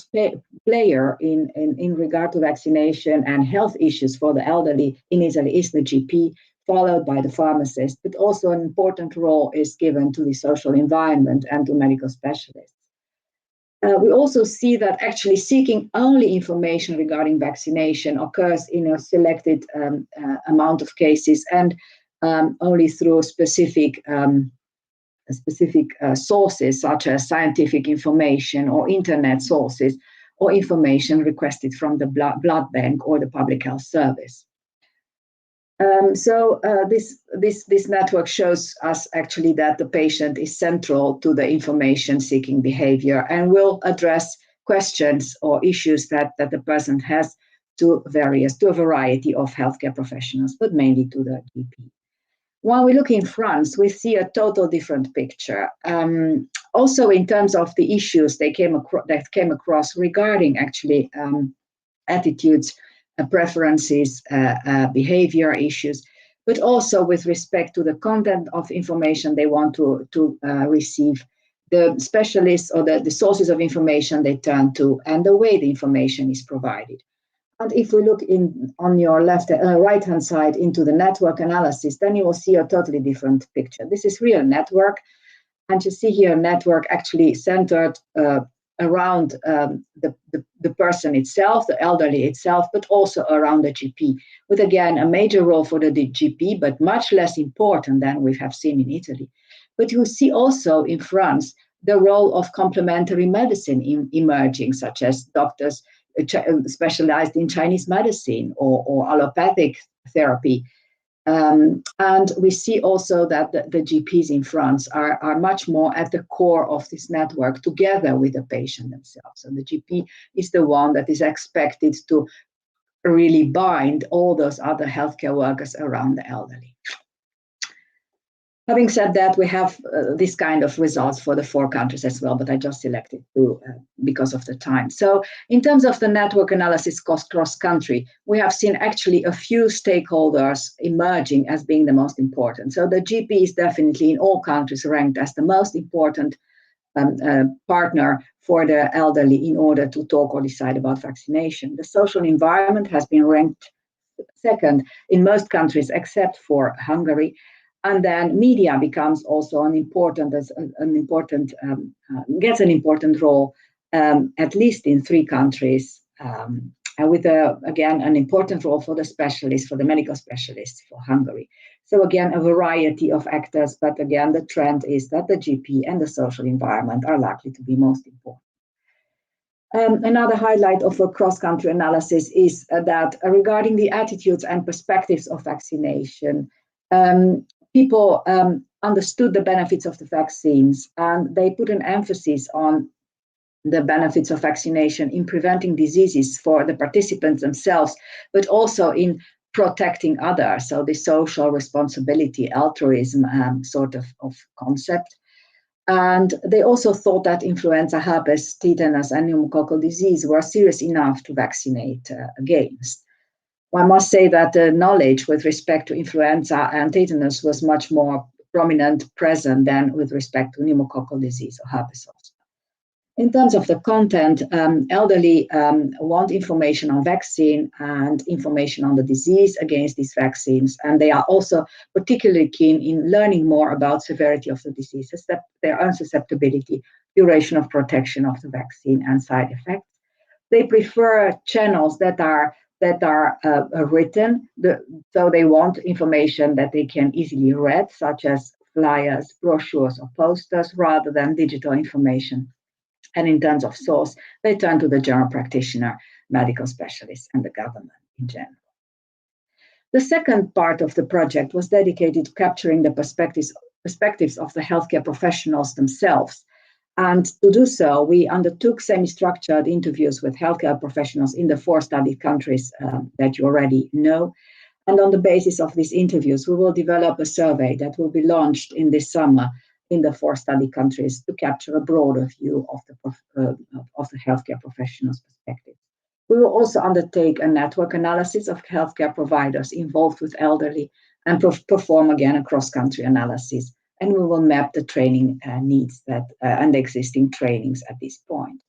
player in regard to vaccination and health issues for the elderly in Italy is the GP, followed by the pharmacist, but also an important role is given to the social environment and to medical specialists. We also see that actually seeking only information regarding vaccination occurs in a selected amount of cases and only through specific sources such as scientific information or internet sources or information requested from the blood bank or the public health service. So this network shows us actually that the patient is central to the information seeking behavior and will address questions or issues that the person has to a variety of healthcare professionals, but mainly to the GP. When we look in France, we see a total different picture. Also, in terms of the issues that came across regarding actually attitudes, preferences, behavior issues, but also with respect to the content of information they want to receive, the specialists or the sources of information they turn to, and the way the information is provided. And if we look on your right-hand side into the network analysis, then you will see a totally different picture. This is real network, and you see here a network actually centered around the person itself, the elderly itself, but also around the GP, with again a major role for the GP, but much less important than we have seen in Italy. But you see also in France the role of complementary medicine emerging, such as doctors specialized in Chinese medicine or allopathic therapy. And we see also that the GPs in France are much more at the core of this network together with the patient themselves. So the GP is the one that is expected to really bind all those other healthcare workers around the elderly. Having said that, we have this kind of results for the 4 countries as well, but I just selected 2 because of the time. So in terms of the network analysis cross-country, we have seen actually a few stakeholders emerging as being the most important. So the GP is definitely in all countries ranked as the most important partner for the elderly in order to talk or decide about vaccination. The social environment has been ranked second in most countries except for Hungary. And then media becomes also gets an important role, at least in 3 countries, and with again an important role for the specialists, for the medical specialists for Hungary. So again, a variety of actors, but again, the trend is that the GP and the social environment are likely to be most important. Another highlight of a cross-country analysis is that regarding the attitudes and perspectives of vaccination, people understood the benefits of the vaccines, and they put an emphasis on the benefits of vaccination in preventing diseases for the participants themselves, but also in protecting others. So the social responsibility, altruism sort of concept. And they also thought that influenza, herpes, tetanus, and pneumococcal disease were serious enough to vaccinate against. I must say that the knowledge with respect to influenza and tetanus was much more prominent, present than with respect to pneumococcal disease or herpes zoster. In terms of the content, elderly want information on vaccine and information on the disease against these vaccines, and they are also particularly keen in learning more about severity of the diseases, their own susceptibility, duration of protection of the vaccine, and side effects. They prefer channels that are written, so they want information that they can easily read, such as flyers, brochures, or posters, rather than digital information. And in terms of source, they turn to the general practitioner, medical specialists, and the government in general. The second part of the project was dedicated to capturing the perspectives of the healthcare professionals themselves. And to do so, we undertook semi-structured interviews with healthcare professionals in the 4 studied countries that you already know. And on the basis of these interviews, we will develop a survey that will be launched in this summer in the 4 study countries to capture a broader view of the healthcare professionals' perspective. We will also undertake a network analysis of healthcare providers involved with elderly and perform again a cross-country analysis. And we will map the training needs and the existing trainings at this point.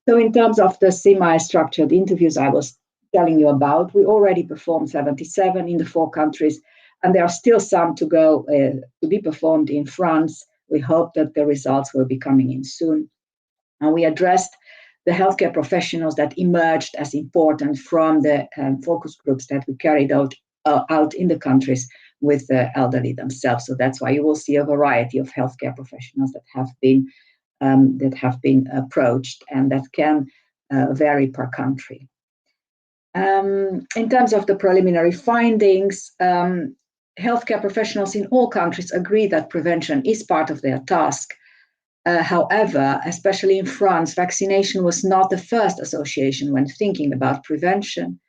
So in terms of the semi-structured interviews I was telling you about, we already performed 77 in the 4 countries, and there are still some to go to be performed in France. We hope that the results will be coming in soon. And we addressed the healthcare professionals that emerged as important from the focus groups that we carried out in the countries with the elderly themselves. So that's why you will see a variety of healthcare professionals that have been approached, and that can vary per country. In terms of the preliminary findings, healthcare professionals in all countries agree that prevention is part of their task. However, especially in France, vaccination was not the first association when thinking about prevention.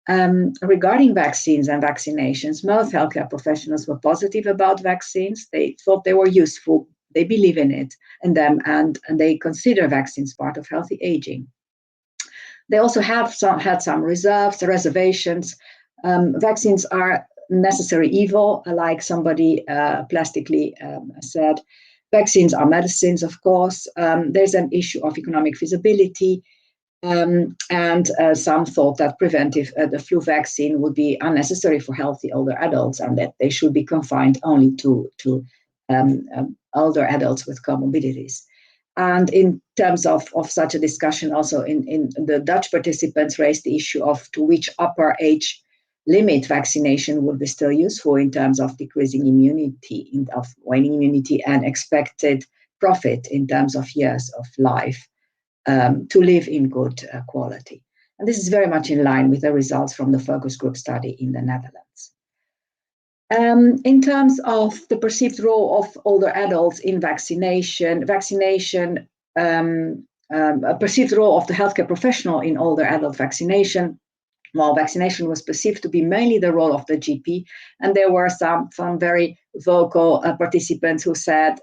Regarding vaccines and vaccinations, most healthcare professionals were positive about vaccines. They thought they were useful. They believe in them, and they consider vaccines part of healthy aging. They also had some reservations. Vaccines are necessary evil, like somebody plastically said. Vaccines are medicines, of course. There's an issue of economic feasibility, and some thought that the flu vaccine would be unnecessary for healthy older adults, and that they should be confined only to older adults with comorbidities. And in terms of such a discussion, also in the Dutch participants raised the issue of to which upper age limit vaccination would be still useful in terms of decreasing immunity, of waning immunity, and expected profit in terms of years of life to live in good quality. And this is very much in line with the results from the focus group study in the Netherlands. In terms of the perceived role of older adults in vaccination, a perceived role of the healthcare professional in older adult vaccination Well, vaccination was perceived to be mainly the role of the GP, and there were some very vocal participants who said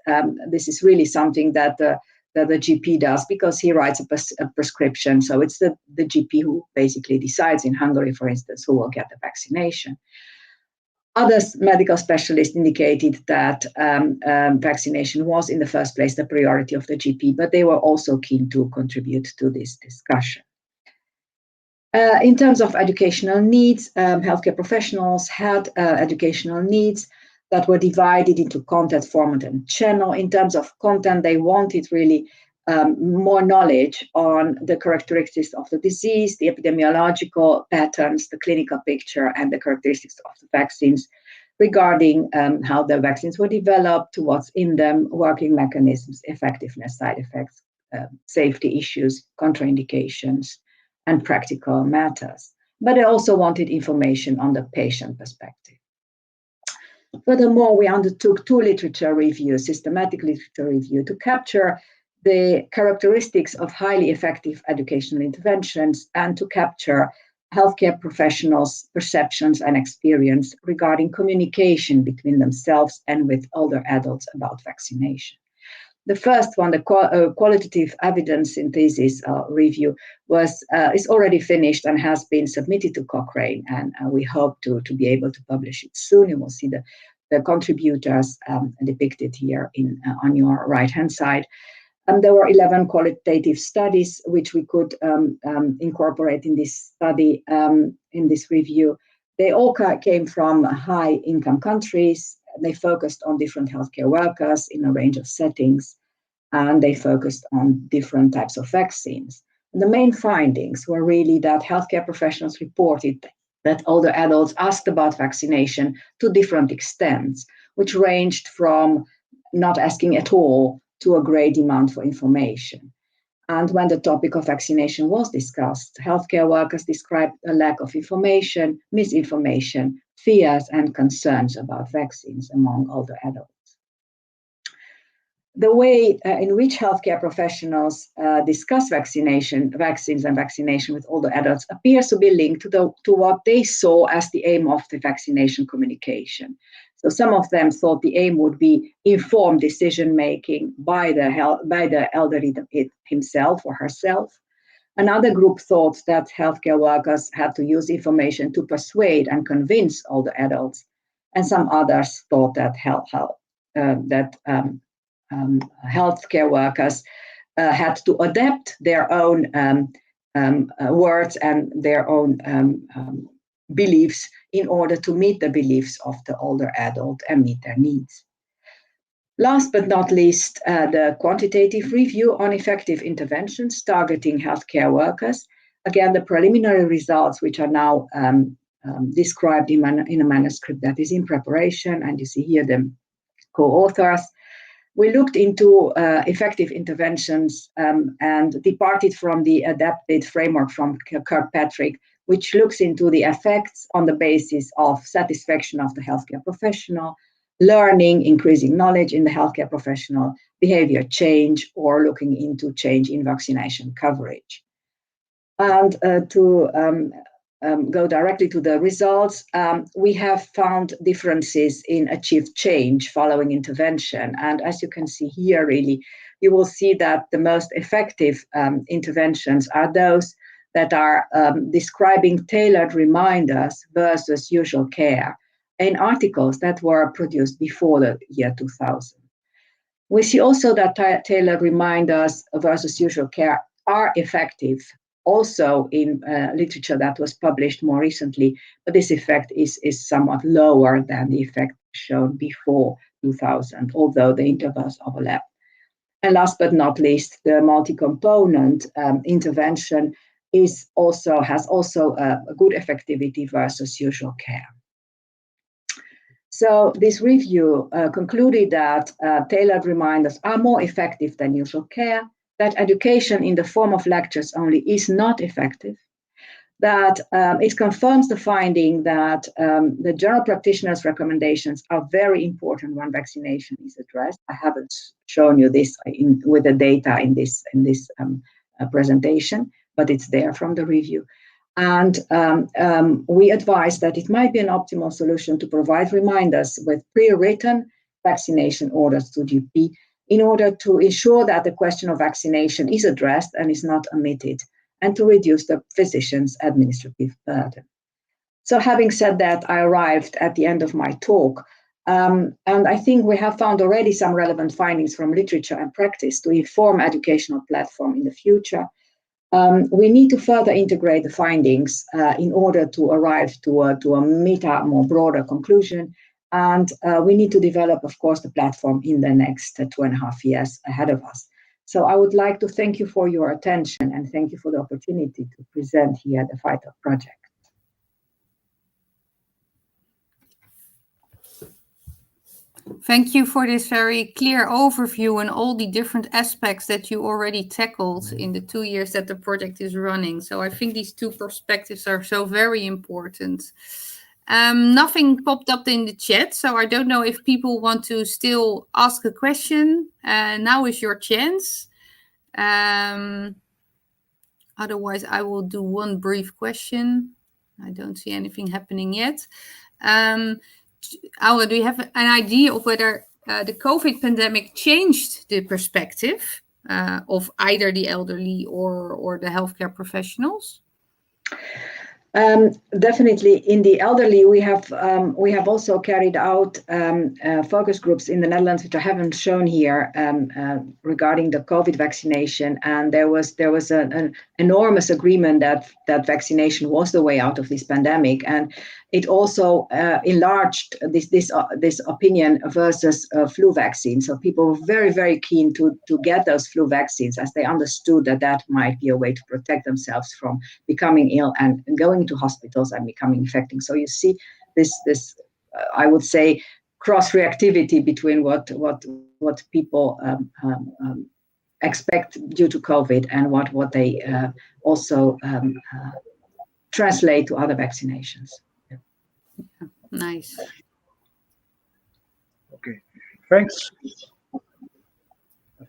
this is really something that the GP does because he writes a prescription. So it's the GP who basically decides in Hungary, for instance, who will get the vaccination. Other medical specialists indicated that vaccination was in the first place the priority of the GP, but they were also keen to contribute to this discussion. In terms of educational needs, healthcare professionals had educational needs that were divided into content, format, and channel. In terms of content, they wanted really more knowledge on the characteristics of the disease, the epidemiological patterns, the clinical picture, and the characteristics of the vaccines regarding how the vaccines were developed, what's in them, working mechanisms, effectiveness, side effects, safety issues, contraindications, and practical matters. But they also wanted information on the patient perspective. Furthermore, we undertook two literature reviews, systematic literature review, to capture the characteristics of highly effective educational interventions and to capture healthcare professionals' perceptions and experience regarding communication between themselves and with older adults about vaccination. The first one, the qualitative evidence synthesis review, is already finished and has been submitted to Cochrane, and we hope to be able to publish it soon. You will see the contributors depicted here on your right-hand side. And there were 11 qualitative studies which we could incorporate in this study, in this review. They all came from high-income countries. They focused on different healthcare workers in a range of settings, and they focused on different types of vaccines. And the main findings were really that healthcare professionals reported that older adults asked about vaccination to different extents, which ranged from not asking at all to a great demand for information. And when the topic of vaccination was discussed, healthcare workers described a lack of information, misinformation, fears, and concerns about vaccines among older adults. The way in which healthcare professionals discuss vaccines and vaccination with older adults appears to be linked to what they saw as the aim of the vaccination communication. So some of them thought the aim would be informed decision-making by the elderly himself or herself. Another group thought that healthcare workers had to use information to persuade and convince older adults. And some others thought that healthcare workers had to adapt their own words and their own beliefs in order to meet the beliefs of the older adult and meet their needs. Last but not least, the quantitative review on effective interventions targeting healthcare workers. Again, the preliminary results, which are now described in a manuscript that is in preparation, and you see here the co-authors. We looked into effective interventions and departed from the adapted framework from Kirkpatrick, which looks into the effects on the basis of satisfaction of the healthcare professional, learning, increasing knowledge in the healthcare professional, behavior change, or looking into change in vaccination coverage. And to go directly to the results, we have found differences in achieved change following intervention. And as you can see here, really, you will see that the most effective interventions are those that are describing tailored reminders versus usual care in articles that were produced before the year 2000. We see also that tailored reminders versus usual care are effective also in literature that was published more recently, but this effect is somewhat lower than the effect shown before 2000, although the intervals overlap. And last but not least, the multi-component intervention has also a good effectivity versus usual care. So this review concluded that tailored reminders are more effective than usual care, that education in the form of lectures only is not effective, that it confirms the finding that the general practitioner's recommendations are very important when vaccination is addressed. I haven't shown you this with the data in this presentation, but it's there from the review. And we advise that it might be an optimal solution to provide reminders with pre-written vaccination orders to GP in order to ensure that the question of vaccination is addressed and is not omitted, and to reduce the physician's administrative burden. So having said that, I arrived at the end of my talk. And I think we have found already some relevant findings from literature and practice to inform educational platform in the future. We need to further integrate the findings in order to arrive to a meta, more broader conclusion. And we need to develop, of course, the platform in the next 2.5 years ahead of us. So I would like to thank you for your attention and thank you for the opportunity to present here the FITO project. Thank you for this very clear overview and all the different aspects that you already tackled in the 2 years that the project is running. So I think these two perspectives are so very important. Nothing popped up in the chat, so I don't know if people want to still ask a question. Now is your chance. Otherwise, I will do one brief question. I don't see anything happening yet. Aura, do you have an idea of whether the COVID pandemic changed the perspective of either the elderly or the healthcare professionals? Definitely, in the elderly, we have also carried out focus groups in the Netherlands, which I haven't shown here, regarding the COVID vaccination, and there was an enormous agreement that vaccination was the way out of this pandemic, and it also enlarged this opinion versus flu vaccine. So people were very, very keen to get those flu vaccines, as they understood that might be a way to protect themselves from becoming ill and going to hospitals and becoming infecting. So you see this I would say, cross-reactivity between what people expect due to COVID and what they also translate to other vaccinations. Nice. Okay, thanks.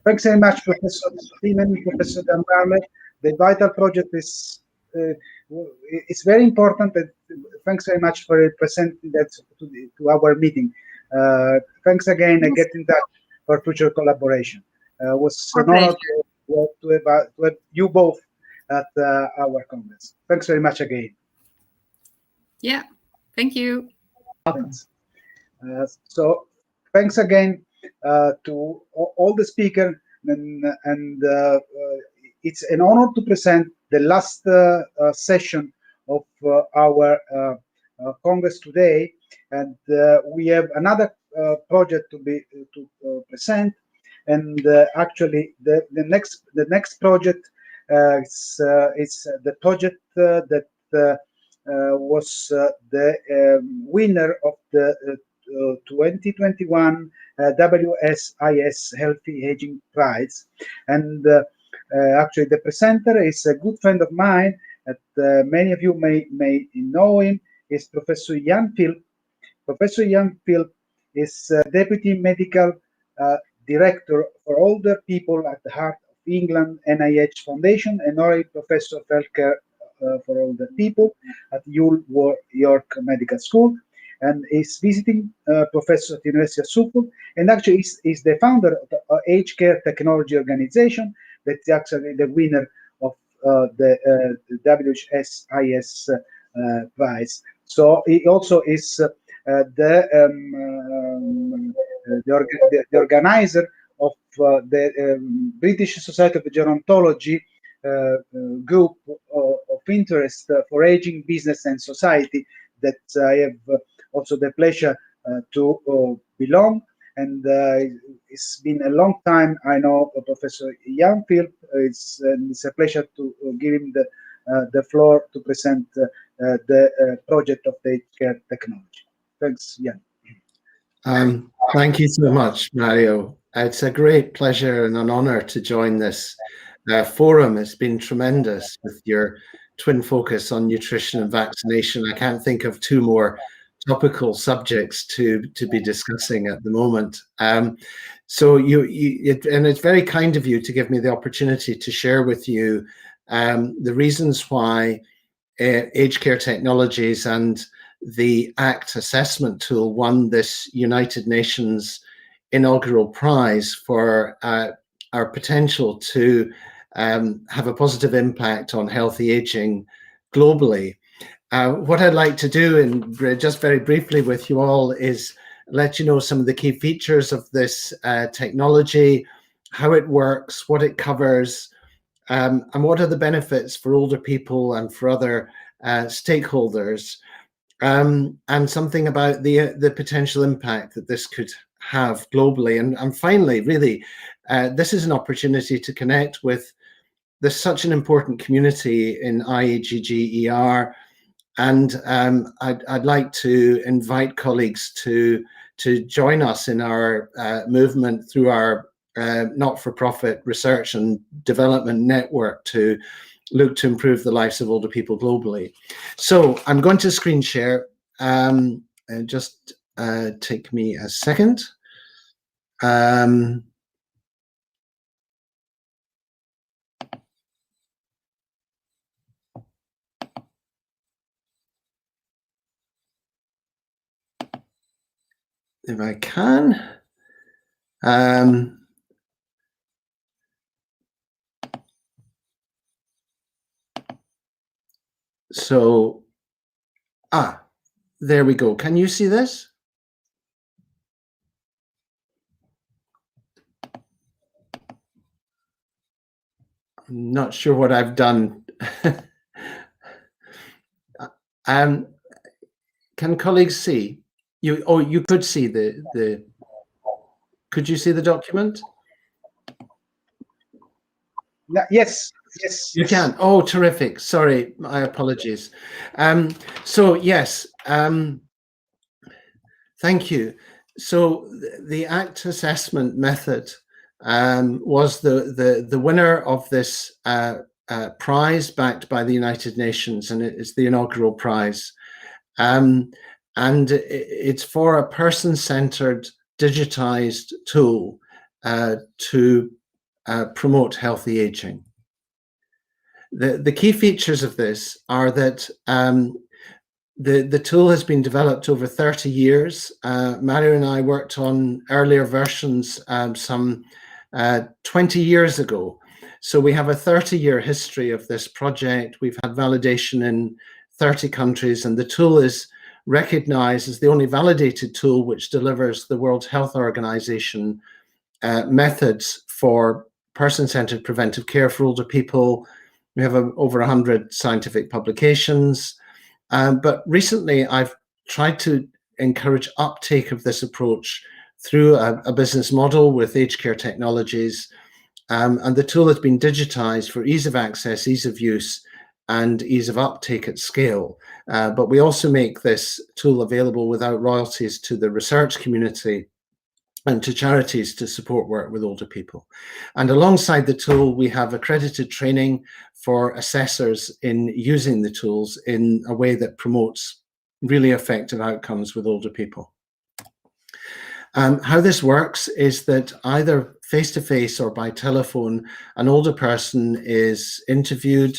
Thanks very much, Professor Steven, Professor Dambarle. The VITAL project is it's very important. And thanks very much for presenting that to our meeting. Thanks again, and get in touch for future collaboration. It was an honor to have you both at our congress. Thanks very much again. Yeah, thank you. Thanks. So thanks again to all the speakers, and it's an honor to present the last session of our congress today, and we have another project to present, and actually the next project is the project that was the winner of the 2021 WSIS Healthy Aging Prize, and actually the presenter is a good friend of mine that many of you may know him. Is Professor Jan Philp. Professor Jan Philp is Deputy Medical Director for Older People at the Heart of England NIH Foundation, and Honorary Professor of Healthcare for Older People at York Medical School, and is visiting professor at the University of Suffolk, and actually is the founder of the Aged Care Technology Organization, that's actually the winner of the WSIS prize. So he also is the organizer of the British Society of Gerontology group of interest for aging, business, and society that I have also the pleasure to belong. And it's been a long time. I know Professor Jan Philp. It's a pleasure to give him the floor to present the project of the aged care technology. Thanks, Jan. Thank you so much, Mario. It's a great pleasure and an honor to join this forum. It's been tremendous with your twin focus on nutrition and vaccination. I can't think of two more topical subjects to be discussing at the moment. So and it's very kind of you to give me the opportunity to share with you the reasons why Aged Care Technologies and the ACT assessment tool won this United Nations inaugural prize for our potential to have a positive impact on healthy aging globally. What I'd like to do, and just very briefly with you all, is let you know some of the key features of this technology, how it works, what it covers, and what are the benefits for older people and for other stakeholders, and something about the potential impact that this could have globally. And finally, really, this is an opportunity to connect with such an important community in IAGG-ER, and I'd like to invite colleagues to join us in our movement through our not-for-profit research and development network to look to improve the lives of older people globally. So I'm going to screen share. Just take me a second. If I can. So, there we go. Can you see this? I'm not sure what I've done. Can colleagues see? You could see the. Could you see the document? Yes. You can. Oh, terrific. Sorry, my apologies. So yes, thank you. So the ACT assessment method was the winner of this prize backed by the United Nations, and it is the inaugural prize. And it's for a person-centered, digitized tool to promote healthy aging. The key features of this are that the tool has been developed over 30 years. Mario and I worked on earlier versions some 20 years ago. So we have a 30-year history of this project. We've had validation in 30 countries, and the tool is recognized as the only validated tool which delivers the World Health Organization methods for person-centered preventive care for older people. We have over 100 scientific publications. But recently, I've tried to encourage uptake of this approach through a business model with Aged Care Technologies. And the tool has been digitized for ease of access, ease of use, and ease of uptake at scale. But we also make this tool available without royalties to the research community and to charities to support work with older people. And alongside the tool, we have accredited training for assessors in using the tools in a way that promotes really effective outcomes with older people. How this works is that either face-to-face or by telephone, an older person is interviewed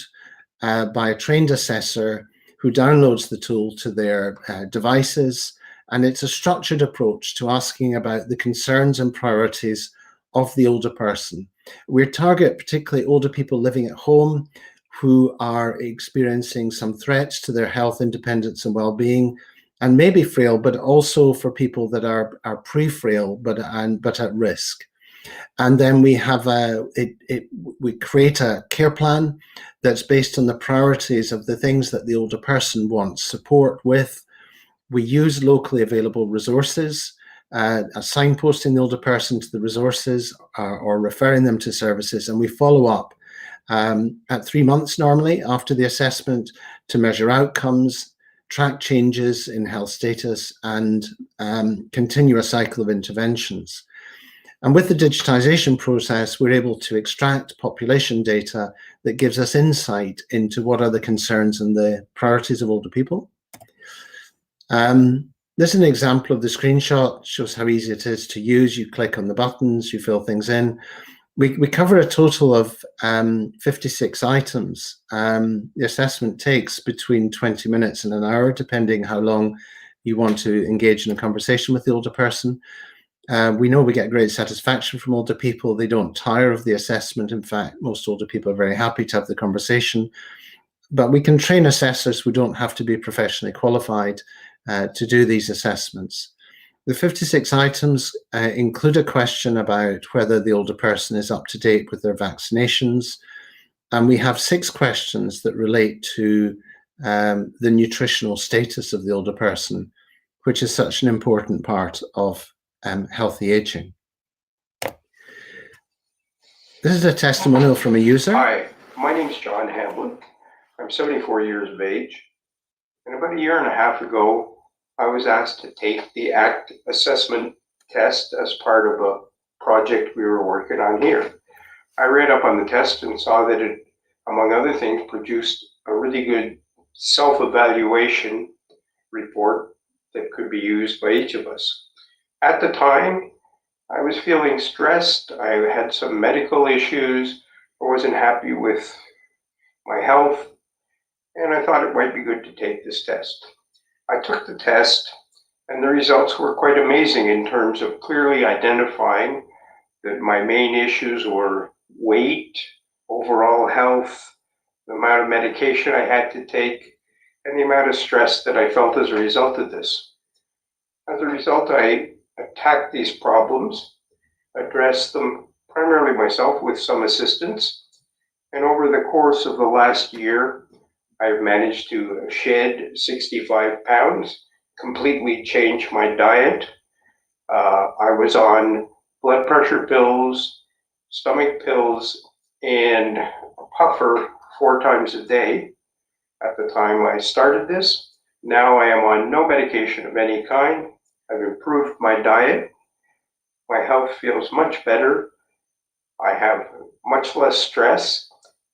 by a trained assessor who downloads the tool to their devices. And it's a structured approach to asking about the concerns and priorities of the older person. We target particularly older people living at home who are experiencing some threats to their health, independence, and well-being, and maybe frail, but also for people that are pre-frail but at risk. And then we have we create a care plan that's based on the priorities of the things that the older person wants support with. We use locally available resources, signposting the older person to the resources or referring them to services, and we follow up at 3 months normally after the assessment to measure outcomes, track changes in health status, and continue a cycle of interventions. And with the digitization process, we're able to extract population data that gives us insight into what are the concerns and the priorities of older people. This is an example of the screenshot, shows how easy it is to use. You click on the buttons, you fill things in. We cover a total of 56 items. The assessment takes between 20 minutes and an hour, depending how long you want to engage in a conversation with the older person. We know we get great satisfaction from older people. They don't tire of the assessment. In fact, most older people are very happy to have the conversation. But we can train assessors who don't have to be professionally qualified to do these assessments. The 56 items include a question about whether the older person is up to date with their vaccinations. And we have 6 questions that relate to the nutritional status of the older person, which is such an important part of healthy aging. This is a testimonial from a user. Hi, my name is John Hamlin. I'm 74 years of age. And about 1.5 years ago, I was asked to take the ACT assessment test as part of a project we were working on here. I read up on the test and saw that it, among other things, produced a really good self-evaluation report that could be used by each of us. At the time, I was feeling stressed. I had some medical issues. I wasn't happy with my health, and I thought it might be good to take this test. I took the test, and the results were quite amazing in terms of clearly identifying that my main issues were weight, overall health, the amount of medication I had to take, and the amount of stress that I felt as a result of this. As a result, I attacked these problems, addressed them primarily myself with some assistance, and over the course of the last year, I've managed to shed 65 pounds, completely change my diet. I was on blood pressure pills, stomach pills, and a puffer 4 times a day at the time I started this. Now I am on no medication of any kind. I've improved my diet. My health feels much better. I have much less stress.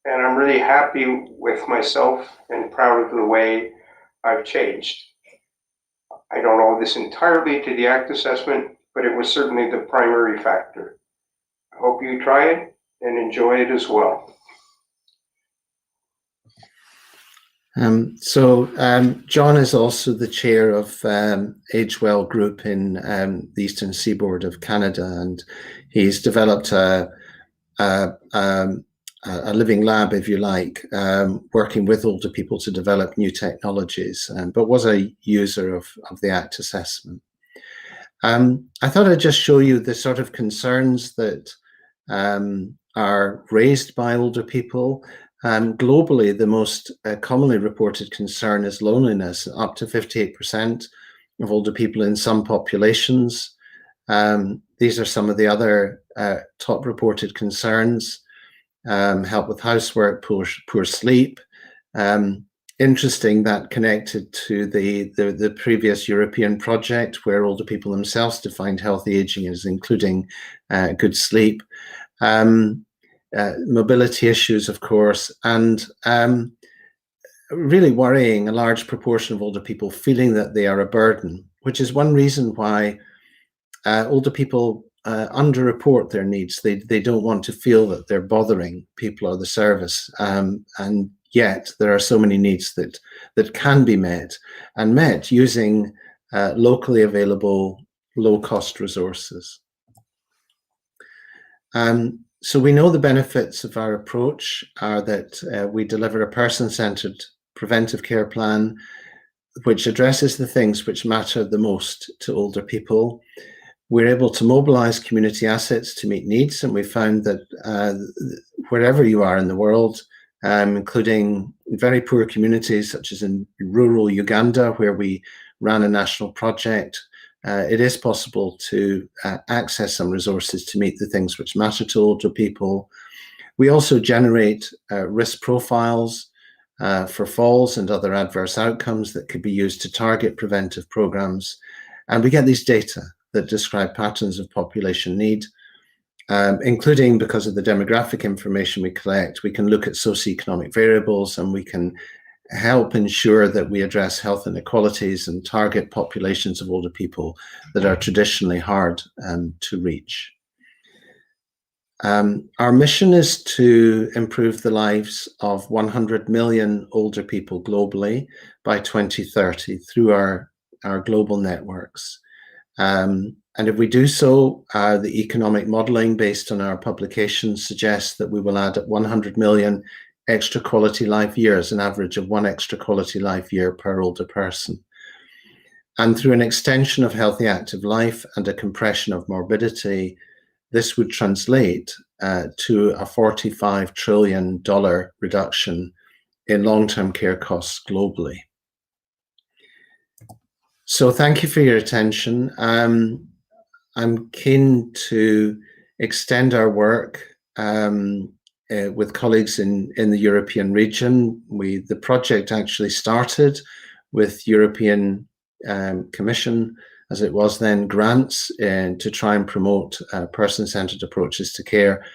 And I'm really happy with myself and proud of the way I've changed. I don't owe this entirely to the ACT assessment, but it was certainly the primary factor. I hope you try it and enjoy it as well. John is also the chair of Age Well Group in the Eastern Seaboard of Canada, and he's developed a living lab, if you like, working with older people to develop new technologies, but was a user of the ACT assessment. I thought I'd just show you the sort of concerns that are raised by older people. Globally, the most commonly reported concern is loneliness. Up to 58% of older people in some populations. These are some of the other top reported concerns. Help with housework, poor sleep. Interesting that connected to the previous European project where older people themselves defined healthy aging as including good sleep. Mobility issues, of course, and really worrying a large proportion of older people feeling that they are a burden, which is one reason why older people underreport their needs. They don't want to feel that they're bothering people or the service, and yet there are so many needs that can be met and met using locally available low-cost resources. So we know the benefits of our approach are that we deliver a person-centered preventive care plan which addresses the things which matter the most to older people. We're able to mobilize community assets to meet needs, and we found that wherever you are in the world, including very poor communities such as in rural Uganda, where we ran a national project, it is possible to access some resources to meet the things which matter to older people. We also generate risk profiles for falls and other adverse outcomes that could be used to target preventive programs. And we get these data that describe patterns of population need, including, because of the demographic information we collect, we can look at socioeconomic variables, and we can help ensure that we address health inequalities and target populations of older people that are traditionally hard to reach. Our mission is to improve the lives of 100 million older people globally by 2030 through our global networks. And if we do so, the economic modeling based on our publications suggests that we will add 100 million extra quality life years, an average of 1 extra quality life year per older person. And through an extension of healthy active life and a compression of morbidity, this would translate to a $45 trillion reduction in long-term care costs globally. So thank you for your attention. I'm keen to extend our work with colleagues in the European region. The project actually started with European Commission, as it was then, grants to try and promote person-centered approaches to care.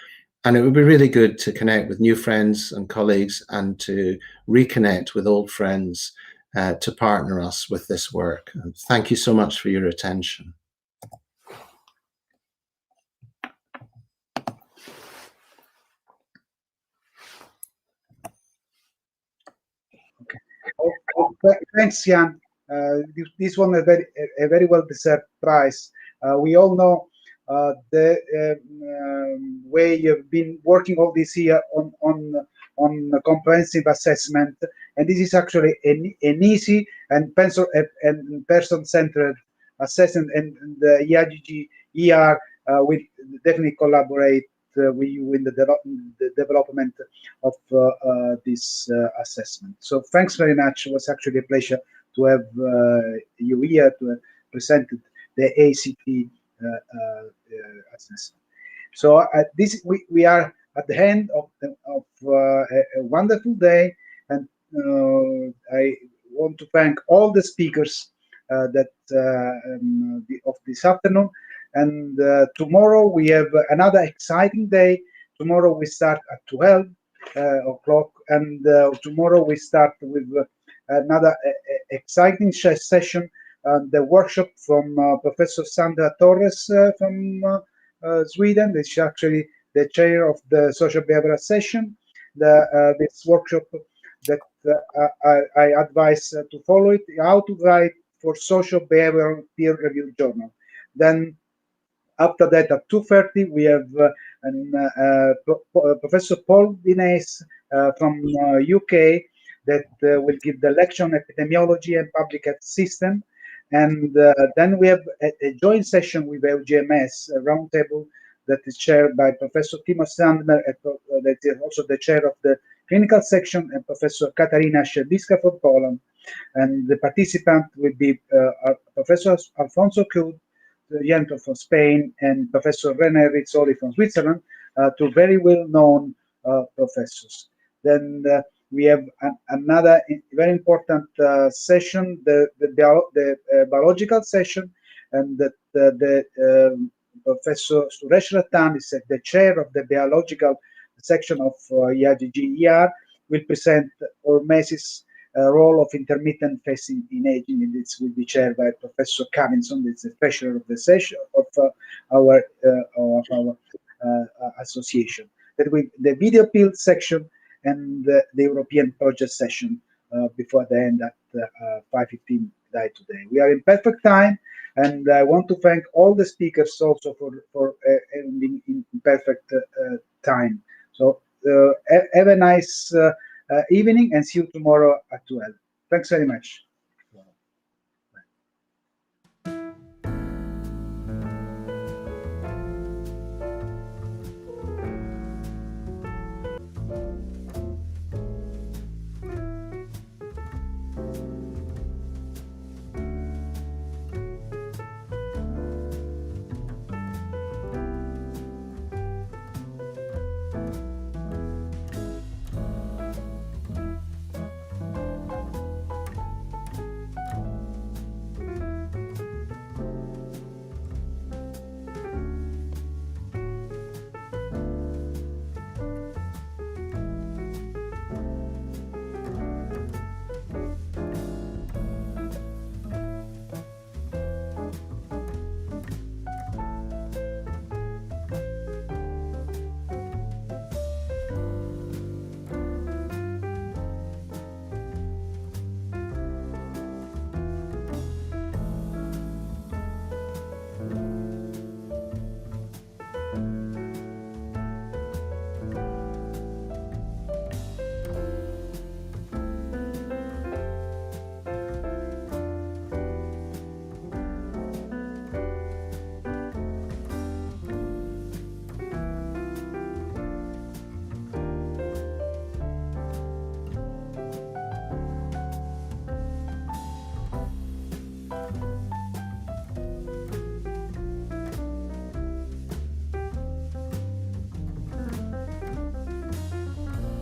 And it would be really good to connect with new friends and colleagues and to reconnect with old friends to partner us with this work. And thank you so much for your attention. Thanks, Jan. This one a very well-deserved prize. We all know the way you've been working all this year on comprehensive assessment, and this is actually an easy and person-centered assessment, and the IAGG-ER will definitely collaborate with you in the development of this assessment. So thanks very much. It was actually a pleasure to have you here to present the ACT assessment. So we are at the end of a wonderful day, and I want to thank all the speakers of this afternoon. And tomorrow we have another exciting day. Tomorrow we start at 12 o'clock, and tomorrow we start with another exciting session, the workshop from Professor Sandra Torres from Sweden. She's actually the chair of the social behavioral session. This workshop that I advise to follow it, how to write for social behavioral peer-reviewed journal. Then after that, at 2:30, we have Professor Paul Dines from UK that will give the lecture on epidemiology and public health system. And then we have a joint session with LGMS, a roundtable that is chaired by Professor Timo Sandmer, that is also the chair of the clinical section, and Professor Katarina Szczerbiska from Poland. And the participant will be Professor Alfonso Cud, Yento from Spain, and Professor René Rizzoli from Switzerland, two very well-known professors. Then we have another very important session, the biological session, and the Professor Suresh Ratan is the chair of the biological section of IAGG-ER, will present Hormesis role of intermittent fasting in aging, and this will be chaired by Professor Cavinson. It's the treasurer of the session of our association. That will the video build section and the European project session before the end at 5:15 today. We are in perfect time, and I want to thank all the speakers also for ending in perfect time. So have a nice evening, and see you tomorrow at 12. Thanks very much.